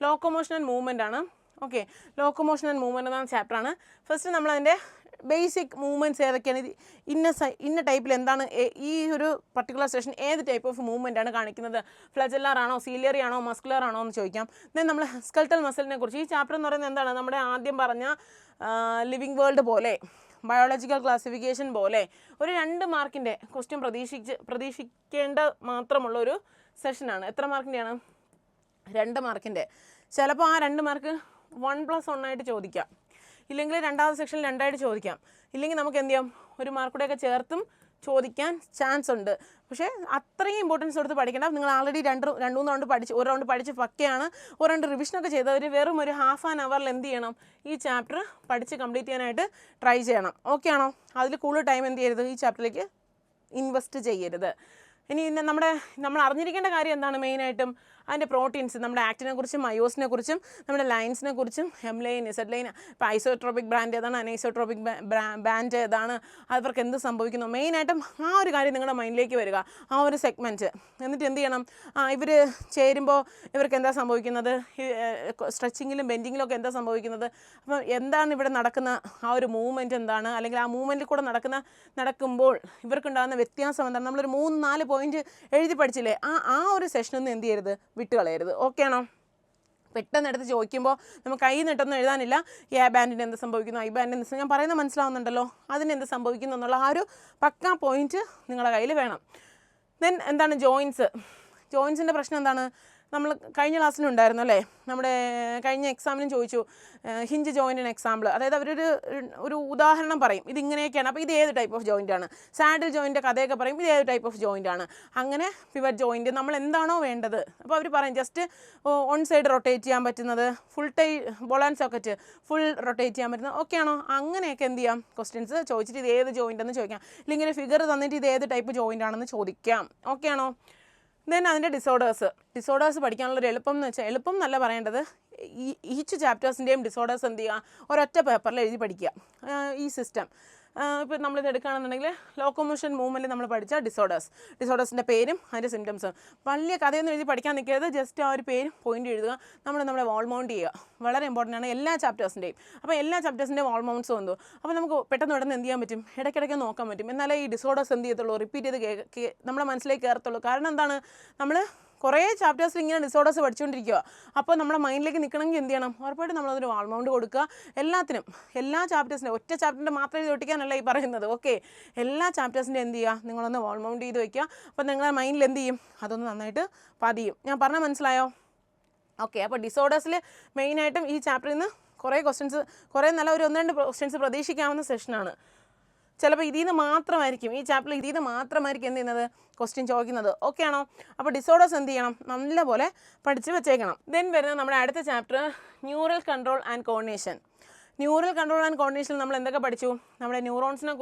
ലോക്കോമോഷൻ ആൻഡ് മൂവ്മെൻ്റ് ആണ്. ഓക്കെ. ലോക്കോമോഷൻ ആൻഡ് മൂവ്മെൻ്റ് എന്ന ചാപ്റ്ററാണ്. ഫസ്റ്റ് നമ്മളതിൻ്റെ ബേസിക് മൂവ്മെൻറ്റ്സ് ഏതൊക്കെയാണ്, ഇന്ന ടൈപ്പിൽ എന്താണ് ഈ ഒരു പർട്ടിക്കുലർ സെഷൻ ഏത് ടൈപ്പ് ഓഫ് മൂവ്മെൻ്റ് ആണ് കാണിക്കുന്നത്, ഫ്ലജല്ലാർ ആണോ സീലിയറി ആണോ മസ്കുലർ ആണോ എന്ന് ചോദിക്കാം. ദെൻ നമ്മൾ സ്കെൽറ്റൽ മസിലിനെ കുറിച്ച് ഈ ചാപ്റ്റർ എന്ന് പറയുന്നത് എന്താണ്, നമ്മുടെ ആദ്യം പറഞ്ഞ ലിവിങ് വേൾഡ് പോലെ ബയോളജിക്കൽ ക്ലാസിഫിക്കേഷൻ പോലെ ഒരു 2 മാർക്കിൻ്റെ ക്വസ്റ്റ്യൻ പ്രതീക്ഷിക്കേണ്ട മാത്രമുള്ളൊരു സെഷനാണ്. എത്ര മാർക്കിൻ്റെയാണ്? 2 മാർക്കിൻ്റെ. ചിലപ്പോൾ ആ 2 മാർക്ക് 1+1 ആയിട്ട് ചോദിക്കാം, ഇല്ലെങ്കിൽ രണ്ടാമത്തെ സെക്ഷനിൽ 2 ആയിട്ട് ചോദിക്കാം, ഇല്ലെങ്കിൽ നമുക്ക് എന്ത് ചെയ്യാം, 1 മാർക്കൂടെയൊക്കെ ചേർത്തും ചോദിക്കാൻ ചാൻസ് ഉണ്ട്. പക്ഷേ അത്രയും ഇമ്പോർട്ടൻസ് കൊടുത്ത് പഠിക്കേണ്ട. നിങ്ങൾ ആൾറെഡി 2-3 റൗണ്ട് പഠിച്ച്, ഒരു റൗണ്ട് പഠിച്ച് പക്കയാണ്, ഒരു 2 റിവിഷനൊക്കെ ചെയ്തവർ വെറും ഒരു ½ ആൻ അവറിൽ എന്ത് ചെയ്യണം, ഈ ചാപ്റ്റർ പഠിച്ച് കംപ്ലീറ്റ് ചെയ്യാനായിട്ട് ട്രൈ ചെയ്യണം. ഓക്കെ ആണോ? അതിൽ കൂടുതൽ ടൈം എന്ത് ചെയ്യരുത്, ഈ ചാപ്റ്ററിലേക്ക് ഇൻവെസ്റ്റ് ചെയ്യരുത്. ഇനി നമ്മൾ അറിഞ്ഞിരിക്കേണ്ട കാര്യം എന്താണ്, മെയിനായിട്ടും അതിൻ്റെ പ്രോട്ടീൻസ്, നമ്മുടെ ആക്റ്റിനെ കുറിച്ചും മയോസിനെ കുറിച്ചും നമ്മുടെ ലൈൻസിനെ കുറിച്ചും ഹെംലൈൻ ഇസഡ്ലൈൻ, ഇപ്പോൾ ഐസോട്രോപിക് ബ്രാൻഡ് ഏതാണ്, അനൈസോട്രോപിക് ബാൻഡ് ഏതാണ്, അവർക്ക് എന്ത് സംഭവിക്കുന്നു, മെയിനായിട്ടും ആ ഒരു കാര്യം നിങ്ങളുടെ മൈൻഡിലേക്ക് വരിക, ആ ഒരു സെഗ്മെൻറ്റ്. എന്നിട്ട് എന്ത് ചെയ്യണം, ഇവർ ചേരുമ്പോൾ ഇവർക്ക് എന്താ സംഭവിക്കുന്നത്, സ്ട്രെച്ചിങ്ങിലും ബെൻഡിങ്ങിലും ഒക്കെ എന്താ സംഭവിക്കുന്നത്, അപ്പോൾ എന്താണ് ഇവിടെ നടക്കുന്ന ആ ഒരു മൂവ്മെൻറ്റ് എന്താണ്, അല്ലെങ്കിൽ ആ മൂവ്മെൻറ്റിൽ കൂടെ നടക്കുമ്പോൾ ഇവർക്കുണ്ടാകുന്ന വ്യത്യാസം എന്താണ്, നമ്മളൊരു 3-4 പോയിൻറ്റ് എഴുതി പഠിച്ചില്ലേ, ആ ഒരു സെഷനൊന്നും എന്ത് ചെയ്യരുത്, വിട്ടുകളയരുത്. ഓക്കെ ആണോ? പെട്ടെന്ന് എടുത്ത് ചോദിക്കുമ്പോൾ നമുക്ക് കൈ നിട്ടൊന്നും എഴുതാനില്ല. എ ബാൻഡിന് എന്ത് സംഭവിക്കുന്നു, ഐ ബാൻഡിന് എന്ത്, ഞാൻ പറയുന്നത് മനസ്സിലാവുന്നുണ്ടല്ലോ, അതിനെന്ത് സംഭവിക്കുന്നു എന്നുള്ള ആ ഒരു പക്കാ പോയിൻറ്റ് നിങ്ങളുടെ കയ്യിൽ വേണം. ദെൻ എന്താണ് ജോയിൻസിൻ്റെ പ്രശ്നം എന്താണ്, നമ്മൾ കഴിഞ്ഞ ക്ലാസ്സിലുണ്ടായിരുന്നു അല്ലേ, നമ്മുടെ കഴിഞ്ഞ എക്സാമിനും ചോദിച്ചു ഹിഞ്ച് ജോയിൻറ്റിന് എക്സാമ്പിൾ, അതായത് ഒരു ഉദാഹരണം പറയും, ഇതിങ്ങനെയൊക്കെയാണ്, അപ്പോൾ ഇത് ഏത് ടൈപ്പ് ഓഫ് ജോയിൻ്റ് ആണ്. സാഡിൽ ജോയിൻ്റെ കഥയൊക്കെ പറയും, ഇത് ഏത് ടൈപ്പ് ഓഫ് ജോയിൻ്റ് ആണ്. അങ്ങനെ പിവറ്റ് ജോയിൻറ്റ് നമ്മൾ എന്താണോ വേണ്ടത്, അപ്പോൾ അവർ പറയും ജസ്റ്റ് ഓൺ സൈഡ് റൊട്ടേറ്റ് ചെയ്യാൻ പറ്റുന്നത്, full ball and socket full rotate ചെയ്യാൻ പറ്റുന്നത് ഓക്കെയാണോ, അങ്ങനെയൊക്കെ എന്ത് ചെയ്യാം, ക്വസ്റ്റ്യൻസ് ചോദിച്ചിട്ട് ഇത് ഏത് ജോയിൻ്റ് എന്ന് ചോദിക്കാം, ഇല്ലെങ്കിൽ ഫിഗർ തന്നിട്ട് ഇത് ഏത് ടൈപ്പ് ജോയിൻ്റ് ആണെന്ന് ചോദിക്കാം. ഓക്കെയാണോ. ദെൻ അതിൻ്റെ ഡിസോർഡേഴ്സ് പഠിക്കാനുള്ളൊരു എളുപ്പം എന്ന് വെച്ചാൽ, എളുപ്പം എന്നല്ല പറയേണ്ടത്, ഈച്ച് ചാപ്റ്റേഴ്സിൻ്റെയും ഡിസോർഡേഴ്സ് എന്ത് ചെയ്യുക, ഒരൊറ്റ പേപ്പറിൽ എഴുതി പഠിക്കുക. ഈ സിസ്റ്റം ഇപ്പോൾ നമ്മളിത് എടുക്കുകയാണെന്നുണ്ടെങ്കിൽ ലോക്കോമോഷൻ മൂവ്മെൻറ്റ് നമ്മൾ പഠിച്ച ഡിസോർഡേഴ്സിൻ്റെ പേരും അതിൻ്റെ സിംറ്റംസും. വലിയ കഥയൊന്നും എഴുതി പഠിക്കാൻ നിൽക്കരുത്, ജസ്റ്റ് ആ ഒരു പേരും പോയിൻ്റ് എഴുതുക, നമ്മളെ വാൾ മൗണ്ട് ചെയ്യുക. വളരെ ഇമ്പോർട്ടൻ്റ് ആണ് എല്ലാ ചാപ്റ്റേഴ്സിൻ്റെയും. അപ്പോൾ എല്ലാ ചാപ്റ്റേഴ്സിൻ്റെയും വാൾ മൗണ്ട്സ് വന്നു, അപ്പോൾ നമുക്ക് പെട്ടെന്ന് ഇവിടുന്ന് എന്ത് ചെയ്യാൻ പറ്റും, ഇടയ്ക്കിടയ്ക്ക് നോക്കാൻ പറ്റും. എന്നാലേ ഈ ഡിസോർഡേഴ്സ് എന്ത് ചെയ്യത്തുള്ളൂ, റിപ്പീറ്റ് ചെയ്ത് നമ്മുടെ മനസ്സിലേക്ക് കയറത്തുള്ളൂ. കാരണം എന്താണ്, നമ്മൾ കുറേ ചാപ്റ്റേഴ്സിൽ ഇങ്ങനെ ഡിസോർഡേഴ്സ് പഠിച്ചുകൊണ്ടിരിക്കുക. അപ്പോൾ നമ്മുടെ മൈൻഡിലേക്ക് നിൽക്കണമെങ്കിൽ എന്ത് ചെയ്യണം, ഉറപ്പായിട്ട് നമ്മളതൊരു വാൾ മൗണ്ട് കൊടുക്കുക. എല്ലാ ചാപ്റ്റേഴ്സിൻ്റെ ഒറ്റ ചാപ്റ്ററിൻ്റെ മാത്രം ഇത് ഒട്ടിക്കാനല്ല ഈ പറയുന്നത്. ഓക്കെ, എല്ലാ ചാപ്റ്റേഴ്സിൻ്റെ എന്ത് ചെയ്യുക, നിങ്ങളൊന്ന് വാൾ മൗണ്ട് ചെയ്ത് വയ്ക്കുക. അപ്പോൾ നിങ്ങളുടെ മൈൻഡിൽ എന്ത് ചെയ്യും, അതൊന്ന് നന്നായിട്ട് പതിയും. ഞാൻ പറഞ്ഞാൽ മനസ്സിലായോ? ഓക്കെ, അപ്പോൾ ഡിസോർഡേഴ്സിൽ മെയിനായിട്ടും ഈ ചാപ്റ്ററിൽ നിന്ന് കുറേ നല്ല ഒരു 1-2 ക്വസ്റ്റ്യൻസ് പ്രതീക്ഷിക്കാവുന്ന സെഷനാണ്. ചിലപ്പോൾ ഇതിൽ നിന്ന് മാത്രമായിരിക്കും, ഈ ചാപ്റ്ററിൽ ഇതിൽ നിന്ന് മാത്രമായിരിക്കും എന്ത് ചെയ്യുന്നത്, ക്വസ്റ്റ്യൻ ചോദിക്കുന്നത്. ഓക്കെ ആണോ. അപ്പോൾ ഡിസോർഡേഴ്സ് എന്ത് ചെയ്യണം, നല്ലപോലെ പഠിച്ച് വെച്ചേക്കണം. ദെൻ വരുന്നത് നമ്മുടെ അടുത്ത chapter neural control and coordination. Neural control and കോർഡിനേഷനിൽ നമ്മൾ എന്തൊക്കെ പഠിച്ചു, നമ്മുടെ ന്യൂറോൺസിനെ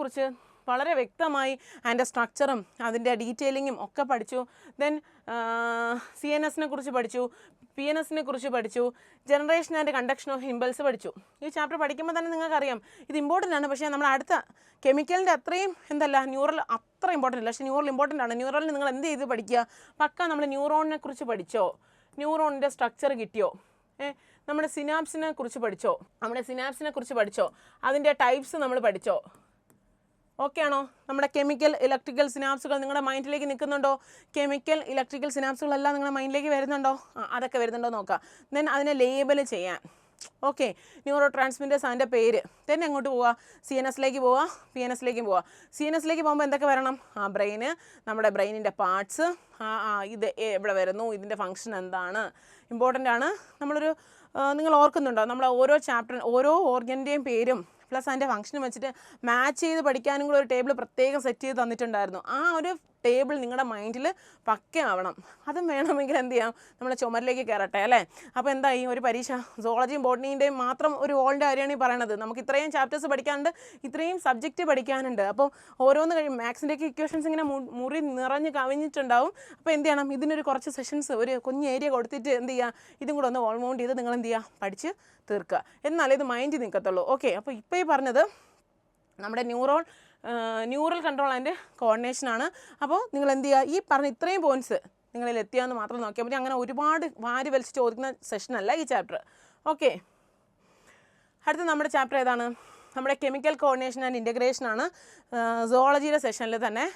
കുറിച്ച് വളരെ വ്യക്തമായി അതിൻ്റെ സ്ട്രക്ചറും അതിൻ്റെ ഡീറ്റെയിലിങ്ങും ഒക്കെ പഠിച്ചു. ദെൻ CNS കുറിച്ച് പഠിച്ചു, PNS കുറിച്ച് പഠിച്ചു, generation and conduction of impulse പഠിച്ചു. ഈ ചാപ്റ്റർ പഠിക്കുമ്പോൾ തന്നെ നിങ്ങൾക്കറിയാം ഇത് ഇമ്പോർട്ടൻ്റ് ആണ്. പക്ഷേ നമ്മുടെ അടുത്ത കെമിക്കലിൻ്റെ അത്രയും ന്യൂറൽ അത്ര ഇമ്പോർട്ടൻ്റ് അല്ല, പക്ഷേ ന്യൂറൽ ഇമ്പോർട്ടൻ്റ് ആണ്. ന്യൂറലിൽ നിങ്ങൾ എന്ത് ചെയ്ത് പഠിക്കുക, പക്ക നമ്മൾ ന്യൂറോണിനെ കുറിച്ച് പഠിച്ചോ, ന്യൂറോണിൻ്റെ സ്ട്രക്ചർ കിട്ടിയോ, നമ്മുടെ സിനാപ്സിനെ കുറിച്ച് പഠിച്ചോ, അതിൻ്റെ ടൈപ്സ് നമ്മൾ പഠിച്ചോ. ഓക്കെ ആണോ. നമ്മുടെ കെമിക്കൽ ഇലക്ട്രിക്കൽ സിനാപ്സുകൾ നിങ്ങളുടെ മൈൻഡിലേക്ക് നിൽക്കുന്നുണ്ടോ, കെമിക്കൽ ഇലക്ട്രിക്കൽ സിനാപ്സുകളെല്ലാം നിങ്ങളുടെ മൈൻഡിലേക്ക് വരുന്നുണ്ടോ, അതൊക്കെ വരുന്നുണ്ടോ നോക്കാം. ദെൻ അതിനെ ലേബൽ ചെയ്യാൻ. ഓക്കെ, ന്യൂറോ ട്രാൻസ്മിറ്റേഴ്സ് അതിൻ്റെ പേര്. ദെൻ എങ്ങോട്ട് പോവുക, CNS പോവുക, PNS പോവുക. CNS പോകുമ്പോൾ എന്തൊക്കെ വരണം, നമ്മുടെ ബ്രെയിനിൻ്റെ പാർട്സ്, ഇത് എവിടെ വരുന്നു, ഇതിൻ്റെ ഫങ്ഷൻ എന്താണ്, ഇമ്പോർട്ടൻ്റ് ആണ്. നിങ്ങൾ ഓർക്കുന്നുണ്ടോ, നമ്മൾ ഓരോ ഓർഗൻ്റെയും പേരും പ്ലസ് അതിൻ്റെ ഫംഗ്ഷനും വെച്ചിട്ട് മാച്ച് ചെയ്ത് പഠിക്കാനും കൂടെ ഒരു ടേബിൾ പ്രത്യേകം സെറ്റ് ചെയ്ത് തന്നിട്ടുണ്ടായിരുന്നു. ആ ഒരു ടേബിൾ നിങ്ങളുടെ മൈൻഡിൽ പക്കയാവണം. അതും വേണമെങ്കിൽ എന്ത് ചെയ്യാം, നമ്മളെ ചുമരിലേക്ക് കയറട്ടെ അല്ലേ. അപ്പോൾ എന്തായി, ഒരു പരീക്ഷ സുവോളജിയും ബോട്ടണിൻ്റെയും മാത്രം ഒരു ഓളിൻ്റെ കാര്യമാണ് ഈ പറയണത്. നമുക്ക് ഇത്രയും ചാപ്റ്റേഴ്സ് പഠിക്കാനുണ്ട്, ഇത്രയും സബ്ജക്റ്റ് പഠിക്കാനുണ്ട്. അപ്പോൾ ഓരോന്ന് കഴിയും മാത്സിൻ്റെയൊക്കെ ഇക്വേഷൻസ് ഇങ്ങനെ നിറഞ്ഞ് കവിഞ്ഞിട്ടുണ്ടാവും. അപ്പോൾ എന്ത് ചെയ്യണം, ഇതിനൊരു കുറച്ച് സെഷൻസ് ഒരു കുഞ്ഞ് ഏരിയ കൊടുത്തിട്ട് എന്ത് ചെയ്യുക, ഇതും കൂടെ ഒന്ന് ഓൾമൗണ്ട് ചെയ്ത് നിങ്ങൾ എന്ത് ചെയ്യുക, പഠിച്ച് തീർക്കുക. എന്നാലേ ഇത് മൈൻഡിൽ നിൽക്കത്തുള്ളൂ. ഓക്കെ, അപ്പോൾ ഇപ്പോൾ ഈ പറഞ്ഞത് നമ്മുടെ ന്യൂറൽ കൺട്രോൾ ആൻഡ് കോർഡിനേഷനാണ്. അപ്പോൾ നിങ്ങൾ എന്ത് ചെയ്യുക, ഈ പറഞ്ഞ ഇത്രയും പോയിൻറ്റ്സ് നിങ്ങളിൽ എത്തിയാന്ന് മാത്രം നോക്കിയാൽ മതി. അങ്ങനെ ഒരുപാട് വാരി വലിച്ച് ചോദിക്കുന്ന സെഷനല്ല ഈ ചാപ്റ്റർ. ഓക്കെ, അടുത്ത നമ്മുടെ ചാപ്റ്റർ ഏതാണ്, നമ്മുടെ കെമിക്കൽ കോർഡിനേഷൻ ആൻഡ് ഇൻ്റഗ്രേഷനാണ്. സുവോളജിയുടെ സെഷനിൽ തന്നെ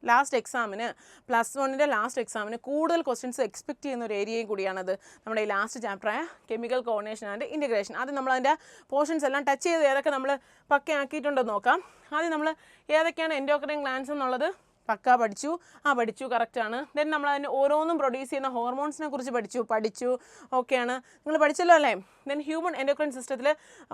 ലാസ്റ്റ് എക്സാമിന് +1 ലാസ്റ്റ് എക്സാമിന് കൂടുതൽ ക്വസ്റ്റ്യൻസ് എക്സ്പെക്റ്റ് ചെയ്യുന്ന ഒരു ഏരിയയും കൂടിയാണത്, നമ്മുടെ ഈ ലാസ്റ്റ് ചാപ്റ്ററായ കെമിക്കൽ കോർഡിനേഷൻ ആൻഡ് ഇൻ്റഗ്രേഷൻ. ആദ്യം നമ്മളതിൻ്റെ പോർഷൻസ് എല്ലാം ടച്ച് ചെയ്ത് ഏതൊക്കെ നമ്മൾ പക്കയാക്കിയിട്ടുണ്ടോ നോക്കാം. ആദ്യം നമ്മൾ ഏതൊക്കെയാണ് എൻഡോക്രൈൻ ഗ്ലാൻഡ്സ് എന്നുള്ളത് പക്ക പഠിച്ചു കറക്റ്റാണ്. ദെൻ നമ്മൾ അതിന് ഓരോന്നും പ്രൊഡ്യൂസ് ചെയ്യുന്ന ഹോർമോൺസിനെ കുറിച്ച് പഠിച്ചു ഓക്കെയാണ്, നിങ്ങൾ പഠിച്ചല്ലോ അല്ലേ. ദെൻ ഹ്യൂമൻ എൻഡോക്രൈൻ സിസ്റ്റത്തിൽ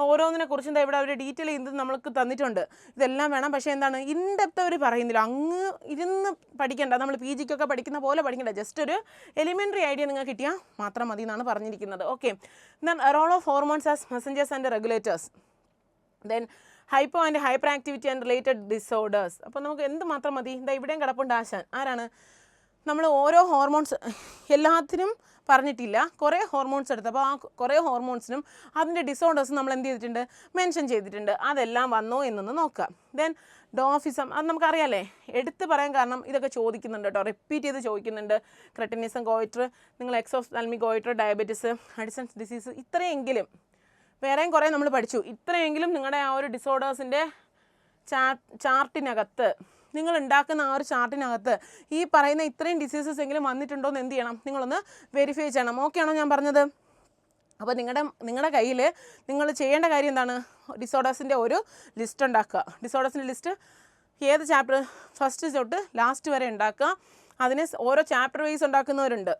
ഓരോന്നിനെ കുറിച്ച് എന്താ ഇവിടെ അവർ ഡീറ്റെയിൽ ചെയ്ത് നമ്മൾക്ക് തന്നിട്ടുണ്ട്. ഇതെല്ലാം വേണം, പക്ഷേ എന്താണ് ഇൻഡെപ്ത് അവർ പറയുന്നില്ല. അങ്ങ് ഇരുന്ന് പഠിക്കേണ്ട, നമ്മൾ PG പഠിക്കുന്ന പോലെ പഠിക്കേണ്ട, ജസ്റ്റ് ഒരു എലിമെൻ്ററി ഐഡിയ നിങ്ങൾക്ക് കിട്ടിയാൽ മാത്രം മതി എന്നാണ് പറഞ്ഞിരിക്കുന്നത്. Okay, then role of hormones as messengers and regulators. Then hypo and hyperactivity and related disorders. അപ്പോൾ നമുക്ക് എന്ത് മാത്രം മതി, എന്താ ഇവിടെയും കിടപ്പുണ്ട് ആശാൻ. ആരാണ്, നമ്മൾ ഓരോ ഹോർമോൺസ് എല്ലാത്തിനും പറഞ്ഞിട്ടില്ല, കുറേ ഹോർമോൺസ് എടുത്തപ്പോൾ ആ കുറേ ഹോർമോൺസിനും അതിൻ്റെ ഡിസോർഡേഴ്സും നമ്മൾ എന്ത് ചെയ്തിട്ടുണ്ട്, മെൻഷൻ ചെയ്തിട്ടുണ്ട്. അതെല്ലാം വന്നോ എന്നൊന്ന് നോക്കാം. ദെൻ ഡോഫിസം, അത് നമുക്കറിയാമല്ലേ, എടുത്ത് പറയാൻ കാരണം ഇതൊക്കെ ചോദിക്കുന്നുണ്ട് കേട്ടോ, റിപ്പീറ്റ് ചെയ്ത് ചോദിക്കുന്നുണ്ട്. ക്രെട്ടിനിസം ഗോയിറ്റർ, നിങ്ങൾ exophthalmic goitre, diabetes, Addison's disease, ഇത്രയെങ്കിലും വേറെയും കുറേ നമ്മൾ പഠിച്ചു. ഇത്രയെങ്കിലും നിങ്ങളുടെ ആ ഒരു ഡിസോർഡേഴ്സിൻ്റെ ചാർട്ടിനകത്ത്, നിങ്ങൾ ഉണ്ടാക്കുന്ന ആ ഒരു ചാർട്ടിനകത്ത് ഈ പറയുന്ന ഇത്രയും ഡിസീസസ് എങ്കിലും വന്നിട്ടുണ്ടോ എന്ന് എന്ത് ചെയ്യണം, നിങ്ങളൊന്ന് വെരിഫൈ ചെയ്യണം. ഓക്കെ ആണോ ഞാൻ പറഞ്ഞത്. അപ്പോൾ നിങ്ങളുടെ കയ്യിൽ നിങ്ങൾ ചെയ്യേണ്ട കാര്യം എന്താണ്, ഡിസോർഡേഴ്സിൻ്റെ ഒരു ലിസ്റ്റ് ഉണ്ടാക്കുക. ഡിസോർഡേഴ്സിൻ്റെ ലിസ്റ്റ് ഏത് ചാപ്റ്റർ ഫസ്റ്റ് തൊട്ട് ലാസ്റ്റ് വരെ ഉണ്ടാക്കുക. അതിനെ ഓരോ ചാപ്റ്റർ വൈസ് ഉണ്ടാക്കുന്നവരുണ്ട്,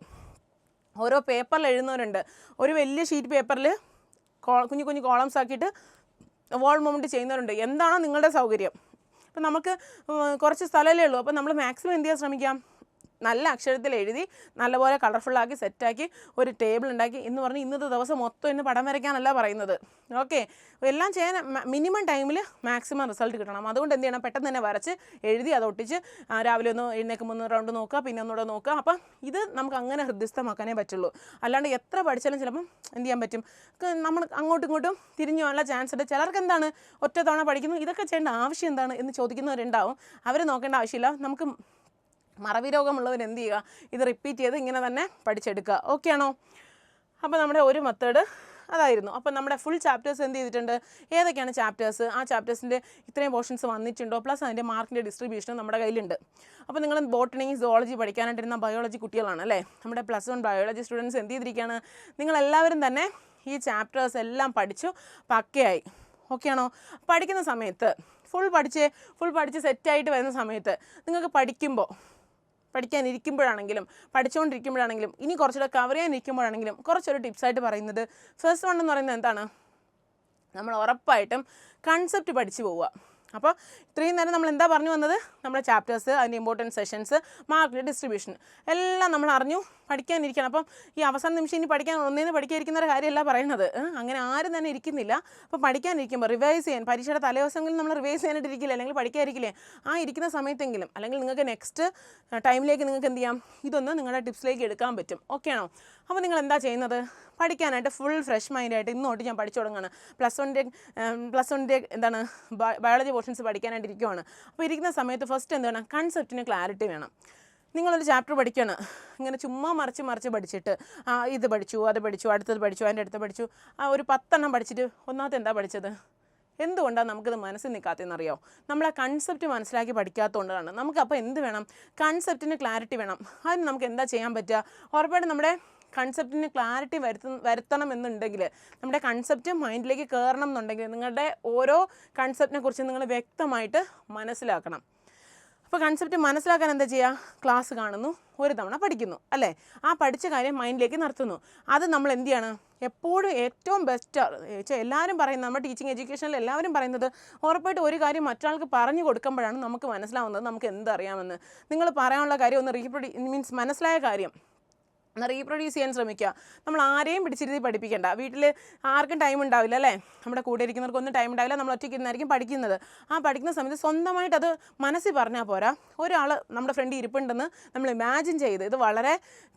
ഓരോ പേപ്പറിൽ എഴുതുന്നവരുണ്ട്. ഒരു വലിയ ഷീറ്റ് പേപ്പറിൽ കുഞ്ഞു കുഞ്ഞു കോളംസ് ആക്കിയിട്ട് വാൾ മൗണ്ട് ചെയ്യുന്നവരുണ്ട്. എന്താണോ നിങ്ങളുടെ സൗകര്യം. ഇപ്പം നമുക്ക് കുറച്ച് സ്ഥലമല്ലേ ഉള്ളൂ, അപ്പോൾ നമ്മൾ മാക്സിമം എന്ത് ചെയ്യാൻ ശ്രമിക്കാം, നല്ല അക്ഷരത്തിൽ എഴുതി നല്ലപോലെ കളർഫുള്ളാക്കി സെറ്റാക്കി ഒരു ടേബിൾ ഉണ്ടാക്കി എന്ന് പറഞ്ഞ് ഇന്നത്തെ ദിവസം മൊത്തം ഇന്ന് പടം വരയ്ക്കാനല്ല പറയുന്നത്. ഓക്കെ, എല്ലാം ചെയ്യാൻ മിനിമം ടൈമിൽ മാക്സിമം റിസൾട്ട് കിട്ടണം. അതുകൊണ്ട് എന്ത് ചെയ്യണം, പെട്ടെന്ന് തന്നെ വരച്ച് എഴുതി അത് ഒട്ടിച്ച് രാവിലെ ഒന്ന് എഴുന്നേൽക്കുമ്പോൾ 3 റൗണ്ട് നോക്കുക, പിന്നെ ഒന്നുകൂടെ നോക്കുക. അപ്പം ഇത് നമുക്ക് അങ്ങനെ ഹൃദയസ്ഥമാക്കാനേ പറ്റുള്ളൂ. അല്ലാണ്ട് എത്ര പഠിച്ചാലും ചിലപ്പം എന്ത് ചെയ്യാൻ പറ്റും, നമ്മൾ അങ്ങോട്ടും ഇങ്ങോട്ടും തിരിഞ്ഞു പോകാനുള്ള ചാൻസ് ഉണ്ട്. ചിലർക്ക് എന്താണ് ഒറ്റ തവണ പഠിക്കുന്നു, ഇതൊക്കെ ചെയ്യേണ്ട ആവശ്യം എന്താണ് എന്ന് ചോദിക്കുന്നവരുണ്ടാവും. അവർ നോക്കേണ്ട ആവശ്യമില്ല. നമുക്ക് മറവി രോഗമുള്ളവർ എന്ത് ചെയ്യുക, ഇത് റിപ്പീറ്റ് ചെയ്ത് ഇങ്ങനെ തന്നെ പഠിച്ചെടുക്കുക. ഓക്കെ ആണോ? അപ്പോൾ നമ്മുടെ ഒരു മെത്തേഡ് അതായിരുന്നു. അപ്പോൾ നമ്മുടെ ഫുൾ ചാപ്റ്റേഴ്സ് എന്ത് ചെയ്തിട്ടുണ്ട്, ഏതൊക്കെയാണ് ചാപ്റ്റേഴ്സ്, ആ ചാപ്റ്റേഴ്സിൻ്റെ ഇത്രയും പോർഷൻസ് വന്നിട്ടുണ്ടോ, പ്ലസ് അതിൻ്റെ മാർക്കിൻ്റെ ഡിസ്ട്രിബ്യൂഷനും നമ്മുടെ കയ്യിലുണ്ട്. അപ്പോൾ നിങ്ങൾ ബോട്ടണി സുവോളജി പഠിക്കാനായിട്ടിരുന്ന ബയോളജി കുട്ടികളാണ് അല്ലേ, നമ്മുടെ +1 ബയോളജി സ്റ്റുഡൻസ് എന്ത് ചെയ്തിരിക്കുകയാണ്, നിങ്ങളെല്ലാവരും തന്നെ ഈ ചാപ്റ്റേഴ്സ് എല്ലാം പഠിച്ചു പക്കയായി. ഓക്കെ ആണോ? പഠിക്കുന്ന സമയത്ത് ഫുൾ പഠിച്ച് സെറ്റായിട്ട് വരുന്ന സമയത്ത് നിങ്ങൾക്ക് പഠിക്കാനിരിക്കുമ്പോഴാണെങ്കിലും പഠിച്ചുകൊണ്ടിരിക്കുമ്പോഴാണെങ്കിലും ഇനി കുറച്ചുകൂടെ കവർ ചെയ്യാനിരിക്കുമ്പോഴാണെങ്കിലും കുറച്ചൊരു ടിപ്സായിട്ട് പറയുന്നത്, ഫസ്റ്റ് വൺ എന്ന് പറയുന്നത് എന്താണ്, നമ്മൾ ഉറപ്പായിട്ടും കൺസെപ്റ്റ് പഠിച്ചു പോവുക. അപ്പോൾ ഇത്രയും നേരം നമ്മൾ എന്താ പറഞ്ഞു വന്നത്, നമ്മുടെ ചാപ്റ്റേഴ്സ്, അതിൻ്റെ ഇമ്പോർട്ടൻറ്റ് സെഷൻസ്, മാർക്കിൻ്റെ ഡിസ്ട്രിബ്യൂഷൻ എല്ലാം നമ്മൾ അറിഞ്ഞു. പഠിക്കാനിരിക്കണം. അപ്പം ഈ അവസാന നിമിഷം ഇനി ഒന്നേന്ന് പഠിക്കാതിരിക്കുന്ന ഒരു കാര്യമല്ല പറയുന്നത്. അങ്ങനെ ആരും തന്നെ ഇരിക്കുന്നില്ല. അപ്പോൾ പഠിക്കാനിരിക്കുമ്പോൾ റിവൈസ് ചെയ്യാൻ, പരീക്ഷയുടെ തലേദിവസങ്ങളിൽ നമ്മൾ റിവൈസ് ചെയ്യാനായിട്ട് ഇരിക്കില്ല, അല്ലെങ്കിൽ പഠിക്കാതിരിക്കില്ലേ, ആ ഇരിക്കുന്ന സമയത്തെങ്കിലും അല്ലെങ്കിൽ നിങ്ങൾക്ക് നെക്സ്റ്റ് ടൈമിലേക്ക് നിങ്ങൾക്ക് എന്ത് ചെയ്യാം, ഇതൊന്ന് നിങ്ങളുടെ ടിപ്സിലേക്ക് എടുക്കാൻ പറ്റും. ഓക്കെ ആണോ? അപ്പോൾ നിങ്ങൾ എന്താ ചെയ്യുന്നത്, പഠിക്കാനായിട്ട് ഫുൾ ഫ്രഷ് മൈൻഡായിട്ട് ഇന്നോട്ട് ഞാൻ പഠിച്ചു തുടങ്ങുകയാണ്. +1 എന്താണ് ബയോളജി പോർഷൻസ് പഠിക്കാനായിട്ട് ഇരിക്കുവാണ്. അപ്പോൾ ഇരിക്കുന്ന സമയത്ത് ഫസ്റ്റ് എന്താണ്, കൺസെപ്റ്റിന് ക്ലാരിറ്റി വേണം. നിങ്ങളൊരു ചാപ്റ്റർ പഠിക്കുകയാണ്, ഇങ്ങനെ ചുമ്മാ മറിച്ച് പഠിച്ചിട്ട് ഇത് പഠിച്ചു, അത് പഠിച്ചു, അടുത്തത് പഠിച്ചു, അതിൻ്റെ അടുത്ത് പഠിച്ചു, ഒരു 10 എണ്ണം പഠിച്ചിട്ട് ഒന്നാമത്തെ എന്താ പഠിച്ചത്, എന്തുകൊണ്ടാണ് നമുക്കിത് മനസ്സിൽ നിൽക്കാത്തതെന്നറിയോ, നമ്മളെ കൺസെപ്റ്റ് മനസ്സിലാക്കി പഠിക്കാത്തതുകൊണ്ടാണ്. നമുക്കപ്പോൾ എന്ത് വേണം, കൺസെപ്റ്റിന് ക്ലാരിറ്റി വേണം. അതിന് നമുക്ക് എന്താ ചെയ്യാൻ പറ്റുക, ഉറപ്പായിട്ടും നമ്മുടെ കൺസെപ്റ്റിന് ക്ലാരിറ്റി വരുത്തണം എന്നുണ്ടെങ്കിൽ, നമ്മുടെ കൺസെപ്റ്റ് മൈൻഡിലേക്ക് കയറണം എന്നുണ്ടെങ്കിൽ നിങ്ങളുടെ ഓരോ കൺസെപ്റ്റിനെ കുറിച്ച് നിങ്ങൾ വ്യക്തമായിട്ട് മനസ്സിലാക്കണം. അപ്പോൾ കൺസെപ്റ്റ് മനസ്സിലാക്കാൻ എന്താ ചെയ്യുക, ക്ലാസ് കാണുന്നു, ഒരു തവണ പഠിക്കുന്നു അല്ലേ, ആ പഠിച്ച കാര്യം മൈൻഡിലേക്ക് നിർത്തുന്നു. അത് നമ്മൾ എന്ത് ചെയ്യണം, എപ്പോഴും ഏറ്റവും ബെസ്റ്റ് എല്ലാവരും പറയുന്നത്, നമ്മുടെ ടീച്ചിങ് എഡ്യൂക്കേഷനിൽ എല്ലാവരും പറയുന്നത്, ഉറപ്പായിട്ട് ഒരു കാര്യം മറ്റൊരാൾക്ക് പറഞ്ഞു കൊടുക്കുമ്പോഴാണ് നമുക്ക് മനസ്സിലാവുന്നത് നമുക്ക് എന്തറിയാമെന്ന്. നിങ്ങൾ പറയാനുള്ള കാര്യം ഒന്ന് മനസ്സിലായ കാര്യം റീപ്രൊഡ്യൂസ് ചെയ്യാൻ ശ്രമിക്കുക. നമ്മൾ ആരെയും പിടിച്ചിരുത്തി പഠിപ്പിക്കേണ്ട. വീട്ടിൽ ആർക്കും ടൈം ഉണ്ടാവില്ല അല്ലേ, നമ്മുടെ കൂടെ ഇരിക്കുന്നവർക്കൊന്നും ടൈം ഉണ്ടാവില്ല, നമ്മൾ ഒറ്റയ്ക്ക് ഇരുന്നായിരിക്കും പഠിക്കുന്നത്. ആ പഠിക്കുന്ന സമയത്ത് സ്വന്തമായിട്ട് അത് മനസ്സിൽ പറഞ്ഞാൽ പോരാ, ഒരാൾ നമ്മുടെ ഫ്രണ്ട് ഇരിപ്പുണ്ടെന്ന് നമ്മൾ ഇമാജിൻ ചെയ്ത്, ഇത് വളരെ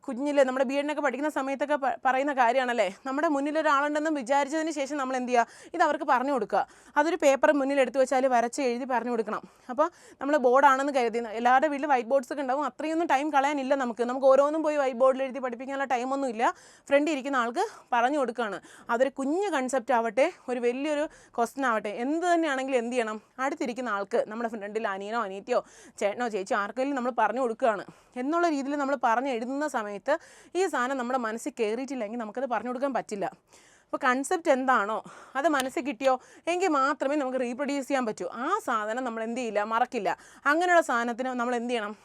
കുഞ്ഞിൽ നമ്മുടെ B.Ed പഠിക്കുന്ന സമയത്തൊക്കെ പറയുന്ന കാര്യമാണല്ലേ, നമ്മുടെ മുന്നിൽ ഒരാളുണ്ടെന്ന് വിചാരിച്ചതിന് ശേഷം നമ്മൾ എന്ത് ചെയ്യുക, ഇത് അവർക്ക് പറഞ്ഞു കൊടുക്കുക. അതൊരു പേപ്പർ മുന്നിൽ എടുത്തു വെച്ചാൽ വരച്ച് എഴുതി പറഞ്ഞു കൊടുക്കണം. അപ്പോൾ നമ്മൾ ബോർഡാണെന്ന് കരുതി, എല്ലാവരുടെ വീട്ടിൽ വൈറ്റ് ബോർഡ്സ് ഒക്കെ ഉണ്ടാവും, അത്രയൊന്നും ടൈം കളയാനില്ല നമുക്ക് ഓരോന്നും പോയി വൈറ്റ് ബോർഡിൽ എഴുതി പഠിപ്പിക്കാനുള്ള ടൈമൊന്നുമില്ല. ഫ്രണ്ട് ഇരിക്കുന്ന ആൾക്ക് പറഞ്ഞു കൊടുക്കുകയാണ്. അതൊരു കുഞ്ഞ് കൺസെപ്റ്റ് ആവട്ടെ, ഒരു വലിയൊരു ക്വസ്റ്റൻ ആവട്ടെ, എന്ത് തന്നെയാണെങ്കിലും എന്ത് ചെയ്യണം, അടുത്തിരിക്കുന്ന ആൾക്ക്, നമ്മുടെ ഫ്രണ്ടിൽ അനിയനോ അനിയത്തിയോ ചേട്ടനോ ചേച്ചിയോ ആർക്കെങ്കിലും നമ്മൾ പറഞ്ഞു കൊടുക്കുകയാണ് എന്നുള്ള രീതിയിൽ നമ്മൾ പറഞ്ഞ് എഴുതുന്ന സമയത്ത് ഈ സാധനം നമ്മുടെ മനസ്സിൽ കയറിയിട്ടില്ലെങ്കിൽ നമുക്കത് പറഞ്ഞു കൊടുക്കാൻ പറ്റില്ല. അപ്പോൾ കൺസെപ്റ്റ് എന്താണോ അത് മനസ്സിൽ കിട്ടിയോ എങ്കിൽ മാത്രമേ നമുക്ക് റീപ്രൊഡ്യൂസ് ചെയ്യാൻ പറ്റൂ. ആ സാധനം നമ്മൾ എന്ത് ചെയ്യില്ല, മറക്കില്ല. അങ്ങനെയുള്ള സാധനത്തിന് നമ്മൾ എന്ത് ചെയ്യണം,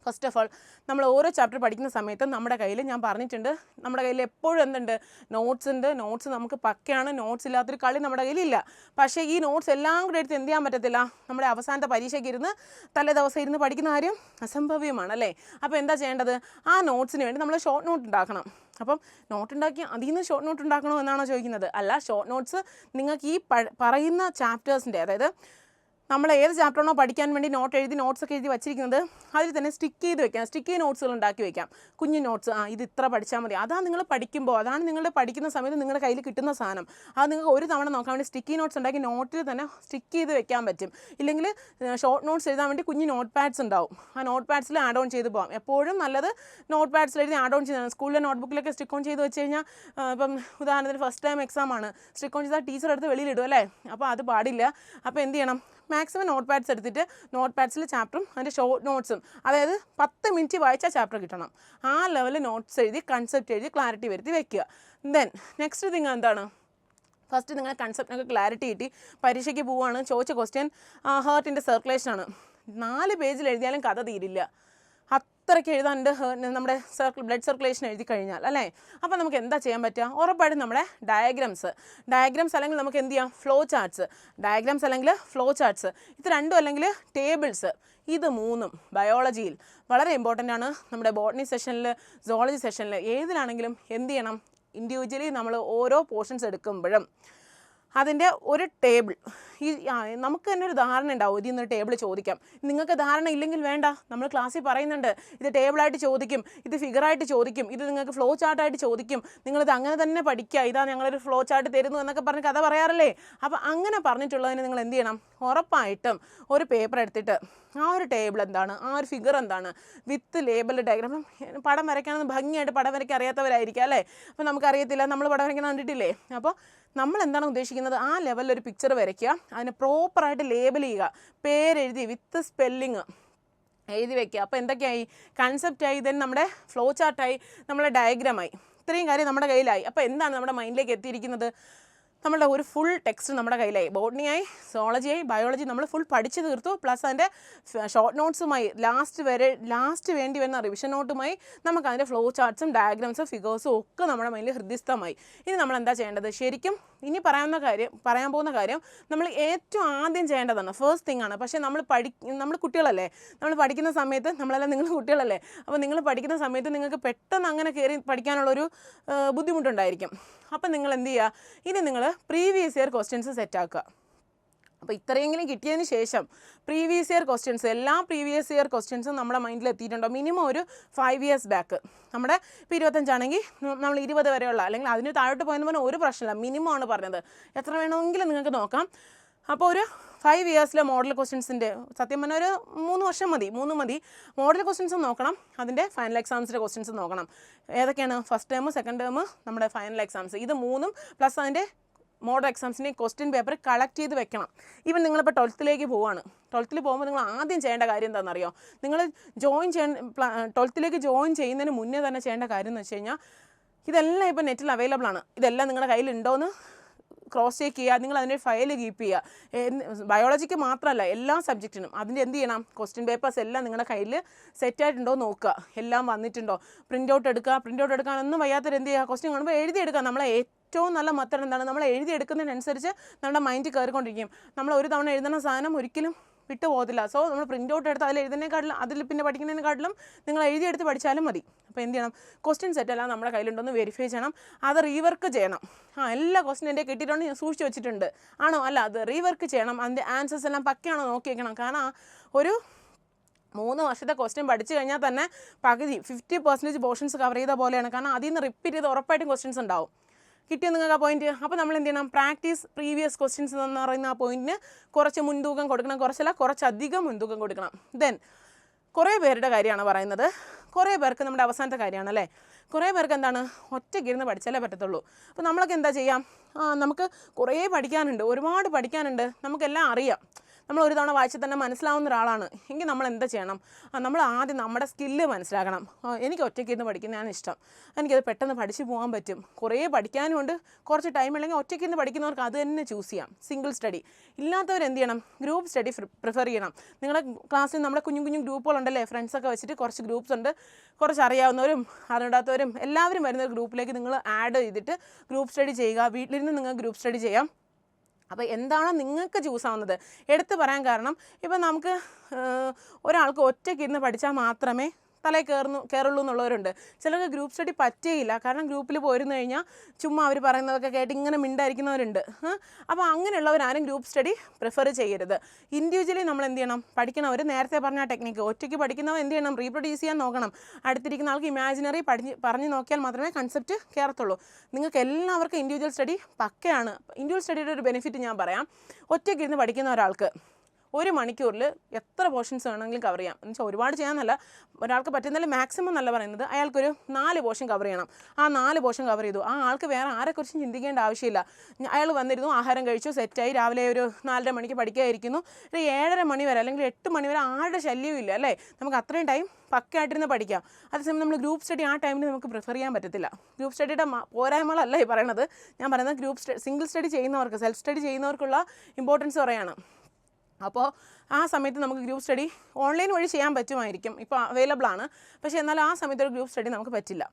ഫസ്റ്റ് ഓഫ് ഓൾ നമ്മൾ ഓരോ ചാപ്റ്റർ പഠിക്കുന്ന സമയത്ത് നമ്മുടെ കയ്യിൽ, ഞാൻ പറഞ്ഞിട്ടുണ്ട്, നമ്മുടെ കയ്യിൽ എപ്പോഴും എന്തുണ്ട്, നോട്ട്സ് ഉണ്ട്. നോട്ട്സ് നമുക്ക് പക്കയാണ്, നോട്ട്സ് ഇല്ലാത്തൊരു കളി നമ്മുടെ കയ്യിലില്ല. പക്ഷേ ഈ നോട്ട്സ് എല്ലാം കൂടെ എടുത്ത് എന്ത് ചെയ്യാൻ പറ്റത്തില്ല, നമ്മുടെ അവസാനത്തെ പരീക്ഷയ്ക്ക് ഇരുന്ന് തലേ ദിവസം ഇരുന്ന് പഠിക്കുന്ന കാര്യം അസംഭവ്യമാണ് അല്ലേ. അപ്പോൾ എന്താ ചെയ്യേണ്ടത്, ആ നോട്ട്സിന് വേണ്ടി നമ്മൾ ഷോർട്ട് നോട്ട് ഉണ്ടാക്കണം. അപ്പം നോട്ട് ഉണ്ടാക്കി അതിൽ നിന്ന് ഷോർട്ട് നോട്ട് ഉണ്ടാക്കണോ എന്നാണോ ചോദിക്കുന്നത്? അല്ല, ഷോർട്ട് നോട്ട്സ് നിങ്ങൾക്ക് ഈ പറയുന്ന ചാപ്റ്റേഴ്സിൻ്റെ, അതായത് നമ്മൾ ഏത് ചാപ്റ്ററാണോ പഠിക്കാൻ വേണ്ടി നോട്ട്സൊക്കെ എഴുതി വച്ചിരിക്കുന്നത് അതിൽ തന്നെ സ്റ്റിക്ക് ചെയ്ത് വെക്കാം, സ്റ്റിക്കി നോട്ട്സുകൾ ഉണ്ടാക്കി വെക്കാം, കുഞ്ഞു നോട്ട്സ്. ഇത് ഇത്ര പഠിച്ചാൽ മതി. അതാണ് നിങ്ങൾ പഠിക്കുമ്പോൾ, അതാണ് നിങ്ങളുടെ പഠിക്കുന്ന സമയത്ത് നിങ്ങളുടെ കയ്യിൽ കിട്ടുന്ന സാധനം. അത് നിങ്ങൾക്ക് ഒരു തവണ നോക്കാൻ വേണ്ടി സ്റ്റിക്കി നോട്ട്സ് ഉണ്ടാക്കി നോട്ടിൽ തന്നെ സ്റ്റിക്ക് ചെയ്ത് വെക്കാൻ പറ്റും. ഇല്ലെങ്കിൽ ഷോർട്ട് നോട്ട്സ് എഴുതാൻ വേണ്ടി കുഞ്ഞു നോട്ട് പാഡ്സ് ഉണ്ടാവും, ആ നോട്ട് പാഡ്സിൽ ആഡ് ഓൺ ചെയ്ത് പോകാം. എപ്പോഴും നല്ലത് നോട്ട് പാഡ്സിൽ എഴുതി ആഡ് ഓൺ ചെയ്താണ്. സ്കൂളിലെ നോട്ട്ബുക്കിലൊക്കെ സ്റ്റിക്ക് ഓൺ ചെയ്ത് വെച്ച് കഴിഞ്ഞാൽ, ഇപ്പം ഉദാഹരണത്തിന് ഫസ്റ്റ് ടൈം എക്സാമാണ്, സ്റ്റിക്ക് ഓൺ ചെയ്താൽ ടീച്ചർ എടുത്ത് വെളിയിലിടും അല്ലേ. അപ്പോൾ അത് പാടില്ല. അപ്പോൾ എന്ത് ചെയ്യണം, മാക്സിമം നോട്ട് പാഡ്സ് എടുത്തിട്ട് നോട്ട് പാഡ്സിൽ ചാപ്റ്ററും അതിൻ്റെ ഷോർട്ട് നോട്ട്സും, അതായത് 10 മിനിറ്റ് വായിച്ചാൽ ചാപ്റ്റർ കിട്ടണം, ആ ലെവലിൽ നോട്ട്സ് എഴുതി കൺസെപ്റ്റ് എഴുതി ക്ലാരിറ്റി വരുത്തി വെക്കുക. ദെൻ നെക്സ്റ്റ് തിങ് എന്താണ്, ഫസ്റ്റ് നിങ്ങൾ കൺസെപ്റ്റിനൊക്കെ ക്ലാരിറ്റി കിട്ടി, പരീക്ഷയ്ക്ക് പോവുകയാണ്, ചോദിച്ച ക്വസ്റ്റ്യൻ ഹാർട്ടിൻ്റെ സർക്കുലേഷനാണ്. 4 പേജിൽ എഴുതിയാലും കഥ തീരില്ല. ഇത്രയ്ക്ക് എഴുതാണ്ട് നമ്മുടെ ബ്ലഡ് സർക്കുലേഷൻ എഴുതി കഴിഞ്ഞാൽ അല്ലേ, അപ്പോൾ നമുക്ക് എന്താ ചെയ്യാൻ പറ്റുക? ഉറപ്പായിട്ടും നമ്മുടെ ഡയഗ്രാംസ് അല്ലെങ്കിൽ നമുക്ക് എന്ത് ചെയ്യാം, ഫ്ലോ ചാർട്ട്സ്, ഡയഗ്രാംസ് അല്ലെങ്കിൽ ഫ്ലോ ചാർട്ട്സ്, ഇത് രണ്ടും അല്ലെങ്കിൽ ടേബിൾസ്, ഇത് മൂന്നും ബയോളജിയിൽ വളരെ ഇമ്പോർട്ടൻ്റ് ആണ്. നമ്മുടെ ബോട്ടണി സെഷനിൽ, സോളജി സെഷനിൽ ഏതിലാണെങ്കിലും എന്ത് ചെയ്യണം, ഇൻഡിവിജ്വലി നമ്മൾ ഓരോ പോർഷൻസ് എടുക്കുമ്പോഴും അതിൻ്റെ ഒരു ടേബിൾ, നമുക്ക് തന്നെ ഒരു ധാരണ ഉണ്ടാവും, ഇതിൽ നിന്നൊരു ടേബിൾ ചോദിക്കാം. നിങ്ങൾക്ക് ധാരണ ഇല്ലെങ്കിൽ വേണ്ട, നമ്മൾ ക്ലാസ്സിൽ പറയുന്നുണ്ട് ഇത് ടേബിളായിട്ട് ചോദിക്കും, ഇത് ഫിഗറായിട്ട് ചോദിക്കും, ഇത് നിങ്ങൾക്ക് ഫ്ലോ ചാർട്ടായിട്ട് ചോദിക്കും, നിങ്ങളിത് അങ്ങനെ തന്നെ പഠിക്കുക, ഇതാ ഞങ്ങളൊരു ഫ്ലോ ചാർട്ട് തരുന്നു എന്നൊക്കെ പറഞ്ഞ് കഥ പറയാറില്ലേ. അപ്പോൾ അങ്ങനെ പറഞ്ഞിട്ടുള്ളതിന് നിങ്ങൾ എന്ത് ചെയ്യണം, ഉറപ്പായിട്ടും ഒരു പേപ്പർ എടുത്തിട്ട് ആ ഒരു ടേബിൾ എന്താണ്, ആ ഒരു ഫിഗർ എന്താണ്, വിത്ത് ലേബൽ ഡയഗ്രാം. പടം വരയ്ക്കാനൊന്നും ഭംഗിയായിട്ട് പടം വരയ്ക്കാൻ അറിയാത്തവരായിരിക്കും അല്ലേ, അപ്പോൾ നമുക്കറിയത്തില്ല, നമ്മൾ പടം വരയ്ക്കാൻ കണ്ടിട്ടില്ലേ. അപ്പോൾ നമ്മൾ എന്താണ് ഉദ്ദേശിക്കുന്നത്, ആ ലെവലിൽ ഒരു പിക്ചർ വരയ്ക്കുക, അതിനെ പ്രോപ്പറായിട്ട് ലേബൽ ചെയ്യുക, പേരെഴുതി വിത്ത് സ്പെല്ലിങ് എഴുതി വയ്ക്കുക. അപ്പോൾ എന്തൊക്കെയായി, കൺസെപ്റ്റായി, ദെൻ നമ്മുടെ ഫ്ലോ ചാർട്ടായി, നമ്മുടെ ഡയഗ്രാമായി, ഇത്രയും കാര്യം നമ്മുടെ കയ്യിലായി. അപ്പോൾ എന്താണ് നമ്മുടെ മൈൻഡിലേക്ക് എത്തിയിരിക്കുന്നത്, നമ്മളുടെ ഒരു ഫുൾ ടെക്സ്റ്റ് നമ്മുടെ കയ്യിലായി. ബോട്ടണിയായി, സോളജിയായി, ബയോളജി നമ്മൾ ഫുൾ പഠിച്ചു തീർത്തു. പ്ലസ് അതിൻ്റെ ഷോർട്ട് നോട്ട്സുമായി ലാസ്റ്റ് വേണ്ടി വരുന്ന റിവിഷൻ നോട്ടുമായി നമുക്ക് അതിൻ്റെ ഫ്ലോ ചാർട്ട്സും ഡയഗ്രാംസും ഫിഗേഴ്സും ഒക്കെ നമ്മുടെ മൈൻഡിൽ ഹൃദയസ്ഥമായി. ഇനി നമ്മൾ എന്താ ചെയ്യേണ്ടത്, ശരിക്കും ഇനി പറയാൻ പോകുന്ന കാര്യം നമ്മൾ ഏറ്റവും ആദ്യം ചെയ്യേണ്ടതാണ്, ഫസ്റ്റ് തിങ് ആണ്. പക്ഷേ നമ്മൾ കുട്ടികളല്ലേ, നമ്മൾ പഠിക്കുന്ന സമയത്ത്, നമ്മളെല്ലാം നിങ്ങൾ കുട്ടികളല്ലേ, അപ്പോൾ നിങ്ങൾ പഠിക്കുന്ന സമയത്ത് നിങ്ങൾക്ക് പെട്ടെന്ന് അങ്ങനെ കയറി പഠിക്കാനുള്ളൊരു ബുദ്ധിമുട്ടുണ്ടായിരിക്കും. അപ്പം നിങ്ങൾ എന്ത് ചെയ്യുക, ഇനി നിങ്ങൾ പ്രീവിയസ് ഇയർ ക്വസ്റ്റ്യൻസ് സെറ്റാക്കുക. അപ്പോൾ ഇത്രയെങ്കിലും കിട്ടിയതിന് ശേഷം പ്രീവിയസ് ഇയർ ക്വസ്റ്റ്യൻസ്, എല്ലാ പ്രീവിയസ് ഇയർ ക്വസ്റ്റ്യൻസും നമ്മുടെ മൈൻഡിൽ എത്തിയിട്ടുണ്ടോ, മിനിമം ഒരു 5 years ബാക്ക്. നമ്മുടെ ഇപ്പോൾ 25 നമ്മൾ 20 വരെയുള്ള, അല്ലെങ്കിൽ അതിന് താഴോട്ട് പോയെന്ന് പറഞ്ഞാൽ ഒരു പ്രശ്നമില്ല, മിനിമം ആണ് പറഞ്ഞത്, എത്ര വേണമെങ്കിലും നിങ്ങൾക്ക് നോക്കാം. അപ്പോൾ ഒരു 5 years മോഡൽ ക്വസ്റ്റ്യൻസിൻ്റെ, സത്യം പറഞ്ഞാൽ ഒരു 3 വർഷം മതി, മോഡൽ ക്വസ്റ്റ്യൻസ് നോക്കണം, അതിൻ്റെ ഫൈനൽ എക്സാംസിൻ്റെ ക്വസ്റ്റ്യൻസ് നോക്കണം. ഏതൊക്കെയാണ്, ഫസ്റ്റ് ടേം, സെക്കൻഡ് ടേം, നമ്മുടെ ഫൈനൽ എക്സാംസ്, ഇത് മൂന്നും പ്ലസ് അതിൻ്റെ മോഡൽ എക്സാംസിൻ്റെ ക്വസ്റ്റ്യൻ പേപ്പർ കളക്ട് ചെയ്ത് വെക്കണം. ഈവൻ നിങ്ങളിപ്പോൾ 12th പോവുകയാണ്, 12th പോകുമ്പോൾ നിങ്ങൾ ആദ്യം ചെയ്യേണ്ട കാര്യം എന്താണെന്നറിയോ, നിങ്ങൾ 12th ജോയിൻ ചെയ്യുന്നതിന് മുന്നേ തന്നെ ചെയ്യേണ്ട കാര്യം എന്ന് വെച്ച് കഴിഞ്ഞാൽ, ഇതെല്ലാം ഇപ്പോൾ നെറ്റിൽ അവൈലബിൾ ആണ്, ഇതെല്ലാം നിങ്ങളുടെ കയ്യിൽ ഉണ്ടോയെന്ന് ക്രോസ് ചെക്ക് ചെയ്യുക, നിങ്ങൾ അതിൻ്റെ ഫയൽ കീപ്പ് ചെയ്യുക. ബയോളജിക്ക് മാത്രമല്ല, എല്ലാ സബ്ജക്റ്റിനും അതിൻ്റെ എന്ത് ചെയ്യണം, ക്വസ്റ്റ്യൻ പേപ്പേഴ്സ് എല്ലാം നിങ്ങളുടെ കയ്യിൽ സെറ്റായിട്ടുണ്ടോ നോക്കുക, എല്ലാം വന്നിട്ടുണ്ടോ, പ്രിൻ്റ് ഔട്ട് എടുക്കാനൊന്നും വയ്യാത്തൊരു എന്ത് ചെയ്യുക, ക്വസ്റ്റ്യൻ കാണുമ്പോൾ എഴുതിയെടുക്കുക. നമ്മളെ ഏറ്റവും നല്ല മെത്തേഡ് എന്താണ്, നമ്മൾ എഴുതിയെടുക്കുന്നതിനനുസരിച്ച് നമ്മുടെ മൈൻഡ് കയറിക്കൊണ്ടിരിക്കും. നമ്മൾ ഒരു തവണ എഴുതുന്ന സാധനം ഒരിക്കലും വിട്ടു പോകത്തില്ല. സോ നമ്മൾ പ്രിൻ്റ് ഔട്ട് എടുത്ത് അതിൽ എഴുതുന്നതിനെക്കാട്ടിലും, അതിൽ പിന്നെ പഠിക്കുന്നതിനെക്കാട്ടിലും നിങ്ങൾ എഴുതിയെടുത്ത് പഠിച്ചാലും മതി. അപ്പോൾ എന്ത് ചെയ്യണം, ക്വസ്റ്റ്യൻ സെറ്റെല്ലാം നമ്മുടെ കയ്യിലുണ്ടോയെന്ന് വെരിഫൈ ചെയ്യണം, അത് റീവർക്ക് ചെയ്യണം. എല്ലാ ക്വസ്റ്റ്യൻ എൻ്റെ കിട്ടിയിട്ടുണ്ട്, ഞാൻ സൂക്ഷിച്ച് വെച്ചിട്ടുണ്ട്, ആണോ അല്ല, അത് റീവർക്ക് ചെയ്യണം, അതിൻ്റെ ആൻസേഴ്സ് എല്ലാം പക്കയാണോ നോക്കി വയ്ക്കണം. കാരണം ഒരു 3 വർഷത്തെ ക്വസ്റ്റ്യൻ പഠിച്ചു കഴിഞ്ഞാൽ തന്നെ പകുതി 50% പോർഷൻസ് കവർ ചെയ്ത പോലെയാണ്. കാരണം അതിൽ നിന്ന് റിപ്പീറ്റ് ചെയ്ത് ഉറപ്പായിട്ടും ക്വസ്റ്റ്യൻസ് ഉണ്ടാവും. കിട്ടിയോ നിങ്ങൾക്ക് ആ പോയിന്റ്? അപ്പോൾ നമ്മൾ എന്ത് ചെയ്യണം, പ്രാക്ടീസ് പ്രീവിയസ് ക്വസ്റ്റ്യൻസ് എന്ന് പറയുന്ന ആ പോയിന്റിന് കുറച്ച് മുൻതൂക്കം കൊടുക്കണം, കുറച്ചധികം മുൻതൂക്കം കൊടുക്കണം. ദെൻ കുറേ പേരുടെ കാര്യമാണ് പറയുന്നത്, കുറേ പേർക്ക് നമ്മുടെ അവസാനത്തെ കാര്യമാണ് അല്ലേ, കുറേ പേർക്ക് എന്താണ്, ഒറ്റയ്ക്കിരുന്ന് പഠിച്ചാലേ പറ്റത്തുള്ളൂ. അപ്പോൾ നമ്മളൊക്കെ എന്താ ചെയ്യാം, നമുക്ക് കുറേ പഠിക്കാനുണ്ട്, ഒരുപാട് പഠിക്കാനുണ്ട്, നമുക്കെല്ലാം അറിയാം, നമ്മൾ ഒരു തവണ വായിച്ചാൽ തന്നെ മനസ്സിലാവുന്ന ഒരാളാണ് എങ്കിൽ നമ്മൾ എന്താ ചെയ്യണം, നമ്മൾ ആദ്യം നമ്മുടെ സ്കില്ല് മനസ്സിലാക്കണം. എനിക്ക് ഒറ്റയ്ക്കിരുന്ന് പഠിക്കുന്നതാണ് ഇഷ്ടം, എനിക്കത് പെട്ടെന്ന് പഠിച്ചു പോകാൻ പറ്റും, കുറേ പഠിക്കാനുമുണ്ട്, കുറച്ച് ടൈം ഉണ്ടെങ്കിൽ ഒറ്റയ്ക്കിരുന്ന് പഠിക്കുന്നവർക്ക് അത് തന്നെ ചൂസ് ചെയ്യാം. സിംഗിൾ സ്റ്റഡി ഇല്ലാത്തവർ എന്ത് ചെയ്യണം, ഗ്രൂപ്പ് സ്റ്റഡി പ്രിഫർ ചെയ്യണം. നിങ്ങളുടെ ക്ലാസ്സിൽ നമ്മുടെ കുഞ്ഞു ഗ്രൂപ്പുകളുണ്ടല്ലേ, ഫ്രണ്ട്സൊക്കെ വെച്ചിട്ട് കുറച്ച് ഗ്രൂപ്പ്സ് ഉണ്ട്, കുറച്ച് അറിയാവുന്നവരും അറിയാത്തവരും എല്ലാവരും വരുന്ന ഒരു ഗ്രൂപ്പിലേക്ക് നിങ്ങൾ ആഡ് ചെയ്തിട്ട് ഗ്രൂപ്പ് സ്റ്റഡി ചെയ്യുക. വീട്ടിലിരുന്ന് നിങ്ങൾ ഗ്രൂപ്പ് സ്റ്റഡി ചെയ്യാം. അപ്പോൾ എന്താണോ നിങ്ങൾക്ക് ചൂസ് ആവുന്നത് എടുത്ത് പറയാൻ കാരണം, ഇപ്പം നമുക്ക് ഒരാൾക്ക് ഒറ്റയ്ക്കിരുന്ന് പഠിച്ചാൽ മാത്രമേ തലയിൽ കയറുള്ളൂ എന്നുള്ളവരുണ്ട്. ചിലർക്ക് ഗ്രൂപ്പ് സ്റ്റഡി പറ്റുകയില്ല, കാരണം ഗ്രൂപ്പിൽ പോയിരുന്നു കഴിഞ്ഞാൽ ചുമ്മാ അവർ പറയുന്നതൊക്കെ കേട്ട് ഇങ്ങനെ മിണ്ടായിരിക്കുന്നവരുണ്ട്. അപ്പോൾ അങ്ങനെയുള്ളവരാരും ഗ്രൂപ്പ് സ്റ്റഡി പ്രിഫർ ചെയ്യരുത്. ഇൻഡിവിജ്വലി നമ്മൾ എന്ത് ചെയ്യണം, പഠിക്കണവർ നേരത്തെ പറഞ്ഞ ടെക്നിക്ക്, ഒറ്റയ്ക്ക് പഠിക്കുന്നവർ എന്ത് ചെയ്യണം, റീപ്രൊഡ്യൂസ് ചെയ്യാൻ നോക്കണം. അടുത്തിരിക്കുന്ന ആൾക്ക് ഇമാജിനറി പറഞ്ഞു നോക്കിയാൽ മാത്രമേ കൺസെപ്റ്റ് കയറത്തുള്ളൂ. നിങ്ങൾക്ക് എല്ലാവർക്കും ഇൻഡിവിജ്വൽ സ്റ്റഡി പക്കയാണ്. ഇൻഡിവിജ്വൽ സ്റ്റഡിയുടെ ഒരു ബെനിഫിറ്റ് ഞാൻ പറയാം. ഒറ്റയ്ക്കിരുന്ന് പഠിക്കുന്ന ഒരാൾക്ക് 1 മണിക്കൂറിൽ എത്ര പോർഷൻസ് വേണമെങ്കിലും കവർ ചെയ്യാം. എന്ന് വെച്ചാൽ ഒരുപാട് ചെയ്യാനല്ല, ഒരാൾക്ക് പറ്റുന്നതിൽ മാക്സിമം നല്ല പറയുന്നത് അയാൾക്കൊരു 4 പോർഷൻ കവർ ചെയ്യണം. ആ 4 പോർഷൻ കവർ ചെയ്തു, ആ ആൾക്ക് വേറെ ആരെക്കുറിച്ചും ചിന്തിക്കേണ്ട ആവശ്യമില്ല. അയാൾ വന്നിരുന്നു, ആഹാരം കഴിച്ചു, സെറ്റായി, രാവിലെ ഒരു 4:30 മണിക്ക് പഠിക്കാതിരിക്കുന്നു, ഒരു 7:30 മണി വരെ അല്ലെങ്കിൽ 8 മണി വരെ ആരുടെ ശല്യവും ഇല്ല അല്ലേ, നമുക്ക് അത്രയും ടൈം പക്കയായിട്ടിരുന്ന് പഠിക്കാം. അതേസമയം നമ്മൾ ഗ്രൂപ്പ് സ്റ്റഡി ആ ടൈമിൽ നമുക്ക് പ്രിഫർ ചെയ്യാൻ പറ്റത്തില്ല. ഗ്രൂപ്പ് സ്റ്റഡിയുടെ പോരായ്മകളല്ല ഈ പറയണത്, ഞാൻ പറയുന്നത് സിംഗിൾ സ്റ്റഡി ചെയ്യുന്നവർക്ക്, സെൽഫ് സ്റ്റഡി ചെയ്യുന്നവർക്കുള്ള ഇമ്പോർട്ടൻസ് പറയുകയാണ്. അപ്പോൾ ആ സമയത്ത് നമുക്ക് ഗ്രൂപ്പ് സ്റ്റഡി ഓൺലൈൻ വഴി ചെയ്യാൻ പറ്റുമായിരിക്കും, ഇപ്പോൾ അവൈലബിൾ ആണ്. പക്ഷേ എന്നാൽ ആ സമയത്ത് ഒരു ഗ്രൂപ്പ് സ്റ്റഡി നമുക്ക് പറ്റില്ല.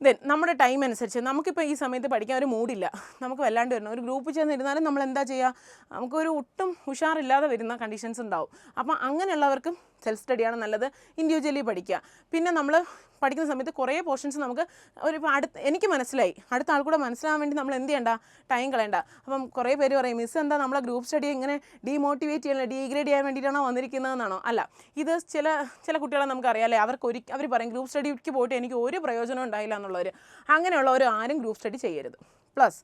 ദെൻ നമ്മുടെ ടൈം അനുസരിച്ച് നമുക്കിപ്പോൾ ഈ സമയത്ത് പഠിക്കാൻ ഒരു മൂഡില്ല, നമുക്ക് വല്ലാണ്ട് വരണം, ഒരു ഗ്രൂപ്പ് ചെന്നിരുന്നാലും നമ്മൾ എന്താ ചെയ്യുക, നമുക്കൊരു ഒട്ടും ഉഷാറില്ലാതെ വരുന്ന കണ്ടീഷൻസ് ഉണ്ടാവും. അപ്പം അങ്ങനെയുള്ളവർക്കും സെൽഫ് സ്റ്റഡിയാണ് നല്ലത്, ഇൻഡിവിജ്വലി പഠിക്കുക. പിന്നെ നമ്മൾ പഠിക്കുന്ന സമയത്ത് കുറേ പോർഷൻസ് നമുക്ക് ഒരു എനിക്ക് മനസ്സിലായി, അടുത്ത ആൾക്കൂടെ മനസ്സിലാകാൻ വേണ്ടി നമ്മൾ എന്ത് ചെയ്യണ്ട, ടൈം കളയണ്ട. അപ്പം കുറേ പേര് പറയും മിസ് എന്താ നമ്മളെ ഗ്രൂപ്പ് സ്റ്റഡി ഇങ്ങനെ ഡീമോട്ടിവേറ്റ് ചെയ്യാൻ ഡീഗ്രേഡ് ചെയ്യാൻ വേണ്ടിയിട്ടാണോ വന്നിരിക്കുന്നതെന്നാണോ? അല്ല, ഇത് ചില കുട്ടികളെ നമുക്കറിയാമല്ലേ, അവർ പറയും ഗ്രൂപ്പ് സ്റ്റഡിക്ക് പോയിട്ട് എനിക്ക് ഒരു പ്രയോജനം ഉണ്ടായില്ല എന്നുള്ളവർ. അങ്ങനെയുള്ളവർ ആരും ഗ്രൂപ്പ് സ്റ്റഡി ചെയ്യരുത്. പ്ലസ്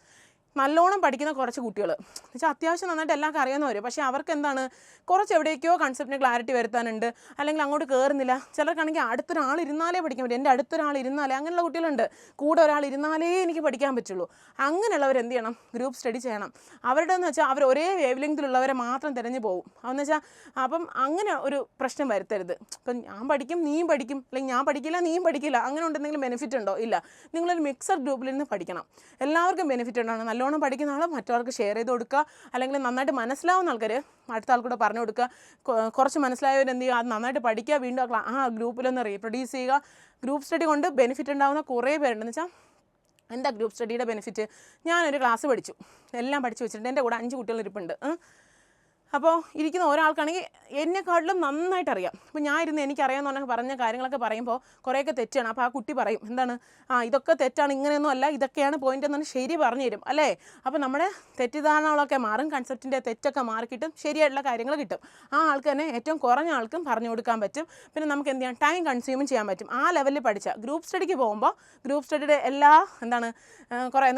നല്ലോണം പഠിക്കുന്ന കുറച്ച് കുട്ടികൾ എന്നുവെച്ചാൽ അത്യാവശ്യം നന്നായിട്ട് എല്ലാവർക്കും അറിയാവുന്നവർ, പക്ഷേ അവർക്ക് എന്താണ് കുറച്ച് എവിടേക്കോ കൺസെപ്റ്റിന് ക്ലാരിറ്റി വരുത്താനുണ്ട്, അല്ലെങ്കിൽ അങ്ങോട്ട് കയറുന്നില്ല. ചിലർക്കാണെങ്കിൽ അടുത്തൊരാൾ ഇരുന്നാലേ പഠിക്കാൻ പറ്റും, എൻ്റെ അടുത്തൊരാൾ ഇരുന്നാലേ, അങ്ങനെയുള്ള കുട്ടികളുണ്ട്, കൂടെ ഒരാൾ ഇരുന്നാലേ എനിക്ക് പഠിക്കാൻ പറ്റുള്ളൂ. അങ്ങനെയുള്ളവർ എന്ത് ചെയ്യണം, ഗ്രൂപ്പ് സ്റ്റഡി ചെയ്യണം. അവരുടെ എന്ന് വെച്ചാൽ അവർ ഒരേ വേവ് ലെങ്തിലുള്ളവരെ മാത്രം തിരഞ്ഞു പോകും. അതെന്ന് വെച്ചാൽ അപ്പം അങ്ങനെ ഒരു പ്രശ്നം വരുത്തരുത്. ഇപ്പം ഞാൻ പഠിക്കും നീയും പഠിക്കും, അല്ലെങ്കിൽ ഞാൻ പഠിക്കില്ല നീയും പഠിക്കില്ല, അങ്ങനെ ഉണ്ടെന്തെങ്കിലും ബെനിഫിറ്റ് ഉണ്ടോ? ഇല്ല. നിങ്ങളൊരു മിക്സഡ് ഗ്രൂപ്പിൽ നിന്ന് പഠിക്കണം, എല്ലാവർക്കും ബെനിഫിറ്റ് ഉണ്ടാണ്. നല്ലോണം പഠിക്കുന്ന ആൾ മറ്റവർക്ക് ഷെയർ ചെയ്ത് കൊടുക്കുക, അല്ലെങ്കിൽ നന്നായിട്ട് മനസ്സിലാവുന്ന ആൾക്കാർ അടുത്ത ആൾക്കൂടെ പറഞ്ഞു കൊടുക്കുക. കുറച്ച് മനസ്സിലായവർ എന്ത് ചെയ്യുക, അത് നന്നായിട്ട് പഠിക്കുക, വീണ്ടും ആ ഗ്രൂപ്പിലൊന്ന് റീപ്രൊഡ്യൂസ് ചെയ്യുക. ഗ്രൂപ്പ് സ്റ്റഡി കൊണ്ട് ബെനിഫിറ്റ് ഉണ്ടാകുന്ന കുറേ പേരുണ്ടെന്ന് വെച്ചാൽ എന്താ ഗ്രൂപ്പ് സ്റ്റഡിയുടെ ബെനിഫിറ്റ്? ഞാനൊരു ക്ലാസ് പഠിച്ചു, എല്ലാം പഠിച്ചു വെച്ചിട്ടുണ്ട്, എൻ്റെ കൂടെ 5 കുട്ടികൾ ഇരിപ്പുണ്ട്. അപ്പോൾ ഇരിക്കുന്ന ഒരാൾക്കാണെങ്കിൽ എന്നെക്കാട്ടിലും നന്നായിട്ട് അറിയാം. അപ്പോൾ ഞാൻ ഇരുന്ന് എനിക്കറിയാമെന്ന് പറഞ്ഞ കാര്യങ്ങളൊക്കെ പറയുമ്പോൾ കുറേയൊക്കെ തെറ്റാണ്. അപ്പോൾ ആ കുട്ടി പറയും എന്താണ്, ഇതൊക്കെ തെറ്റാണ്, ഇങ്ങനെയൊന്നും അല്ല, ഇതൊക്കെയാണ് പോയിൻ്റ് എന്നാണ് ശരി പറഞ്ഞു തരും അല്ലേ. അപ്പോൾ നമ്മുടെ തെറ്റിദ്ധാരണകളൊക്കെ മാറും, കൺസെപ്റ്റിൻ്റെ തെറ്റൊക്കെ മാറിക്കിട്ടും, ശരിയായിട്ടുള്ള കാര്യങ്ങൾ കിട്ടും. ആ ആൾക്ക് തന്നെ ഏറ്റവും കുറഞ്ഞ ആൾക്കും പറഞ്ഞു കൊടുക്കാൻ പറ്റും. പിന്നെ നമുക്ക് എന്ത് ചെയ്യാം, ടൈം കൺസ്യൂമും ചെയ്യാൻ പറ്റും. ആ ലെവലിൽ പഠിച്ച ഗ്രൂപ്പ് സ്റ്റഡിക്ക് പോകുമ്പോൾ ഗ്രൂപ്പ് സ്റ്റഡിയുടെ എല്ലാ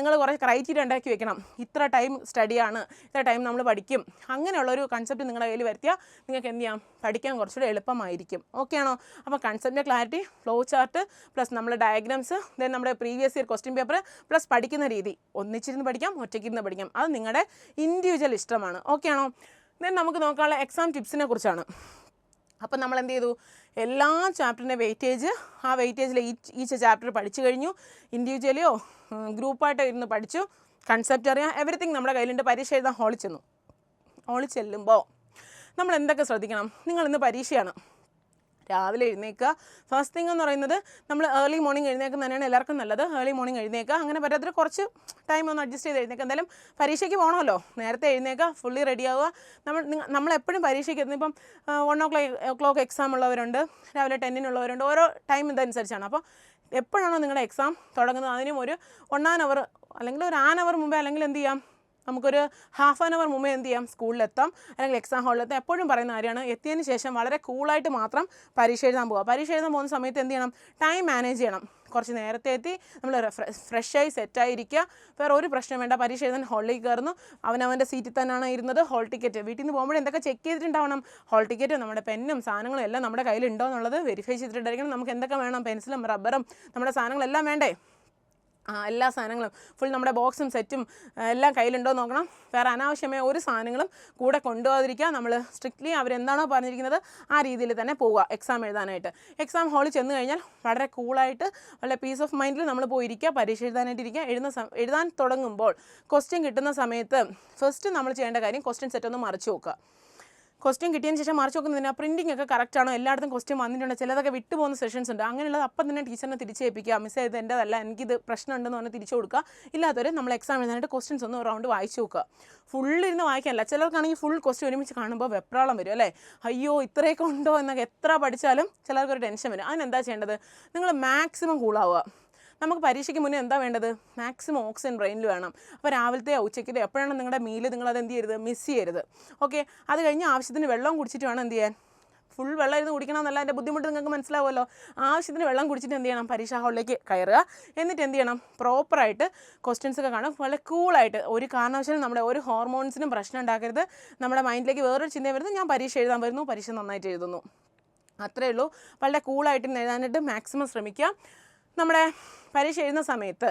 നിങ്ങൾ കുറേ ക്രൈറ്റീരിയ ഉണ്ടാക്കി വെക്കണം. ഇത്ര ടൈം സ്റ്റഡിയാണ്, ഇത്ര ടൈം നമ്മൾ പഠിക്കും, അങ്ങനെയുള്ളൊരു കൺസെപ്റ്റ് നിങ്ങളുടെ കയ്യിൽ വരുത്തിയാൽ നിങ്ങൾക്ക് എന്ത് ചെയ്യാം, പഠിക്കാൻ കുറച്ചുകൂടെ എളുപ്പമായിരിക്കും. ഓക്കെ ആണോ? അപ്പോൾ കൺസെപ്റ്റിൻ്റെ ക്ലാരിറ്റി, ഫ്ലോ ചാർട്ട്, പ്ലസ് നമ്മുടെ ഡയഗ്രാംസ്, ദെൻ നമ്മുടെ previous year question paper, plus പഠിക്കുന്ന രീതി, ഒന്നിച്ചിരുന്ന് പഠിക്കാം, ഒറ്റയ്ക്കിരുന്ന് പഠിക്കാം, അത് നിങ്ങളുടെ ഇൻഡിവിജ്വൽ ഇഷ്ടമാണ്. ഓക്കെ ആണോ? ദെൻ നമുക്ക് നോക്കാനുള്ള എക്സാം ടിപ്സിനെ കുറിച്ചാണ്. അപ്പം നമ്മൾ എന്ത് ചെയ്തു, എല്ലാ ചാപ്റ്ററിൻ്റെ വെയിറ്റേജ്, ആ വെയിറ്റേജിൽ ഈച്ച് ചാപ്റ്റർ പഠിച്ചു കഴിഞ്ഞു. ഇൻഡിവിജ്വലിയോ ഗ്രൂപ്പായിട്ടോ ഇരുന്ന് പഠിച്ചു, കൺസെപ്റ്റ് അറിയാം, എവറിത്തിങ് നമ്മുടെ കയ്യിലുണ്ട്. പരീക്ഷ എഴുതാൻ ഹോളിൽ ചെല്ലുമ്പോൾ നമ്മൾ എന്തൊക്കെ ശ്രദ്ധിക്കണം? നിങ്ങൾ ഇന്ന് പരീക്ഷയാണ്, രാവിലെ എഴുന്നേൽക്കുക. ഫസ്റ്റ് തിങ് എന്ന് പറയുന്നത് നമ്മൾ ഏർലി മോർണിംഗ് എഴുന്നേൽക്കുന്നത് തന്നെയാണ് എല്ലാവർക്കും നല്ലത്. ഏർലി മോർണിംഗ് എഴുന്നേൽക്കുക. അങ്ങനെ പറ്റാത്തൊരു കുറച്ച് ടൈം ഒന്ന് അഡ്ജസ്റ്റ് ചെയ്ത് എഴുന്നേൽക്കുക. എന്തായാലും പരീക്ഷയ്ക്ക് പോകണമല്ലോ, നേരത്തെ എഴുന്നേൽക്കുക, ഫുള്ളി റെഡി ആവുക. നമ്മളെപ്പോഴും പരീക്ഷയ്ക്ക് എത്തുന്നത് ഇപ്പം 1 o'clock എക്സാം ഉള്ളവരുണ്ട്, രാവിലെ 10-നുള്ളവരുണ്ട്, ഓരോ ടൈം ഇതനുസരിച്ചാണ്. അപ്പോൾ എപ്പോഴാണോ നിങ്ങളുടെ എക്സാം തുടങ്ങുന്നത് അതിനും ഒരു 1 hour അല്ലെങ്കിൽ ഒരു 1 hour മുമ്പേ, അല്ലെങ്കിൽ എന്ത് ചെയ്യാം, നമുക്കൊരു 1/2 hour മുമ്പേ എന്ത് ചെയ്യാം, സ്കൂളിലെത്താം, അല്ലെങ്കിൽ എക്സാം ഹാളിലെത്താം. എപ്പോഴും പറയുന്ന കാര്യമാണ്, എത്തിയതിന് ശേഷം വളരെ കൂളായിട്ട് മാത്രം പരീക്ഷ എഴുതാൻ പോവുക. പരീക്ഷ എഴുതാൻ പോകുന്ന സമയത്ത് എന്ത് ചെയ്യണം, ടൈം മാനേജ് ചെയ്യണം. കുറച്ച് നേരത്തെ എത്തി നമ്മൾ ഫ്രഷായി സെറ്റായിരിക്കുക. വേറെ ഒരു പ്രശ്നം വേണ്ട. പരീക്ഷ എഴുതാൻ ഹാളിലേക്ക് കയറുന്നു, അവനവൻ്റെ സീറ്റിൽ തന്നെയാണ് ഇരുന്നത്. ഹോൾ ടിക്കറ്റ് വീട്ടിൽ നിന്ന് പോകുമ്പോൾ എന്തൊക്കെ ചെക്ക് ചെയ്തിട്ടുണ്ടാവണം, ഹോൾ ടിക്കറ്റ്, നമ്മുടെ പെന്നും സാധനങ്ങളും എല്ലാം നമ്മുടെ കയ്യിലുണ്ടോ എന്നുള്ളത് വെരിഫൈ ചെയ്തിട്ടുണ്ടായിരിക്കണം. നമുക്ക് എന്തൊക്കെ വേണം, പെൻസിലും റബ്ബറും നമ്മുടെ സാധനങ്ങളെല്ലാം വേണ്ടേ, എല്ലാ സാധനങ്ങളും ഫുൾ നമ്മുടെ ബോക്സും സെറ്റും എല്ലാം കയ്യിലുണ്ടോ നോക്കണം. വേറെ അനാവശ്യമായ ഒരു സാധനങ്ങളും കൂടെ കൊണ്ടുപോകാതിരിക്കുക. നമ്മൾ സ്ട്രിക്ട്ലി അവരെന്താണോ പറഞ്ഞിരിക്കുന്നത് ആ രീതിയിൽ തന്നെ പോവുക എക്സാം എഴുതാനായിട്ട്. എക്സാം ഹാളിൽ ചെന്ന് കഴിഞ്ഞാൽ വളരെ കൂളായിട്ട് വളരെ പീസ് ഓഫ് മൈൻഡിൽ നമ്മൾ പോയിരിക്കുക, പരീക്ഷ എഴുതാനായിട്ട് ഇരിക്കുക. എഴുതാൻ തുടങ്ങുമ്പോൾ ക്വസ്റ്റ്യൻ കിട്ടുന്ന സമയത്ത് ഫസ്റ്റ് നമ്മൾ ചെയ്യേണ്ട കാര്യം ക്വസ്റ്റ്യൻ സെറ്റ് ഒന്ന് മറിച്ച് നോക്കുക. ക്വസ്റ്റ്യൻ കിട്ടിയതിന് ശേഷം മറിച്ച് നോക്കുന്നതിന് പ്രിൻറ്റിംഗ് ഒക്കെ കറക്റ്റാണോ, എല്ലായിടത്തും ക്വസ്റ്റ്യൻ വന്നിട്ടുണ്ട്, ചിലതൊക്കെ വിട്ടുപോകുന്ന സെഷൻസ് ഉണ്ട്. അങ്ങനെയുള്ളത് അപ്പം തന്നെ ടീച്ചറിനെ തിരിച്ചേൽപ്പിക്കുക. മിസ് ചെയ്ത് എൻ്റെതല്ല, എനിക്കിത് പ്രശ്നമുണ്ടെന്ന് പറഞ്ഞ് തിരിച്ചു കൊടുക്കുക. ഇല്ലാത്തവർ നമ്മൾ എക്സാം എഴുതാനായിട്ട് ക്വസ്റ്റ്യൻസ് ഒന്ന് റൗണ്ട് വായിച്ചു നോക്കുക. ഫുള്ളിരുന്ന് വായിക്കാനല്ല. ചിലർക്കാണെങ്കിൽ ഫുൾ ക്വസ്റ്റ്യൻ ഒരുമിച്ച് കാണുമ്പോൾ വെപ്രാളം വരും അല്ലേ, അയ്യോ ഇത്രയൊക്കെ ഉണ്ടോ എന്നൊക്കെ. എത്ര പഠിച്ചാലും ചിലർക്കൊരു ടെൻഷൻ വരും. അതിനെന്താ ചെയ്യേണ്ടത്, നിങ്ങൾ മാക്സിമം കൂളാവുക. നമുക്ക് പരീക്ഷയ്ക്ക് മുന്നേ എന്താ വേണ്ടത്, മാക്സിമം ഓക്സിജൻ ബ്രെയിനിൽ വേണം. അപ്പോൾ രാവിലത്തെ ഉച്ചയ്ക്കത്തെ എപ്പോഴാണ് നിങ്ങളുടെ മീൽ, നിങ്ങളത് എന്ത് ചെയ്യരുത്, മിസ് ചെയ്യരുത്. ഓക്കെ, അത് കഴിഞ്ഞ് ആവശ്യത്തിന് വെള്ളം കുടിച്ചിട്ട് വേണം എന്ത് ചെയ്യാൻ. ഫുൾ വെള്ളം ഇരുന്ന് കുടിക്കണമെന്നല്ല, എൻ്റെ ബുദ്ധിമുട്ട് നിങ്ങൾക്ക് മനസ്സിലാവുമല്ലോ. ആവശ്യത്തിന് വെള്ളം കുടിച്ചിട്ട് എന്ത് ചെയ്യണം, പരീക്ഷാ ഹാളിലേക്ക് കയറുക. എന്നിട്ട് എന്ത് ചെയ്യണം, പ്രോപ്പറായിട്ട് ക്വസ്റ്റ്യൻസ് ഒക്കെ കാണും, വളരെ കൂളായിട്ട്. ഒരു കാരണവശാലും നമ്മുടെ ഒരു ഹോർമോൺസിനും പ്രശ്നം ഉണ്ടാക്കരുത്. നമ്മുടെ മൈൻഡിലേക്ക് വേറൊരു ചിന്ത വരുന്നത് ഞാൻ പരീക്ഷ എഴുതാൻ വരുന്നു, പരീക്ഷ നന്നായിട്ട് എഴുതുന്നു, അത്രയേ ഉള്ളൂ. വളരെ കൂളായിട്ട് എഴുതാനായിട്ട് മാക്സിമം ശ്രമിക്കുക. നമ്മുടെ പരീക്ഷ എഴുതുന്ന സമയത്ത്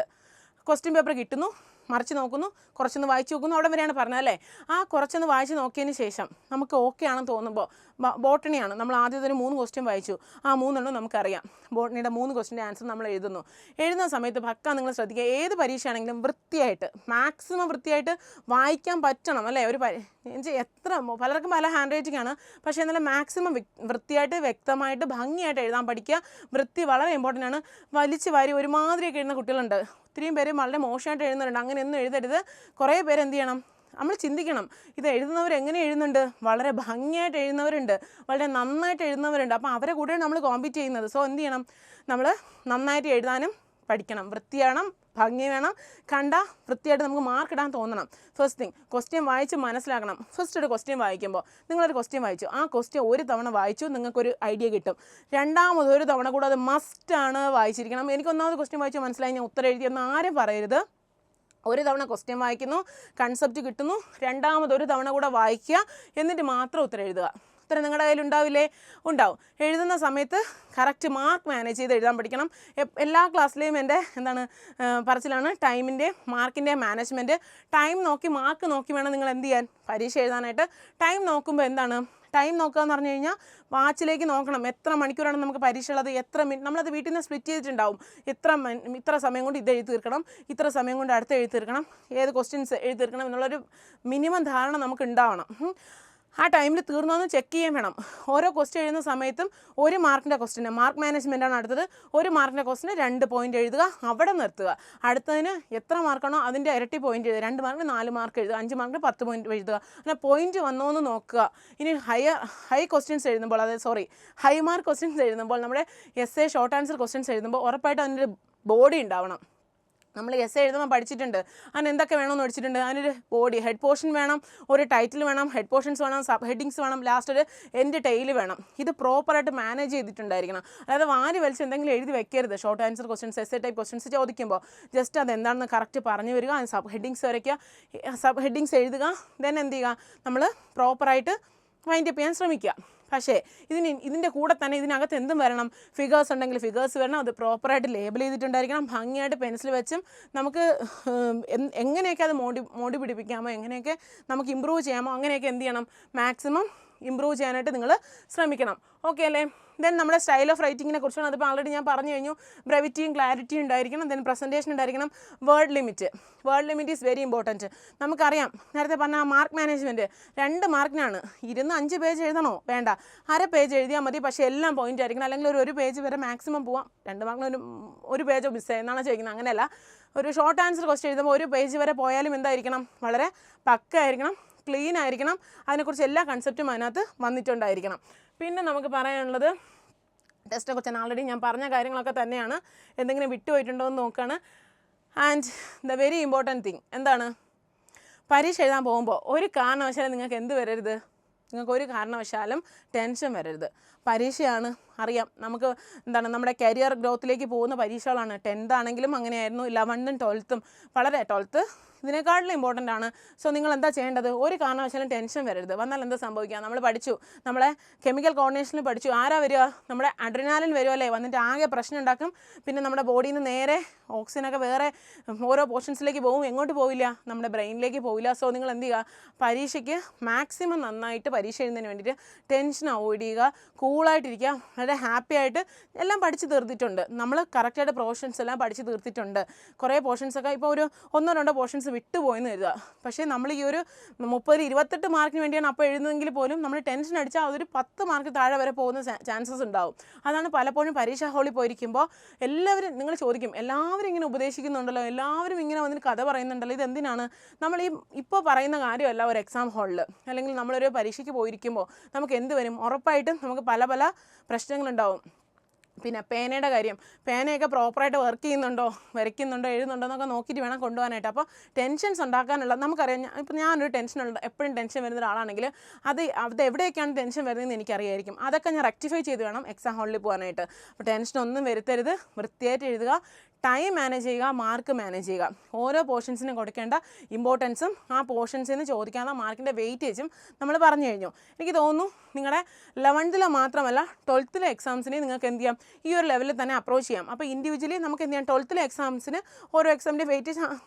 ക്വസ്റ്റ്യൻ പേപ്പർ കിട്ടുന്നു, മറിച്ച് നോക്കുന്നു, കുറച്ചൊന്ന് വായിച്ച് നോക്കുന്നു, അവിടെ വരെയാണ് പറഞ്ഞത് അല്ലേ. ആ കുറച്ചൊന്ന് വായിച്ച് നോക്കിയതിന് ശേഷം നമുക്ക് ഓക്കെ ആണെന്ന് തോന്നുമ്പോൾ, ബോട്ടണിയാണ്, നമ്മൾ ആദ്യത്തെ ഒരു 3 ക്വസ്റ്റ്യൻ വായിച്ചു, ആ 3 നമുക്കറിയാം. ബോട്ടണിയുടെ 3 ക്വസ്റ്റ്യൻ്റെ ആൻസർ നമ്മൾ എഴുതുന്ന സമയത്ത് പക്ക നിങ്ങൾ ശ്രദ്ധിക്കുക, ഏത് പരീക്ഷയാണെങ്കിലും വൃത്തിയായിട്ട്, മാക്സിമം വൃത്തിയായിട്ട് വായിക്കാൻ പറ്റണം അല്ലേ. എത്ര പലർക്കും പല ഹാൻഡ് റൈറ്റിംഗ് ആണ്, പക്ഷേ എന്നാലും മാക്സിമം വൃത്തിയായിട്ട് വ്യക്തമായിട്ട് ഭംഗിയായിട്ട് എഴുതാൻ പഠിക്കുക. വൃത്തി വളരെ ഇമ്പോർട്ടൻ്റ് ആണ്. വലിച്ച് വാരി ഒരുമാതിരിയൊക്കെ എഴുതുന്ന കുട്ടികളുണ്ട്, ഒത്തിരിയും പേര് വളരെ മോശമായിട്ട് എഴുതുന്നുണ്ട്. അങ്ങനെയൊന്നും എഴുതരുത്. കുറേ പേര് എന്ത് ചെയ്യണം, നമ്മൾ ചിന്തിക്കണം, ഇത് എഴുതുന്നവർ എങ്ങനെ എഴുതുന്നുണ്ട്, വളരെ ഭംഗിയായിട്ട് എഴുതുന്നവരുണ്ട്, വളരെ നന്നായിട്ട് എഴുതുന്നവരുണ്ട്. അപ്പോൾ അവരെ കൂടെ നമ്മൾ കോമ്പീറ്റ് ചെയ്യുന്നത്. സോ എന്ത് ചെയ്യണം, നമ്മൾ നന്നായിട്ട് എഴുതാനും പഠിക്കണം. വൃത്തിയാണം, ഭംഗി വേണം, കണ്ട വൃത്തിയായിട്ട് നമുക്ക് മാർക്ക് ഇടാൻ തോന്നണം. ഫസ്റ്റ് തിങ്, ക്വസ്റ്റ്യൻ വായിച്ച് മനസ്സിലാക്കണം. ഫസ്റ്റ് ഒരു ക്വസ്റ്റ്യൻ വായിക്കുമ്പോൾ നിങ്ങളൊരു ക്വസ്റ്റ്യൻ വായിച്ചു, ആ ക്വസ്റ്റ്യൻ ഒരു തവണ വായിച്ചു, നിങ്ങൾക്കൊരു ഐഡിയ കിട്ടും. രണ്ടാമത് ഒരു തവണ കൂടെ അത് മസ്റ്റാണ് വായിച്ചിരിക്കണം. എനിക്ക് ഒന്നാമത് ക്വസ്റ്റ്യൻ വായിച്ച് മനസ്സിലായി, ഞാൻ ഉത്തരം എഴുതിയെന്ന് ആരും പറയരുത്. ഒരു തവണ ക്വസ്റ്റ്യൻ വായിക്കുന്നു, കൺസെപ്റ്റ് കിട്ടുന്നു, രണ്ടാമത് ഒരു തവണ കൂടെ വായിക്കുക, എന്നിട്ട് മാത്രം ഉത്തരം എഴുതുക. ഉത്തരം നിങ്ങളുടെ കയ്യിൽ ഉണ്ടാവില്ലേ? ഉണ്ടാവും. എഴുതുന്ന സമയത്ത് കറക്റ്റ് മാർക്ക് മാനേജ് ചെയ്ത് എഴുതാൻ പഠിക്കണം. എല്ലാ ക്ലാസ്സിലെയും എൻ്റെ പറച്ചിലാണ് ടൈമിൻ്റെ മാർക്കിൻ്റെ മാനേജ്മെൻറ്റ്. ടൈം നോക്കി മാർക്ക് നോക്കി വേണം നിങ്ങൾ എന്ത് ചെയ്യാൻ, പരീക്ഷ എഴുതാനായിട്ട്. ടൈം നോക്കുമ്പോൾ എന്താണ്, ടൈം നോക്കുക എന്ന് പറഞ്ഞു കഴിഞ്ഞാൽ വാച്ചിലേക്ക് നോക്കണം, എത്ര മണിക്കൂറാണ് നമുക്ക് പരീക്ഷ ഉള്ളത്, എത്ര മിനിറ്റ്. നമ്മളത് വീട്ടിൽ നിന്ന് സ്പ്ലിറ്റ് ചെയ്തിട്ടുണ്ടാവും. ഇത്ര സമയം കൊണ്ട് ഇത് എഴുതി തീർക്കണം, ഇത്ര സമയം കൊണ്ട് അടുത്ത് എഴുതി തീർക്കണം, ഏത് ക്വസ്റ്റ്യൻസ് എഴുതി തീർക്കണം എന്നുള്ളൊരു മിനിമം ധാരണ നമുക്ക് ഉണ്ടാവണം. ആ ടൈമിൽ തീർന്നോന്ന് ചെക്ക് ചെയ്യാൻ വേണം. ഓരോ ക്വസ്റ്റ്യൻ എഴുതുന്ന സമയത്തും ഒരു മാർക്കിൻ്റെ ക്വസ്റ്റ്യന് മാർക്ക് മാനേജ്മെൻറ്റാണ് അടുത്തത്. ഒരു മാർക്കിൻ്റെ ക്വസ്റ്റ്യന് 2 പോയിൻ്റ് എഴുതുക, അവിടെ നിർത്തുക. അടുത്തതിന് എത്ര മാർക്കാണോ അതിൻ്റെ ഇരട്ടി പോയിൻ്റ് എഴുതുക. 2 മാർക്കിന് 4 മാർക്ക് എഴുതുക, 5 മാർക്കിന് 10 പോയിൻ്റ് എഴുതുക. അങ്ങനെ പോയിൻ്റ് വന്നോന്ന് നോക്കുക. ഇനി ഹൈ ക്വസ്റ്റ്യൻസ് എഴുതുമ്പോൾ, ഹൈ മാർക്ക് ക്വസ്റ്റ്യൻസ് എഴുതുമ്പോൾ, നമ്മുടെ എസ്എ ഷോർട്ട് ആൻസർ ക്വസ്റ്റ്യൻസ് എഴുതുമ്പോൾ ഉറപ്പായിട്ടും അതിൻ്റെ ബോഡി ഉണ്ടാവണം. നമ്മൾ എസ്സേ എഴുതുമ്പോൾ പഠിച്ചിട്ടുണ്ട്, അതിന് എന്തൊക്കെ വേണമെന്ന് പഠിച്ചിട്ടുണ്ട്. അതിനൊരു ബോഡി, ഹെഡ് പോർഷൻ വേണം, ഒരു ടൈറ്റിൽ വേണം, ഹെഡ് പോർഷൻസ് വേണം, സബ് ഹെഡിങ്സ് വേണം, ലാസ്റ്റ് ഒരു എൻഡ് ടെയിൽ വേണം. ഇത് പ്രോപ്പറായിട്ട് മാനേജ് ചെയ്തിട്ടുണ്ടായിരിക്കണം. അതായത് വാരി വലിച്ച് എന്തെങ്കിലും എഴുതി വെക്കരുത്. Short answer questions, essay type questions ചോദിക്കുമ്പോൾ ജസ്റ്റ് അതെന്താണെന്ന് കറക്റ്റ് പറഞ്ഞു വരിക, അതിന് സബ് ഹെഡിങ്സ് വരയ്ക്കുക, സബ് ഹെഡിങ്സ് എഴുതുക. ദെൻ എന്ത് ചെയ്യുക, നമ്മൾ പ്രോപ്പറായിട്ട് വൈൻഡ് അപ്പ് ചെയ്യാൻ ശ്രമിക്കുക. പക്ഷേ ഇതിൻ്റെ കൂടെ തന്നെ ഇതിനകത്ത് എന്തും വരണം, ഫിഗേഴ്സ് ഉണ്ടെങ്കിൽ ഫിഗേഴ്സ് വരണം, അത് പ്രോപ്പറായിട്ട് ലേബിൾ ചെയ്തിട്ടുണ്ടായിരിക്കണം. ഭംഗിയായിട്ട് പെൻസിൽ വെച്ചും നമുക്ക് എങ്ങനെയൊക്കെ അത് മോടി പിടിപ്പിക്കാമോ, എങ്ങനെയൊക്കെ നമുക്ക് ഇമ്പ്രൂവ് ചെയ്യാമോ, അങ്ങനെയൊക്കെ എന്ത് ചെയ്യണം, മാക്സിമം ഇമ്പ്രൂവ് ചെയ്യാനായിട്ട് നിങ്ങൾ ശ്രമിക്കണം. ഓക്കെ അല്ലേ? ദെൻ നമ്മുടെ സ്റ്റൈൽ ഓഫ് റൈറ്റിങ്ങിനെ കുറിച്ചാണ്. അതിപ്പോൾ ആൾറെഡി ഞാൻ പറഞ്ഞു കഴിഞ്ഞു. ബ്രെവിറ്റിയും ക്ലാരിറ്റിയും ഉണ്ടായിരിക്കണം. ദെൻ പ്രസൻറ്റേഷൻ ഉണ്ടായിരിക്കണം. Word limit is very important. നമുക്കറിയാം, നേരത്തെ പറഞ്ഞ മാർക്ക് മാനേജ്മെൻറ്റ് 2 മാർക്കിനാണ്. 5 പേജ് എഴുതണോ? വേണ്ട, അര പേജ് എഴുതിയാൽ മതി. പക്ഷേ എല്ലാം പോയിൻ്റ് ആയിരിക്കണം. അല്ലെങ്കിൽ ഒരു പേജ് വരെ മാക്സിമം പോവാം. 2 മാർക്കിന് ഒരു പേജോ മിസ് എന്നാണ് ചോദിക്കുന്നത്. അങ്ങനെയല്ല, ഒരു ഷോർട്ട് ആൻസർ ക്വസ്റ്റ്യൻ എഴുതുമ്പോൾ ഒരു പേജ് വരെ പോയാലും എന്തായിരിക്കണം, വളരെ പക്ക ആയിരിക്കണം, ക്ലീൻ ആയിരിക്കണം. അതിനെക്കുറിച്ച് എല്ലാ കൺസെപ്റ്റും അതിനകത്ത് വന്നിട്ടുണ്ടായിരിക്കണം. പിന്നെ നമുക്ക് പറയാനുള്ളത് ടെസ്റ്റിനെ കുറിച്ചാണ്. ആൾറെഡി ഞാൻ പറഞ്ഞ കാര്യങ്ങളൊക്കെ തന്നെയാണ്. എന്തെങ്കിലും വിട്ടുപോയിട്ടുണ്ടോ എന്ന് നോക്കുകയാണ്. And the very important thing എന്താണ്, പരീക്ഷ എഴുതാൻ പോകുമ്പോൾ ഒരു കാരണവശാലും നിങ്ങൾക്ക് എന്ത് വരരുത്, നിങ്ങൾക്ക് ഒരു കാരണവശാലും ടെൻഷൻ വരരുത്. പരീക്ഷയാണ്, അറിയാം, നമുക്ക് നമ്മുടെ കരിയർ ഗ്രോത്തിലേക്ക് പോകുന്ന പരീക്ഷകളാണ്. 10th ആണെങ്കിലും അങ്ങനെയായിരുന്നു, 11th 12th വളരെ 12th ഇതിനേക്കാളും ഇമ്പോർട്ടൻ്റ് ആണ്. സോ നിങ്ങൾ എന്താ ചെയ്യേണ്ടത്, ഒരു കാരണവശാലും ടെൻഷൻ വരരുത്. വന്നാൽ എന്താ സംഭവിക്കുക, നമ്മൾ പഠിച്ചു, നമ്മളെ കെമിക്കൽ കോർഡിനേഷനിൽ പഠിച്ചു, ആരാ വരിക, നമ്മുടെ അഡ്രിനാലിൻ വരുമല്ലേ, വന്നിട്ട് ആകെ പ്രശ്നം ഉണ്ടാക്കും. പിന്നെ നമ്മുടെ ബോഡിയിൽ നിന്ന് നേരെ ഓക്സിജനൊക്കെ വേറെ ഓരോ പോർഷൻസിലേക്ക് പോകും. എങ്ങോട്ട് പോവില്ല, നമ്മുടെ ബ്രെയിനിലേക്ക് പോവില്ല. സോ നിങ്ങൾ എന്ത് ചെയ്യുക, പരീക്ഷയ്ക്ക് മാക്സിമം നന്നായിട്ട് പരീക്ഷ എഴുതുന്നതിന് വേണ്ടിയിട്ട് ടെൻഷൻ അവോയ്ഡ് ചെയ്യുക, കൂളായിട്ടിരിക്കുക, വളരെ ഹാപ്പി ആയിട്ട് എല്ലാം പഠിച്ച് തീർത്തിട്ടുണ്ട്. നമ്മൾ കറക്റ്റായിട്ട് പോർഷൻസ് എല്ലാം പഠിച്ച് തീർത്തിട്ടുണ്ട്. കുറേ പോർഷൻസൊക്കെ ഇപ്പോൾ ഒരു 1-2 പോർഷൻസ് വിട്ടുപോയെന്ന് എഴുതുക. പക്ഷേ നമ്മൾ ഈ ഒരു 30-28 മാർക്കിന് വേണ്ടിയാണ് അപ്പോൾ എഴുതുന്നതെങ്കിൽ പോലും നമ്മൾ ടെൻഷൻ അടിച്ചാൽ അതൊരു 10 മാർക്ക് താഴെ വരെ പോകുന്ന ചാൻസസ് ഉണ്ടാവും. അതാണ് പലപ്പോഴും പരീക്ഷാ ഹാളിൽ പോയിരിക്കുമ്പോൾ എല്ലാവരും നിങ്ങൾ ചോദിക്കും, എല്ലാവരും ഇങ്ങനെ ഉപദേശിക്കുന്നുണ്ടല്ലോ, എല്ലാവരും ഇങ്ങനെ വന്നിട്ട് കഥ പറയുന്നുണ്ടല്ലോ, ഇതെന്തിനാണ്? നമ്മൾ ഇപ്പോൾ പറയുന്ന കാര്യമല്ല ഒരു എക്സാം ഹാളിൽ, അല്ലെങ്കിൽ നമ്മളൊരു പരീക്ഷയ്ക്ക് പോയിരിക്കുമ്പോൾ നമുക്ക് എന്ത് വരും, ഉറപ്പായിട്ടും നമുക്ക് പല പല പ്രശ്നങ്ങളുണ്ടാവും. പിന്നെ പേനയുടെ കാര്യം, പേനയൊക്കെ പ്രോപ്പറായിട്ട് വർക്ക് ചെയ്യുന്നുണ്ടോ, വരയ്ക്കുന്നുണ്ടോ, എഴുതുന്നുണ്ടോ എന്നൊക്കെ നോക്കിയിട്ട് വേണം കൊണ്ടുപോകാനായിട്ട്. അപ്പോൾ ടെൻഷൻസ് ഉണ്ടാക്കാനുള്ള നമുക്കറിയാം. ഇപ്പോൾ ഞാനൊരു എപ്പോഴും ടെൻഷൻ വരുന്ന ഒരാളാണെങ്കിൽ അത് എവിടെയൊക്കെയാണ് ടെൻഷൻ വരുന്നതെന്ന് എനിക്കറിയായിരിക്കും. അതൊക്കെ ഞാൻ റെക്ടിഫൈ ചെയ്ത് വേണം എക്സാം ഹാളിൽ പോകാനായിട്ട്. അപ്പോൾ ടെൻഷനൊന്നും വരുത്തരുത്, വൃത്തിയായിട്ട് എഴുതുക, ടൈം മാനേജ് ചെയ്യുക, മാർക്ക് മാനേജ് ചെയ്യുക. ഓരോ പോർഷൻസിനും കൊടുക്കേണ്ട ഇമ്പോർട്ടൻസും ആ പോർഷൻസിൽ നിന്ന് ചോദിക്കാവുന്ന മാർക്കിൻ്റെ വെയിറ്റേജും നമ്മൾ പറഞ്ഞു കഴിഞ്ഞു. എനിക്ക് തോന്നുന്നു നിങ്ങളുടെ 11th മാത്രമല്ല 12th എക്സാംസിനെ നിങ്ങൾക്ക് എന്ത് ചെയ്യാം, ഈ ഒരു ലെവലിൽ തന്നെ അപ്രോച്ച് ചെയ്യാം. അപ്പോൾ ഇൻഡിവിജ്വലി നമുക്ക് എന്ത് ചെയ്യാം, 12th എക്സാംസിന് ഓരോ എക്സാമിൻ്റെ വെയിറ്റേജ്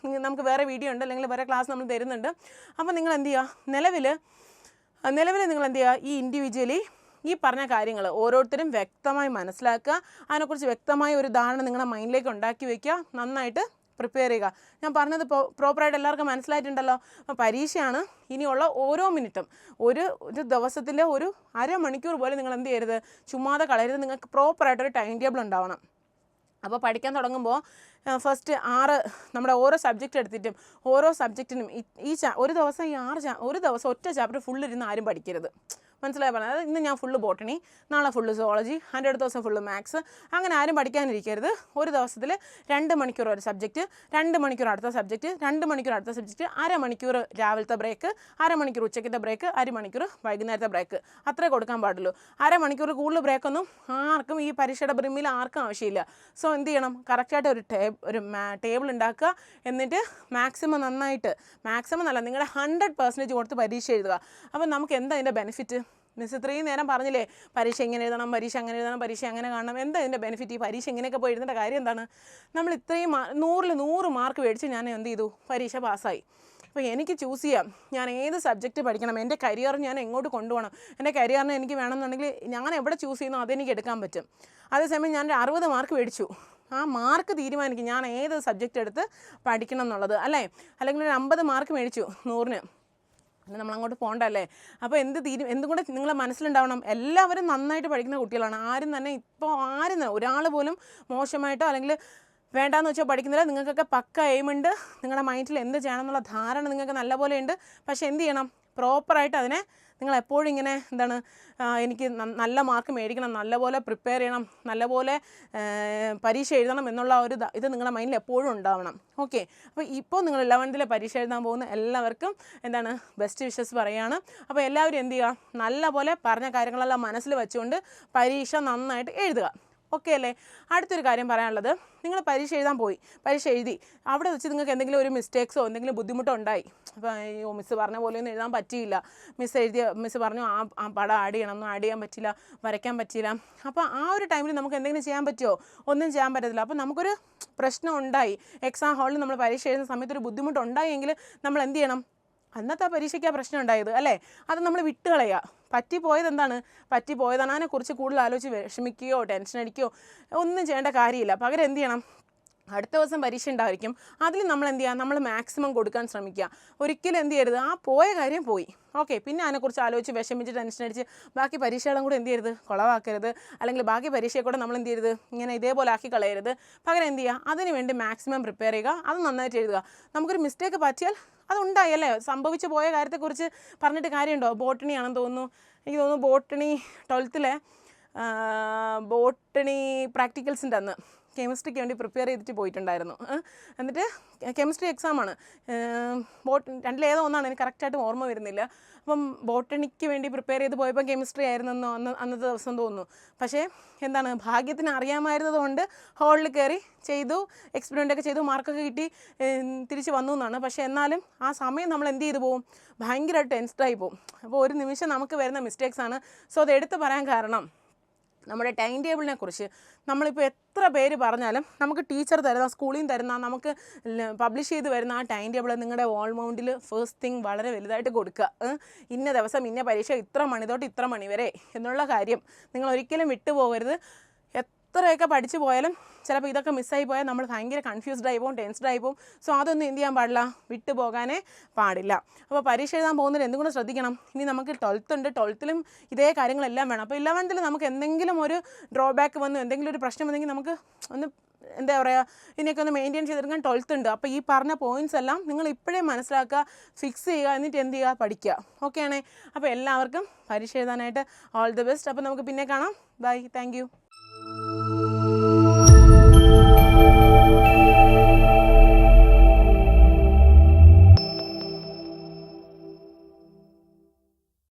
നമുക്ക് വേറെ വീഡിയോ ഉണ്ട്, അല്ലെങ്കിൽ വേറെ ക്ലാസ് നമ്മൾ തരുന്നുണ്ട്. അപ്പോൾ നിങ്ങൾ എന്ത് ചെയ്യുക, നിലവിൽ നിങ്ങൾ എന്ത് ചെയ്യുക, ഈ ഇൻഡിവിജ്വലി ഈ പറഞ്ഞ കാര്യങ്ങൾ ഓരോരുത്തരും വ്യക്തമായി മനസ്സിലാക്കുക. അതിനെക്കുറിച്ച് വ്യക്തമായ ഒരു ധാരണ നിങ്ങളുടെ മൈൻഡിലേക്ക് ഉണ്ടാക്കി വയ്ക്കുക. നന്നായിട്ട് പ്രിപ്പയർ ചെയ്യുക. ഞാൻ പറഞ്ഞത് പ്രോപ്പറായിട്ട് എല്ലാവർക്കും മനസ്സിലായിട്ടുണ്ടല്ലോ. പരീക്ഷയാണ്, ഇനിയുള്ള ഓരോ മിനിറ്റും ഒരു ദിവസത്തിൻ്റെ ഒരു അരമണിക്കൂർ പോലും നിങ്ങൾ എന്ത് ചെയ്യരുത്, ചുമ്മാതെ കളയരുത്. നിങ്ങൾക്ക് പ്രോപ്പറായിട്ടൊരു ടൈം ടേബിൾ ഉണ്ടാവണം. അപ്പോൾ പഠിക്കാൻ തുടങ്ങുമ്പോൾ ഫസ്റ്റ് 6 നമ്മുടെ ഓരോ സബ്ജക്റ്റ് എടുത്തിട്ടും ഓരോ സബ്ജക്റ്റിനും ഒരു ദിവസം ഒറ്റ ചാപ്റ്റർ ഫുള്ളിരുന്ന് ആരും പഠിക്കരുത്. മനസ്സിലായി പറഞ്ഞത്. അതായത് ഇന്ന് ഞാൻ ഫുള്ള് ബോട്ടണി, നാളെ ഫുള്ള് സുവോളജി, അതിൻ്റെ അടുത്ത ദിവസം ഫുള്ള് മാത്സ്, അങ്ങനെ ആരും പഠിക്കാനിരിക്കരുത്. ഒരു ദിവസത്തിൽ 2 മണിക്കൂർ ഒരു സബ്ജക്റ്റ്, 2 മണിക്കൂർ അടുത്ത സബ്ജക്റ്റ്, 2 മണിക്കൂർ അടുത്ത സബ്ജക്റ്റ്, അരമണിക്കൂർ രാവിലത്തെ ബ്രേക്ക്, അരമണിക്കൂർ ഉച്ചയ്ക്കത്തെ ബ്രേക്ക്, അരമണിക്കൂർ വൈകുന്നേരത്തെ ബ്രേക്ക്, അത്രേ കൊടുക്കാൻ പാടുള്ളൂ. അരമണിക്കൂർ കൂടുതൽ ബ്രേക്കൊന്നും ആർക്കും ഈ പരീക്ഷയുടെ ബ്രിമ്മിൽ ആർക്കും ആവശ്യമില്ല. സോ എന്ത് ചെയ്യണം, കറക്റ്റായിട്ട് ഒരു ടേബിൾ ഉണ്ടാക്കുക. എന്നിട്ട് മാക്സിമം നന്നായിട്ട്, മാക്സിമം നല്ല നിങ്ങളുടെ 100% കൊടുത്ത് പരീക്ഷ എഴുതുക. അപ്പോൾ നമുക്ക് എന്താ അതിൻ്റെ ബെനിഫിറ്റ്? മിസ് ഇത്രയും നേരം പറഞ്ഞില്ലേ, പരീക്ഷ എങ്ങനെ എഴുതണം, പരീക്ഷ അങ്ങനെ എഴുതണം, പരീക്ഷ അങ്ങനെ കാണണം. എന്താ ഇതിൻ്റെ ബെനിഫിറ്റ്? ഈ പരീക്ഷ ഇങ്ങനെയൊക്കെ പോയി എഴുതേണ്ട കാര്യം എന്താണ്? നമ്മൾ ഇത്രയും 100 മാർക്ക് മേടിച്ച് ഞാൻ എന്ത് ചെയ്തു, പരീക്ഷ പാസ്സായി. അപ്പോൾ എനിക്ക് ചൂസ് ചെയ്യാം ഞാൻ ഏത് സബ്ജക്റ്റ് പഠിക്കണം, എൻ്റെ കരിയർ ഞാൻ എങ്ങോട്ട് കൊണ്ടുപോകണം. എൻ്റെ കരിയറിന് എനിക്ക് വേണമെന്നുണ്ടെങ്കിൽ ഞാൻ എവിടെ ചൂസ് ചെയ്യുന്നോ അതെനിക്ക് എടുക്കാൻ പറ്റും. അതേസമയം ഞാൻ 60 മാർക്ക് മേടിച്ചു, ആ മാർക്ക് തീരുമാനിക്കും ഞാൻ ഏത് സബ്ജക്റ്റ് എടുത്ത് പഠിക്കണം എന്നുള്ളത്, അല്ലേ? അല്ലെങ്കിൽ ഒരു 50 മാർക്ക് മേടിച്ചു 100-ന്, പിന്നെ നമ്മളങ്ങോട്ട് പോകണ്ടല്ലേ. അപ്പോൾ എന്തും കൂടെ നിങ്ങളെ മനസ്സിലുണ്ടാവണം, എല്ലാവരും നന്നായിട്ട് പഠിക്കുന്ന കുട്ടികളാണ്. ആരും തന്നെ ഒരാൾ പോലും മോശമായിട്ടോ അല്ലെങ്കിൽ വേണ്ടാന്ന് വെച്ചാൽ പഠിക്കുന്നില്ല. നിങ്ങൾക്കൊക്കെ പക്ക എയിമുണ്ട്, നിങ്ങളുടെ മൈൻഡിൽ എന്ത് ചെയ്യണം എന്നുള്ള ധാരണ നിങ്ങൾക്ക് നല്ലപോലെ ഉണ്ട്. പക്ഷേ എന്ത് ചെയ്യണം, പ്രോപ്പറായിട്ട് അതിനെ നിങ്ങൾ എപ്പോഴും ഇങ്ങനെ എന്താണ്, എനിക്ക് നല്ല മാർക്ക് മേടിക്കണം, നല്ലപോലെ പ്രിപ്പയർ ചെയ്യണം, നല്ലപോലെ പരീക്ഷ എഴുതണം എന്നുള്ള ഒരു ഇത് നിങ്ങളുടെ മൈൻഡിൽ എപ്പോഴും ഉണ്ടാവണം. ഓക്കെ. അപ്പോൾ ഇപ്പോൾ നിങ്ങൾ 11th പരീക്ഷ എഴുതാൻ പോകുന്ന എല്ലാവർക്കും എന്താണ് ബെസ്റ്റ് വിഷസ് പറയുകയാണ്. അപ്പോൾ എല്ലാവരും എന്ത് ചെയ്യുക, നല്ലപോലെ പറഞ്ഞ കാര്യങ്ങളെല്ലാം മനസ്സിൽ വെച്ചുകൊണ്ട് പരീക്ഷ നന്നായിട്ട് എഴുതുക. ഓക്കെ അല്ലേ? അടുത്തൊരു കാര്യം പറയാനുള്ളത്, നിങ്ങൾ പരീക്ഷ എഴുതാൻ പോയി, പരീക്ഷ എഴുതി, അവിടെ വെച്ച് നിങ്ങൾക്ക് എന്തെങ്കിലും ഒരു മിസ്റ്റേക്സോ എന്തെങ്കിലും ബുദ്ധിമുട്ടോ ഉണ്ടായി. അപ്പോൾ അയ്യോ മിസ്സ് പറഞ്ഞ പോലെയൊന്നും എഴുതാൻ പറ്റിയില്ല, മിസ്സ് പറഞ്ഞു ആ പടം ആഡ് ചെയ്യണം, ഒന്നും ആഡ് ചെയ്യാൻ പറ്റില്ല, വരയ്ക്കാൻ പറ്റിയില്ല. അപ്പോൾ ആ ഒരു ടൈമിൽ നമുക്ക് എന്തെങ്കിലും ചെയ്യാൻ പറ്റുമോ? ഒന്നും ചെയ്യാൻ പറ്റത്തില്ല. അപ്പോൾ നമുക്കൊരു പ്രശ്നം ഉണ്ടായി, എക്സാം ഹാളിൽ നമ്മൾ പരീക്ഷ എഴുതുന്ന സമയത്ത് ഒരു ബുദ്ധിമുട്ടുണ്ടായെങ്കിൽ നമ്മൾ എന്ത് ചെയ്യണം? അന്നത്തെ പരീക്ഷയ്ക്ക് ആ പ്രശ്നം ഉണ്ടായത് അല്ലേ, അത് നമ്മൾ വിട്ടുകളയുക. പറ്റിപ്പോയത് എന്താണ്, അതിനെക്കുറിച്ച് കൂടുതൽ ആലോചിച്ച് വിഷമിക്കുകയോ ടെൻഷൻ അടിക്കുകയോ ഒന്നും ചെയ്യേണ്ട കാര്യമില്ല. പകരം എന്ത് ചെയ്യണം, അടുത്ത ദിവസം പരീക്ഷ ഉണ്ടായിരിക്കും, അതിൽ നമ്മൾ എന്ത് ചെയ്യുക, നമ്മൾ മാക്സിമം കൊടുക്കാൻ ശ്രമിക്കുക. ഒരിക്കലും എന്ത് ചെയ്യരുത്, ആ പോയ കാര്യം പോയി, ഓക്കെ, പിന്നെ അതിനെക്കുറിച്ച് ആലോചിച്ച് വിഷമിച്ച് ടെൻഷൻ അടിച്ച് ബാക്കി പരീക്ഷകളും കൂടെ എന്ത് ചെയ്യരുത്, കുളവാക്കരുത്. അല്ലെങ്കിൽ ബാക്കി പരീക്ഷയെ കൂടെ നമ്മൾ എന്ത് ചെയ്യരുത്, ഇങ്ങനെ ഇതേപോലെ ആക്കി കളയരുത്. പകരം എന്ത് ചെയ്യുക, അതിന് വേണ്ടി മാക്സിമം പ്രിപ്പയർ ചെയ്യുക, അത് നന്നായിട്ട് എഴുതുക. നമുക്കൊരു മിസ്റ്റേക്ക് പറ്റിയാൽ അതുണ്ടായി അല്ലേ, സംഭവിച്ചു പോയ കാര്യത്തെക്കുറിച്ച് പറഞ്ഞിട്ട് കാര്യമുണ്ടോ? ബോട്ടണി ആണെന്ന് തോന്നുന്നു, എനിക്ക് തോന്നുന്നു ബോട്ടണി 12th ബോട്ടണി പ്രാക്ടിക്കൽസിൻ്റെ അന്ന് കെമിസ്ട്രിക്ക് വേണ്ടി പ്രിപ്പയർ ചെയ്തിട്ട് പോയിട്ടുണ്ടായിരുന്നു. എന്നിട്ട് കെമിസ്ട്രി എക്സാമാണ്, 2-ലേതോ ഒന്നാണ്, എനിക്ക് കറക്റ്റായിട്ട് ഓർമ്മ വരുന്നില്ല. അപ്പം ബോട്ടണിക്ക് വേണ്ടി പ്രിപ്പയർ ചെയ്ത് പോയപ്പോൾ കെമിസ്ട്രി ആയിരുന്നെന്നോ അന്നത്തെ ദിവസം തോന്നുന്നു. പക്ഷേ എന്താണ്, ഭാഗ്യത്തിന് അറിയാമായിരുന്നത് കൊണ്ട് ഹോളിൽ കയറി ചെയ്തു, എക്സ്പെരിമെൻ്റൊക്കെ ചെയ്തു, മാർക്കൊക്കെ കിട്ടി, തിരിച്ച് വന്നു എന്നാണ്. പക്ഷേ എന്നാലും ആ സമയം നമ്മൾ എന്ത് ചെയ്തു പോകും, ഭയങ്കരമായിട്ട് ടെൻസ്ഡായി പോകും. അപ്പോൾ ഒരു നിമിഷം നമുക്ക് വരുന്ന മിസ്റ്റേക്സാണ്. സോ അത് എടുത്ത് പറയാൻ കാരണം, നമ്മുടെ ടൈം ടേബിളിനെ കുറിച്ച് നമ്മളിപ്പോൾ എത്ര പേര് പറഞ്ഞാലും നമുക്ക് ടീച്ചർ തരുന്ന, സ്കൂളിൽ നിന്ന് തരുന്ന, നമുക്ക് പബ്ലിഷ് ചെയ്ത് വരുന്ന ആ ടൈം ടേബിൾ നിങ്ങളുടെ വാൾ മൗണ്ടിൽ ഫസ്റ്റ് തിങ് വളരെ വലുതായിട്ട് കൊടുക്കുക. ഇന്ന ദിവസം ഇന്ന പരീക്ഷ ഇത്ര മണി തൊട്ട് ഇത്ര മണി വരെ എന്നുള്ള കാര്യം നിങ്ങൾ ഒരിക്കലും വിട്ടുപോകരുത്. എത്രയൊക്കെ പഠിച്ചു പോയാലും ചിലപ്പോൾ ഇതൊക്കെ മിസ്സായി പോയാൽ നമ്മൾ ഭയങ്കര കൺഫ്യൂസ്ഡ് ആയി പോകും, ടെൻസ്ഡ് ആയി പോകും. സോ അതൊന്നും എന്ത് ചെയ്യാൻ പാടില്ല, വിട്ടു പോകാനേ പാടില്ല. അപ്പോൾ പരീക്ഷ എഴുതാൻ പോകുന്നതിൽ എന്തുകൊണ്ട് ശ്രദ്ധിക്കണം, ഇനി നമുക്ക് 12th ഉണ്ട്, 12th ഇതേ കാര്യങ്ങളെല്ലാം വേണം. അപ്പോൾ 11th നമുക്ക് എന്തെങ്കിലും ഒരു ഡ്രോബാക്ക് വന്നു, എന്തെങ്കിലും ഒരു പ്രശ്നം വന്നെങ്കിൽ നമുക്ക് ഒന്ന് എന്താ പറയുക, ഇതിനൊക്കെ ഒന്ന് മെയിൻറ്റെയിൻ ചെയ്തെടുക്കാൻ 12th ഉണ്ട്. അപ്പോൾ ഈ പറഞ്ഞ പോയിൻറ്റ്സ് എല്ലാം നിങ്ങൾ ഇപ്പോഴേ മനസ്സിലാക്കുക, ഫിക്സ് ചെയ്യുക, എന്നിട്ട് എന്ത് ചെയ്യുക, പഠിക്കുക. ഓക്കെ ആണേ? അപ്പോൾ എല്ലാവർക്കും പരീക്ഷ എഴുതാനായിട്ട് ഓൾ ദി ബെസ്റ്റ്. അപ്പോൾ നമുക്ക് പിന്നെ കാണാം. Bye, thank U.